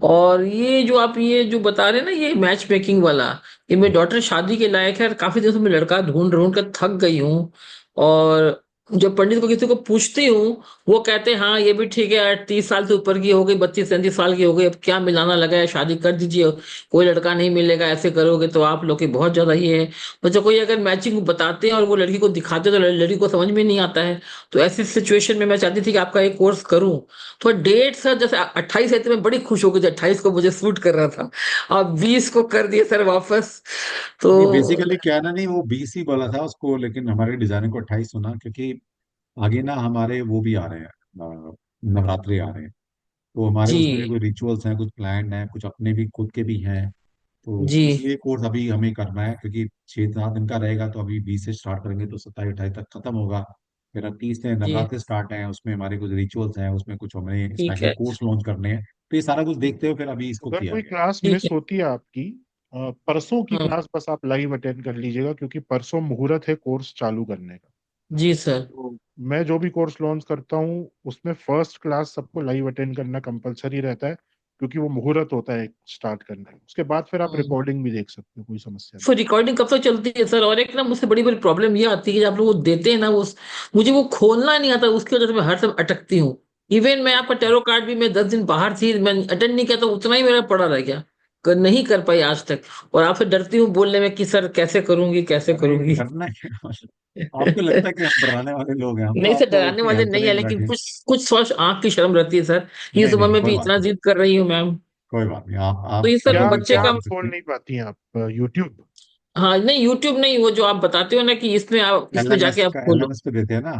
G: और ये जो आप ये जो बता रहे हैं ना, ये मैच मेकिंग वाला, ये मेरी डॉटर शादी के लायक है, और काफी दिनों से मैं लड़का ढूंढ ढूंढ कर थक गई हूँ। और जब पंडित को किसी को पूछती हूँ, वो कहते हैं हाँ ये भी ठीक है, 30 साल से ऊपर की हो गई, 32-33 साल की हो गई, अब क्या मिलाना लगा है, शादी कर दीजिए, कोई लड़का नहीं मिलेगा, ऐसे करोगे तो आप लोग की बहुत ज्यादा ये है। तो जब कोई अगर मैचिंग बताते हैं और वो लड़की को दिखाते हैं तो लड़की को समझ में नहीं आता है। तो ऐसी सिचुएशन में मैं चाहती थी कि आपका एक कोर्स करूं। तो डेट सर जैसे 28 है तो मैं बड़ी खुश हो गई थी, 28 को मुझे सूट कर रहा था, आप 20 को कर दिए सर वापस। तो
C: नहीं बेसिकली क्या है ना, नहीं वो 20 ही बोला था उसको, लेकिन हमारे डिजाइनर को 28 सुना, क्योंकि आगे ना हमारे वो भी आ रहे हैं, नवरात्रि आ रहे हैं। तो हमारे उसमें भी
G: जी
C: कोई रिचुअल्स हैं, कुछ प्लान है, कुछ अपने भी खुद के भी हैं। तो
G: जी
C: इसलिए कोर्स अभी हमें करना है, क्योंकि 6-7 दिन का रहेगा, तो अभी 20 से स्टार्ट करेंगे तो 27-28 तक खत्म होगा। फिर अब 30 से
G: जी
C: नवरात्रि स्टार्ट है, उसमें हमारे कुछ रिचुअल्स हैं, उसमें कुछ हमें
G: ठीक
C: स्पेशल
G: है,
C: कोर्स लॉन्च करने हैं। तो ये सारा कुछ देखते हुए फिर अभी इसको
A: अगर
C: किया
A: कोई
C: गया।
A: क्लास
G: ठीक
A: मिस
G: है।
A: होती है आपकी, परसों की
G: हाँ
A: क्लास बस आप लाइव अटेंड कर लीजिएगा, क्योंकि परसों मुहूर्त है कोर्स चालू करने का।
G: जी सर।
A: तो मैं जो भी कोर्स लॉन्च करता हूँ उसमें फर्स्ट क्लास सबको लाइव अटेंड करना कंपलसरी रहता है। क्योंकि वो मुहूर्त होता है स्टार्ट करने का। उसके बाद फिर आप
G: हम्म।
A: रिकॉर्डिंग भी देख सकते हो, कोई समस्या नहीं।
G: फिर रिकॉर्डिंग कब तक चलती है सर? और एक ना मुझसे बड़ी बड़ी प्रॉब्लम ये आती है कि आप लोग वो देते हैं ना, वो मुझे वो खोलना नहीं आता, उसकी वजह से मैं हर समय अटकती हूँ। इवन मैं आपका टैरो कार्ड भी, मैं 10 दिन बाहर थी, मैं अटेंड नहीं किया तो उतना ही मेरा पड़ा रह गया, नहीं कर पाई आज तक। और आपसे डरती हूँ बोलने में कि सर कैसे करूंगी, कैसे
C: अरे
G: करूंगी।
C: डरना क्या? आपको लगता है कि हम डराने वाले लोग हैं? हम तो
G: नहीं सर,
C: आपको
G: डराने
C: अपनी
G: वाले
C: हेल्प
G: नहीं
C: करने
G: है,
C: के लिए
G: लेकिन
C: बैठे हैं।
G: कुछ कुछ स्वाश आंख की शर्म रहती है सर, कि इस
C: नहीं
G: उम्र
C: नहीं,
G: में
C: कोई
G: भी
C: बात
G: इतना
C: नहीं,
G: जिद कर रही हूँ मैम।
C: कोई बात नहीं।
G: तो
C: आप
G: ये सर
C: कभी
A: क्या
C: भी
G: बच्चे
A: क्या
G: का।
C: कॉल
A: आप
C: कर
A: खोल
C: सकते हैं।
A: नहीं पाती हैं आप यूट्यूब?
G: हाँ नहीं, यूट्यूब नहीं, वो जो आप बताते हो ना कि इसमें आप, इसमें जाके
C: एलएमएस
G: आप
C: का
G: खोलो।
C: एलएमएस पे देते हैं ना,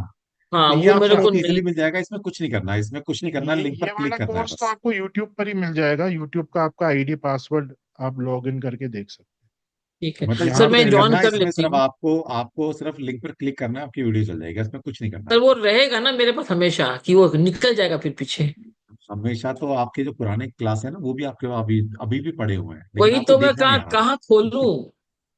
G: हाँ
C: तो ये
G: वो
C: आपको
G: मेरे को
C: बहुत
G: नहीं।
C: इजीली मिल जाएगा। इसमें कुछ नहीं करना है, इसमें कुछ नहीं करना, लिंक पर
A: ये वाला
C: क्लिक करना है
A: कोर्स तो
C: बस।
A: आपको यूट्यूब पर ही मिल जाएगा। यूट्यूब का आपका आईडी पासवर्ड आप लॉग इन करके देख सकते
G: ठीक है
A: हैं
C: मतलब इसमें
A: यहाँ
G: सर,
C: कुछ
G: मैं
A: पे।
C: नहीं
G: ज्वाइन
C: करना है,
G: कर
C: इसमें
G: लेती
C: सिर्फ
G: हूँ।
C: आपको सिर्फ लिंक पर क्लिक करना है, आपकी वीडियो चल जाएगी। इसमें कुछ नहीं करना
G: सर
C: है।
G: वो रहेगा ना मेरे पास हमेशा, कि वो निकल जाएगा फिर पीछे?
C: हमेशा तो आपके जो पुराने क्लास है ना, वो भी आपके अभी अभी भी पड़े हुए हैं, लेकिन
G: वही
C: आपको
G: तो मैं
C: देखना नहीं
G: कहाँ
C: आ रहा।
G: कहाँ खोलूं।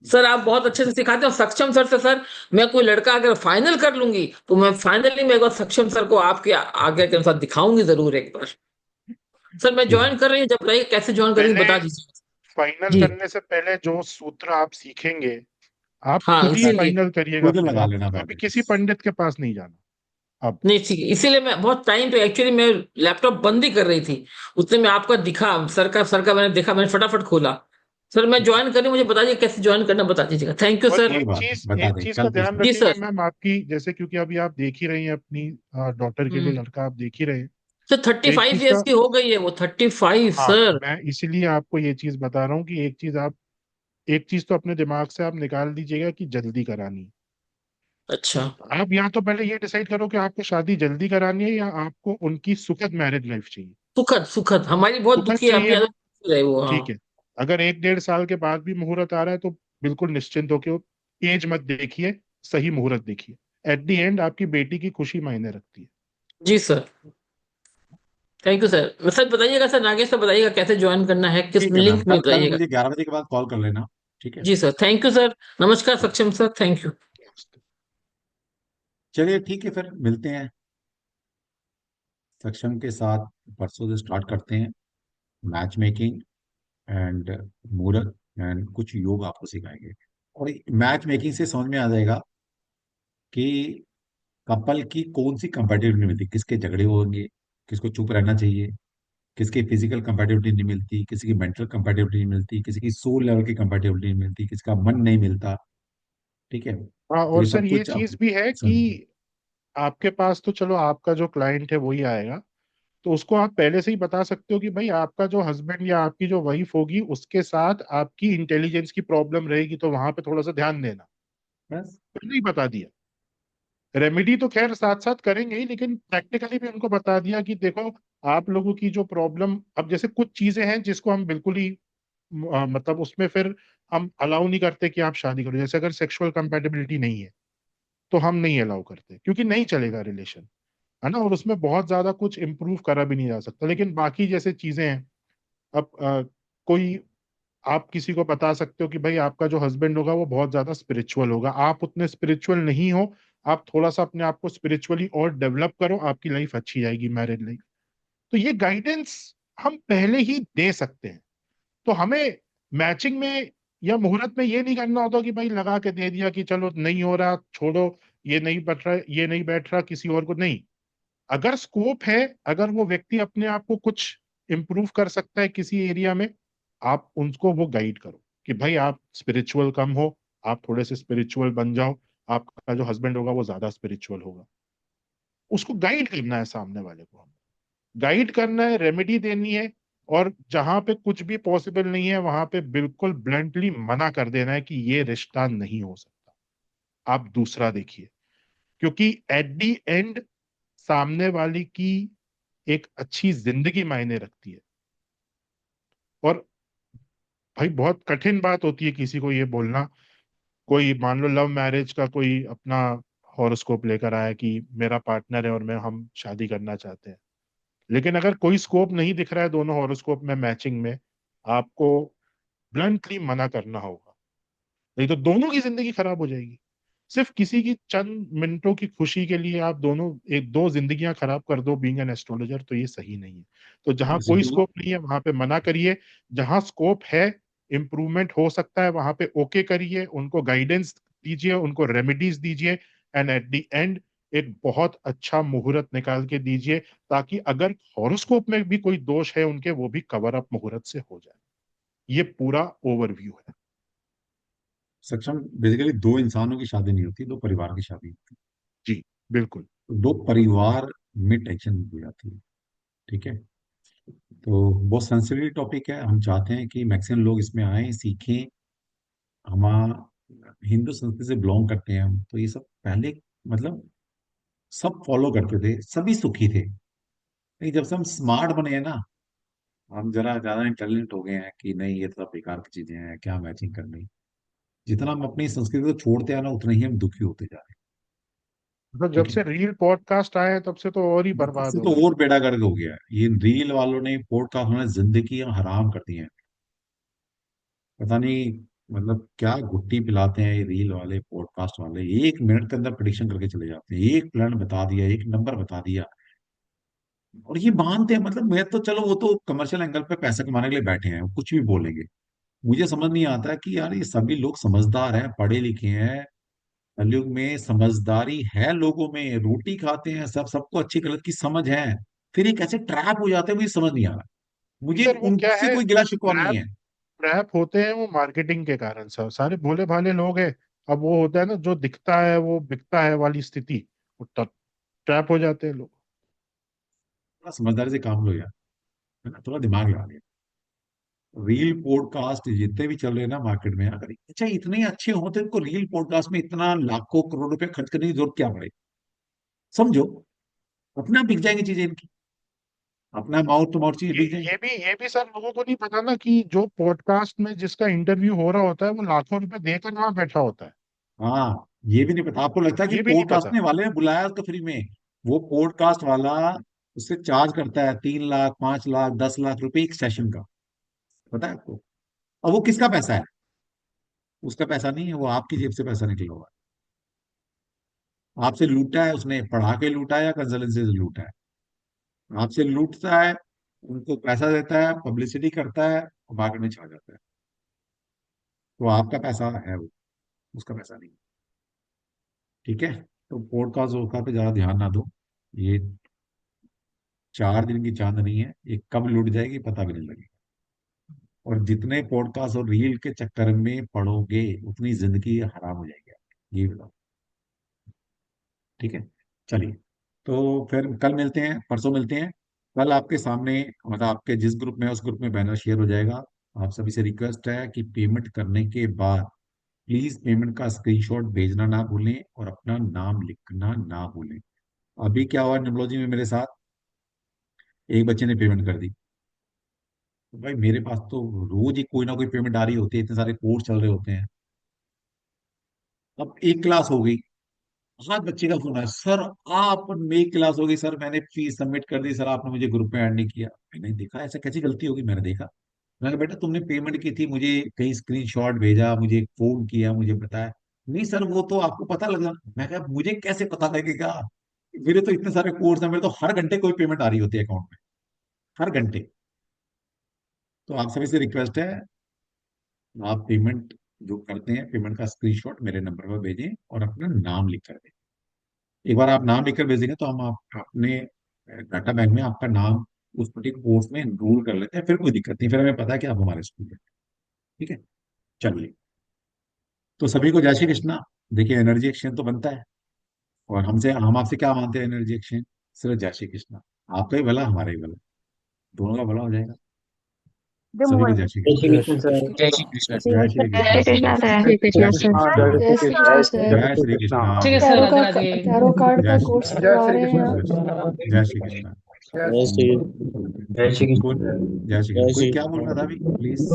G: सर आप बहुत अच्छे से सिखाते हो, सक्षम सर से सर। मैं कोई लड़का अगर फाइनल कर लूंगी तो मैं फाइनली मैं एक बार सक्षम सर को आपके आगे के अनुसार दिखाऊंगी जरूर एक बार। सर मैं
C: ठीक है।
G: ज्वाइन कर रही हूँ, जब बताइए कैसे ज्वाइन करेंगे,
A: पहले
G: बता दीजिए।
A: फाइनल
G: जी।
A: करने से पहले जो सूत्र आप सीखेंगे, आप
G: हाँ
A: खुद ही
C: पहले
G: इसीलिए।
A: फाइनल करिएगा।
C: खुद
A: फिर
C: लगा
A: आप
C: लेना
A: अभी
C: पहले
A: किसी
C: बस।
A: पंडित के पास नहीं जाना अब।
G: नहीं ठीक है, इसीलिए मैं बहुत टाइम पे एक्चुअली मैं लैपटॉप बंद ही कर रही थी, उतने में आपका दिखा, सर का मैंने देखा, मैंने फटाफट खोला। सर मैं ज्वाइन करूँ, मुझे बता दीजिए कैसे ज्वाइन करना, बता दीजिएगा। थैंक यू
A: और
G: सर।
C: कोई बात नहीं, बता
A: एक
C: दें,
A: चीज का
C: कल
A: ध्यान
C: पूछना।
G: जी
A: रखिएगा
G: सर।
A: मैम आपकी, जैसे क्योंकि अभी आप देख ही रही हैं अपनी डॉटर के लिए
G: हम्म।
A: लड़का आप देख ही रहे हैं।
G: सर थर्टी
A: एक
G: फाइव
A: चीज
G: ईयर्स
A: का,
G: की हो गई है वो, 35
A: हाँ,
G: सर।
A: मैं इसीलिए आपको ये चीज बता रहा हूँ कि एक चीज तो अपने दिमाग से आप निकाल दीजिएगा कि जल्दी करानी है।
G: अच्छा।
A: आप या तो पहले ये डिसाइड करो कि आपको शादी जल्दी करानी है या आपको उनकी सुखद मैरिज लाइफ चाहिए।
G: सुखद सुखद, हमारी बहुत
A: सुखद
G: दुखी है,
A: चाहिए
G: अभी
A: ना?
G: आदत रहे वो, हाँ।
A: ठीक है। अगर 1 1.5 साल के बाद भी मुहूर्त आ रहा है तो बिल्कुल निश्चिंत होके, एज मत देखिए, सही मुहूर्त देखिए। एट द एंड आपकी बेटी की खुशी मायने रखती है।
G: जी sir. Thank you sir. Sir बताइएगा, सर नागेश सर बताइएगा कैसे ज्वाइन करना है, किस
C: ठीक है मैम,
G: लिंक में
C: कल कल
G: बताइएगा।
C: मुझे 11 बजे के बाद कॉल कर लेना। ठीक है।
G: जी सर, थैंक यू सर। नमस्कार सक्षम सर, थैंक यू।
C: चलिए ठीक है, फिर मिलते हैं सक्षम के साथ। परसों से स्टार्ट करते हैं मैच मेकिंग एंड मुहूर्त एंड कुछ योग आपको सिखाएंगे। और मैच मेकिंग से समझ में आ जाएगा कि कपल की कौन सी कंपेटिबिलिटी मिलती है, किसके झगड़े होंगे, किसको चुप रहना चाहिए, किसकी फिजिकल कंपेटिबिलिटी नहीं मिलती, किसी की मेंटल कंपेटिबिलिटी नहीं मिलती, किसी की सोल लेवल की कंपेटिबिलिटी नहीं मिलती, किसी का मन नहीं मिलता। ठीक है।
A: हाँ,
C: तो
A: और
C: ये
A: सर
C: सब
A: ये
C: कुछ आप
A: चीज भी है कि
C: समझ।
A: आपके पास तो चलो आपका जो क्लाइंट है वही आएगा, तो उसको आप पहले से ही बता सकते हो कि भाई आपका जो हस्बैंड या आपकी जो वाइफ होगी उसके साथ आपकी इंटेलिजेंस की प्रॉब्लम रहेगी, तो वहां पे थोड़ा सा ध्यान देना।
C: बस।
A: पहले ही बता दिया। रेमेडी तो खैर साथ साथ करेंगे ही, लेकिन प्रैक्टिकली भी उनको बता दिया कि देखो आप लोगों की जो प्रॉब्लम, अब जैसे कुछ चीजें हैं जिसको हम बिल्कुल ही मतलब उसमें फिर हम अलाउ नहीं करते कि आप शादी करो। जैसे अगर सेक्सुअल कंपेटिबिलिटी नहीं है तो हम नहीं अलाउ करते, क्योंकि नहीं चलेगा रिलेशन, है ना। और उसमें बहुत ज्यादा कुछ इम्प्रूव करा भी नहीं जा सकता। लेकिन बाकी जैसे चीजें हैं, अब कोई, आप किसी को बता सकते हो कि भाई आपका जो हस्बैंड होगा वो बहुत ज्यादा स्पिरिचुअल होगा, आप उतने स्पिरिचुअल नहीं हो, आप थोड़ा सा अपने आप को स्पिरिचुअली और डेवलप करो, आपकी लाइफ अच्छी जाएगी, मैरिड लाइफ। तो ये गाइडेंस हम पहले ही दे सकते हैं। तो हमें मैचिंग में या मुहूर्त में ये नहीं करना होता कि भाई लगा के दे दिया कि चलो नहीं हो रहा छोड़ो, ये नहीं बैठ रहा, ये नहीं बैठ रहा, किसी और को नहीं। अगर स्कोप है, अगर वो व्यक्ति अपने आप को कुछ इम्प्रूव कर सकता है किसी एरिया में, आप उनको वो गाइड करो कि भाई आप स्पिरिचुअल कम हो, आप थोड़े से स्पिरिचुअल बन जाओ, आपका जो हस्बैंड होगा वो ज्यादा स्पिरिचुअल होगा। उसको गाइड करना है, सामने वाले को गाइड करना है, रेमेडी देनी है। और जहां पे कुछ भी पॉसिबल नहीं है वहां पे बिल्कुल ब्लंटली मना कर देना है कि ये रिश्ता नहीं हो सकता, आप दूसरा देखिए। क्योंकि एट दी एंड सामने वाली की एक अच्छी जिंदगी मायने रखती है। और भाई बहुत कठिन बात होती है किसी को ये बोलना। कोई मान लो लव मैरिज का कोई अपना हॉरोस्कोप लेकर आया कि मेरा पार्टनर है और हम शादी करना चाहते हैं, लेकिन अगर कोई स्कोप नहीं दिख रहा है दोनों हॉरोस्कोप में मैचिंग में, आपको ब्लंटली मना करना होगा, नहीं तो दोनों की जिंदगी खराब हो जाएगी। सिर्फ किसी की चंद मिनटों की खुशी के लिए आप दोनों एक दो जिंदगियां खराब कर दो बीइंग एन एस्ट्रोलॉजर, तो ये सही नहीं है। तो जहां
C: वैसे
A: कोई
C: तो
A: स्कोप नहीं है वहां पे मना करिए, जहां स्कोप है, इम्प्रूवमेंट हो सकता है, वहां पे ओके करिए, उनको गाइडेंस दीजिए, उनको रेमेडीज दीजिए, एंड एट द एंड एक बहुत अच्छा मुहूर्त निकाल के दीजिए, ताकि अगर हॉरोस्कोप में भी कोई दोष है उनके, वो भी कवर अप मुहूर्त से हो जाए। ये पूरा ओवरव्यू है।
C: सक्षम बेसिकली दो इंसानों की शादी नहीं होती, दो परिवार की शादी होती
A: जी बिल्कुल।
C: है। दो परिवार में टेंशन हो जाती है। ठीक है। तो बहुत सेंसिटिव टॉपिक है, हम चाहते हैं कि मैक्सिमम लोग इसमें आए, सीखें। हम हिंदू संस्कृति से बिलोंग करते हैं हम, तो ये सब पहले मतलब सब फॉलो करते थे, सभी सुखी थे। लेकिन जब से हम स्मार्ट बने हैं ना, हम जरा ज्यादा इंटेलिजेंट हो गए हैं कि नहीं ये तो सब बेकार की चीजें हैं, क्या मैचिंग करनी। जितना हम अपनी संस्कृति को छोड़ते हैं ना, उतना ही हम दुखी होते जा रहे हैं।
A: मतलब जब
C: ठीक है।
A: से रील पॉडकास्ट आए हैं तब से तो और ही बर्बाद
C: इससे
A: हो
C: तो
A: गए।
C: और बेड़ा गर्क हो गया है। ये रील वालों ने पॉडकास्ट होना जिंदगी हराम कर दी है। पता नहीं मतलब क्या गुट्टी पिलाते हैं ये रील वाले पॉडकास्ट वाले। 1 मिनट के अंदर प्रिडिक्शन करके चले जाते हैं, एक प्लान बता दिया, एक नंबर बता दिया, और ये मानते हैं। मतलब मैं तो चलो वो तो कमर्शियल एंगल पे पैसा कमाने के लिए बैठे हैं, वो कुछ भी बोलेंगे। मुझे समझ नहीं आता कि यार ये सभी लोग समझदार हैं, पढ़े लिखे हैं। कलयुग में समझदारी है लोगों में, रोटी खाते हैं सब, सबको अच्छी गलत की समझ है। फिर ये कैसे ट्रैप हो जाते हैं मुझे समझ नहीं आ रहा। मुझे
A: सर वो क्या
C: उनसे
A: है,
C: कोई गिला शिकवा नहीं
A: ट्रैप
C: है।
A: ट्रैप होते हैं वो मार्केटिंग के कारण, सर सारे भोले भाले लोग हैं। अब वो होता है ना, जो दिखता है वो बिकता है वाली स्थिति, वो तब ट्रैप हो जाते हैं लोग।
C: थोड़ा समझदारी से काम लो यार, है ना, थोड़ा दिमाग लगा लिया। रील पॉडकास्ट जितने भी चल रहे हैं ना मार्केट में, अगर अच्छा इतने अच्छे हो तो इनको रील पॉडकास्ट में इतना लाखों करोड़ रुपए खर्च करने की जरूरत क्या पड़े। समझो, अपना बिक जाएंगी चीजें इनकी, अपना माउथ टू माउथ चीजें
A: ये
C: बिक जाएंगी।
A: ये भी सर लोगों को नहीं पता ना कि जो पॉडकास्ट में जिसका इंटरव्यू हो रहा होता है वो लाखों रुपए देकर वहां बैठा होता है।
C: हाँ, ये भी नहीं पता। आपको लगता है कि
A: ये भी नहीं
C: पॉडकास्ट
A: पता।
C: ने वाले ने बुलाया उसको फ्री में। वो पॉडकास्ट वाला उससे चार्ज करता है 3 लाख, 5 लाख, 10 लाख रुपए एक सेशन का। पता है आपको? और वो किसका पैसा है? उसका पैसा नहीं है, वो आपकी जेब से पैसा निकला हुआ है। आपसे लूटा है उसने, पढ़ा के लूटा है या कंसल्टेंसी से लूटा है? आपसे लूटता है, उनको पैसा देता है, पब्लिसिटी करता है और मार्केट में छा जाता है। तो आपका पैसा है वो, उसका पैसा नहीं। ठीक है। तो पॉडकास्ट वोडकास्ट पे ज्यादा ध्यान ना दो। ये 4 दिन की चांदनी है, ये कब लुट जाएगी पता भी नहीं लगेगा। और जितने पॉडकास्ट और रील के चक्कर में पड़ोगे उतनी जिंदगी हराम हो जाएगी आपकी, ये बताओ। ठीक है। चलिए, तो फिर कल मिलते हैं, परसों मिलते हैं। कल आपके सामने मतलब आपके जिस ग्रुप में है, उस ग्रुप में बैनर शेयर हो जाएगा। आप सभी से रिक्वेस्ट है कि पेमेंट करने के बाद प्लीज पेमेंट का स्क्रीनशॉट भेजना ना भूलें और अपना नाम लिखना ना भूलें। अभी क्या हुआ न्यूमरोलॉजी में मेरे साथ, एक बच्चे ने पेमेंट कर दी। तो भाई मेरे पास तो रोज ही कोई ना कोई पेमेंट आ रही होती है, इतने सारे कोर्स चल रहे होते हैं। अब एक क्लास हो गई, आज बच्चे का फोन है, सर आप, मेरी क्लास हो गई सर, मैंने फीस सबमिट कर दी सर, आपने मुझे ग्रुप में ऐड नहीं किया। मैंने देखा ऐसा कैसी गलती होगी, मैंने देखा। मैंने कहा बेटा तुमने पेमेंट की थी, मुझे कहीं स्क्रीनशॉट भेजा, मुझे फोन किया, मुझे बताया। नहीं सर वो तो आपको पता लगा। मैं कहा मुझे कैसे पता लगेगा, मेरे तो इतने सारे कोर्स हैं, मेरे तो हर घंटे कोई पेमेंट आ रही होती है अकाउंट में, हर घंटे। तो आप सभी से रिक्वेस्ट है, आप पेमेंट जो करते हैं पेमेंट का स्क्रीनशॉट मेरे नंबर पर भेजें और अपना नाम लिख कर दें। एक बार आप नाम लिखकर भेजेंगे तो हम आप अपने डाटा बैंक में आपका नाम उस पर्टिकुलर कोर्स में एनरोल कर लेते हैं, फिर कोई दिक्कत नहीं, फिर हमें पता है कि आप हमारे स्कूल में। ठीक है। चलिए, तो सभी को जय श्री कृष्णा। देखिए एनर्जी एक्सचेंज तो बनता है, और हम आपसे क्या मानते हैं एनर्जी एक्सचेंज? सिर्फ जय श्री कृष्णा। आपका ही भला हमारा ही भला, दोनों का भला हो जाएगा। सभी को जय श्री
G: जय श्री
C: कृष्णा।
E: जय
G: कृष्ण
E: श्री
G: सर,
E: कृष्ण
G: जय
E: सर।
G: श्री कृष्ण।
C: जय श्री
H: जय
C: कृष्णा
H: श्री
C: सभी
H: कृष्णा
C: को।
H: जय श्री
C: जय
H: कृष्ण
C: श्री
H: सर।
C: कृष्णा।
E: जय
H: जय
E: श्री
H: श्री
E: कृष्ण
H: कृष्ण
E: सर।
H: सर।
C: जय श्री कृष्णा।
B: ठीक है सर,
H: टैरो
B: राधे
H: का
B: राधे।
H: टैरो कार्ड का
C: जय श्री
H: कोर्स
E: जय
H: करवा
E: श्री
H: रहे हैं
E: कृष्ण
H: आप।
E: सर।
C: जय श्री कृष्णा।
E: जय
G: जय
E: श्री
G: श्री जय श्री
C: कौन?
G: कृष्ण।
C: जय श्री कृष्ण।
G: जय
C: कोई
G: श्री
C: क्या बोल रहा था अभी, प्लीज?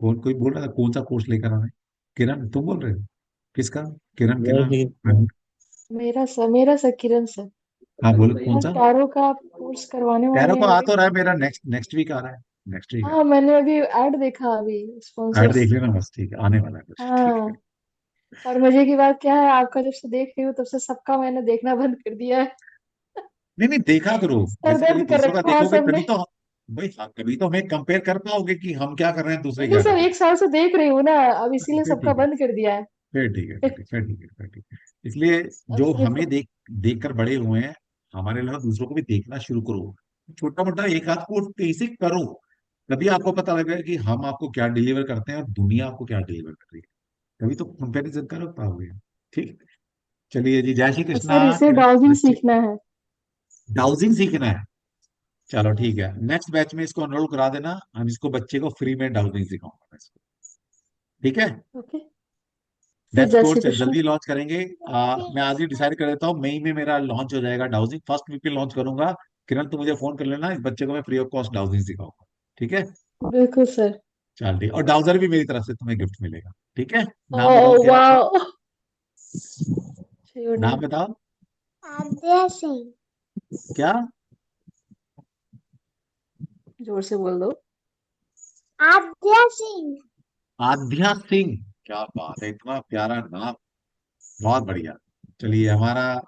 C: कौन कोई बोल रहा था, कौन सा कोर्स लेकर आना है? किरण तुम बोल रहे हो? किसका? किरण
G: जय
C: किरण?
G: श्री कृष्ण।
H: मेरा सर किरण सर।
C: हाँ बोलो कौन
H: हाँ,
C: सा?
H: टैरो का कोर्स करवाने
C: टैरो
H: वाले
C: का
H: हैं
C: आ
H: अभी।
C: तो रहा है मेरा, नेक्स्ट नेक्स्ट वीक आ रहा है। नेक्स्ट वीक है।
H: हाँ, मैंने अभी ऐड देखा अभी
C: ऐड
H: स्पॉन्सर्स।
C: देख लेना बस, ठीक है, आने वाला है कुछ, ठीक है।
H: हाँ, और मजे की बात क्या है, आपका जब से देख रही हूँ तब से सबका मैंने देखना बंद कर दिया है।
C: नहीं नहीं, देखा करो।
H: सर
C: बेसिकली
H: दर्द कर
C: दूसरों का
H: रखा है
C: देखोगे तभी
H: सबने।
C: तो भाई, हाँ, तभी तो हमें कंपेयर कर पाओगे कि हम क्या कर रहे हैं, दूसरे
H: नहीं
C: क्या कर
H: सर,
C: रहे
H: एक साल से देख रही हूँ ना, अब
C: हैं।
H: इसीलिए
C: फिर
H: सबका
C: ठीक है,
H: बंद कर दिया है।
C: फिर ठीक है, फिर ठीक फिर ठीक है, फिर ठीक है। इसलिए
H: अब
C: जो
H: सिर्फ
C: हमें देख कर बड़े हुए हैं, हमारे अलावा दूसरों को भी देखना शुरू करो। छोटा मोटा एक आध कोर्स बेसिक करो, तभी आपको पता लगेगा कि हम आपको क्या डिलीवर करते हैं और दुनिया आपको क्या डिलीवर कर रही है। तभी तो कंपेरिजन कर पाओगे। ठीक। चलिए जी, जय श्री कृष्णा।
H: सर इसे
C: किरण
H: डाउजिंग
C: बच्चे,
H: सीखना है।
C: डाउजिंग सीखना है। चलो
H: यस।
C: ठीक है, नेक्स्ट बैच में इसको एनरोल करा देना, हम इसको बच्चे को फ्री में डाउजिंग सिखाऊंगा मैं इसको। ठीक है।
H: ओके सर,
C: नेक्स्ट
H: जय श्री
C: कोर्स
H: कृष्ण।
C: जल्दी लॉन्च करेंगे। मैं आज ही डिसाइड कर देता हूँ, मई में मेरा लॉन्च हो जाएगा डाउजिंग, फर्स्ट वीक में लॉन्च करूंगा। किरण तू मुझे फोन कर लेना, इस बच्चे को मैं फ्री ऑफ कॉस्ट डाउजिंग सिखाऊंगा। ठीक है।
H: बिल्कुल सर।
C: चल ठीक, और डाउजर भी मेरी तरफ से तुम्हें गिफ्ट मिलेगा। ठीक है। नाम बताओ
H: ओह
C: क्या है आपका?
H: वाह, योर
C: नाम
H: नेम।
C: बताओ।
I: आद्या सिंह।
C: क्या?
H: जोर से बोल दो।
I: आद्या सिंह।
C: आध्या सिंह। क्या बात है, इतना प्यारा नाम। बहुत बढ़िया। चलिए, हमारा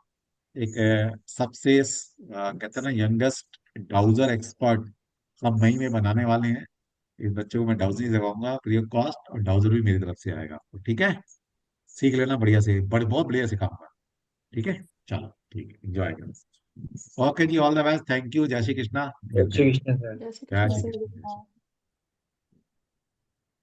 C: एक सबसे कहते हैं ना, यंगेस्ट डाउजर एक्सपर्ट हम मई में बनाने वाले हैं। इस बच्चे को मैं डाउजिंग सिखाऊंगा फ्री ऑफ कॉस्ट, और डाउजर भी मेरी तरफ से आएगा आपको। ठीक है। सीख लेना बढ़िया से, बहुत बढ़िया सिखाऊंगा। ठीक है। चलो ठीक है, एंजॉय करो। ओके जी, all the best, thank you, जय श्री कृष्णा,
D: जय
C: मिलते
D: श्री
C: हैं।
D: कृष्ण सर।
H: जय श्री
C: जय
H: कृष्ण
C: श्री
H: सर।
C: कृष्ण, जय श्री कृष्ण।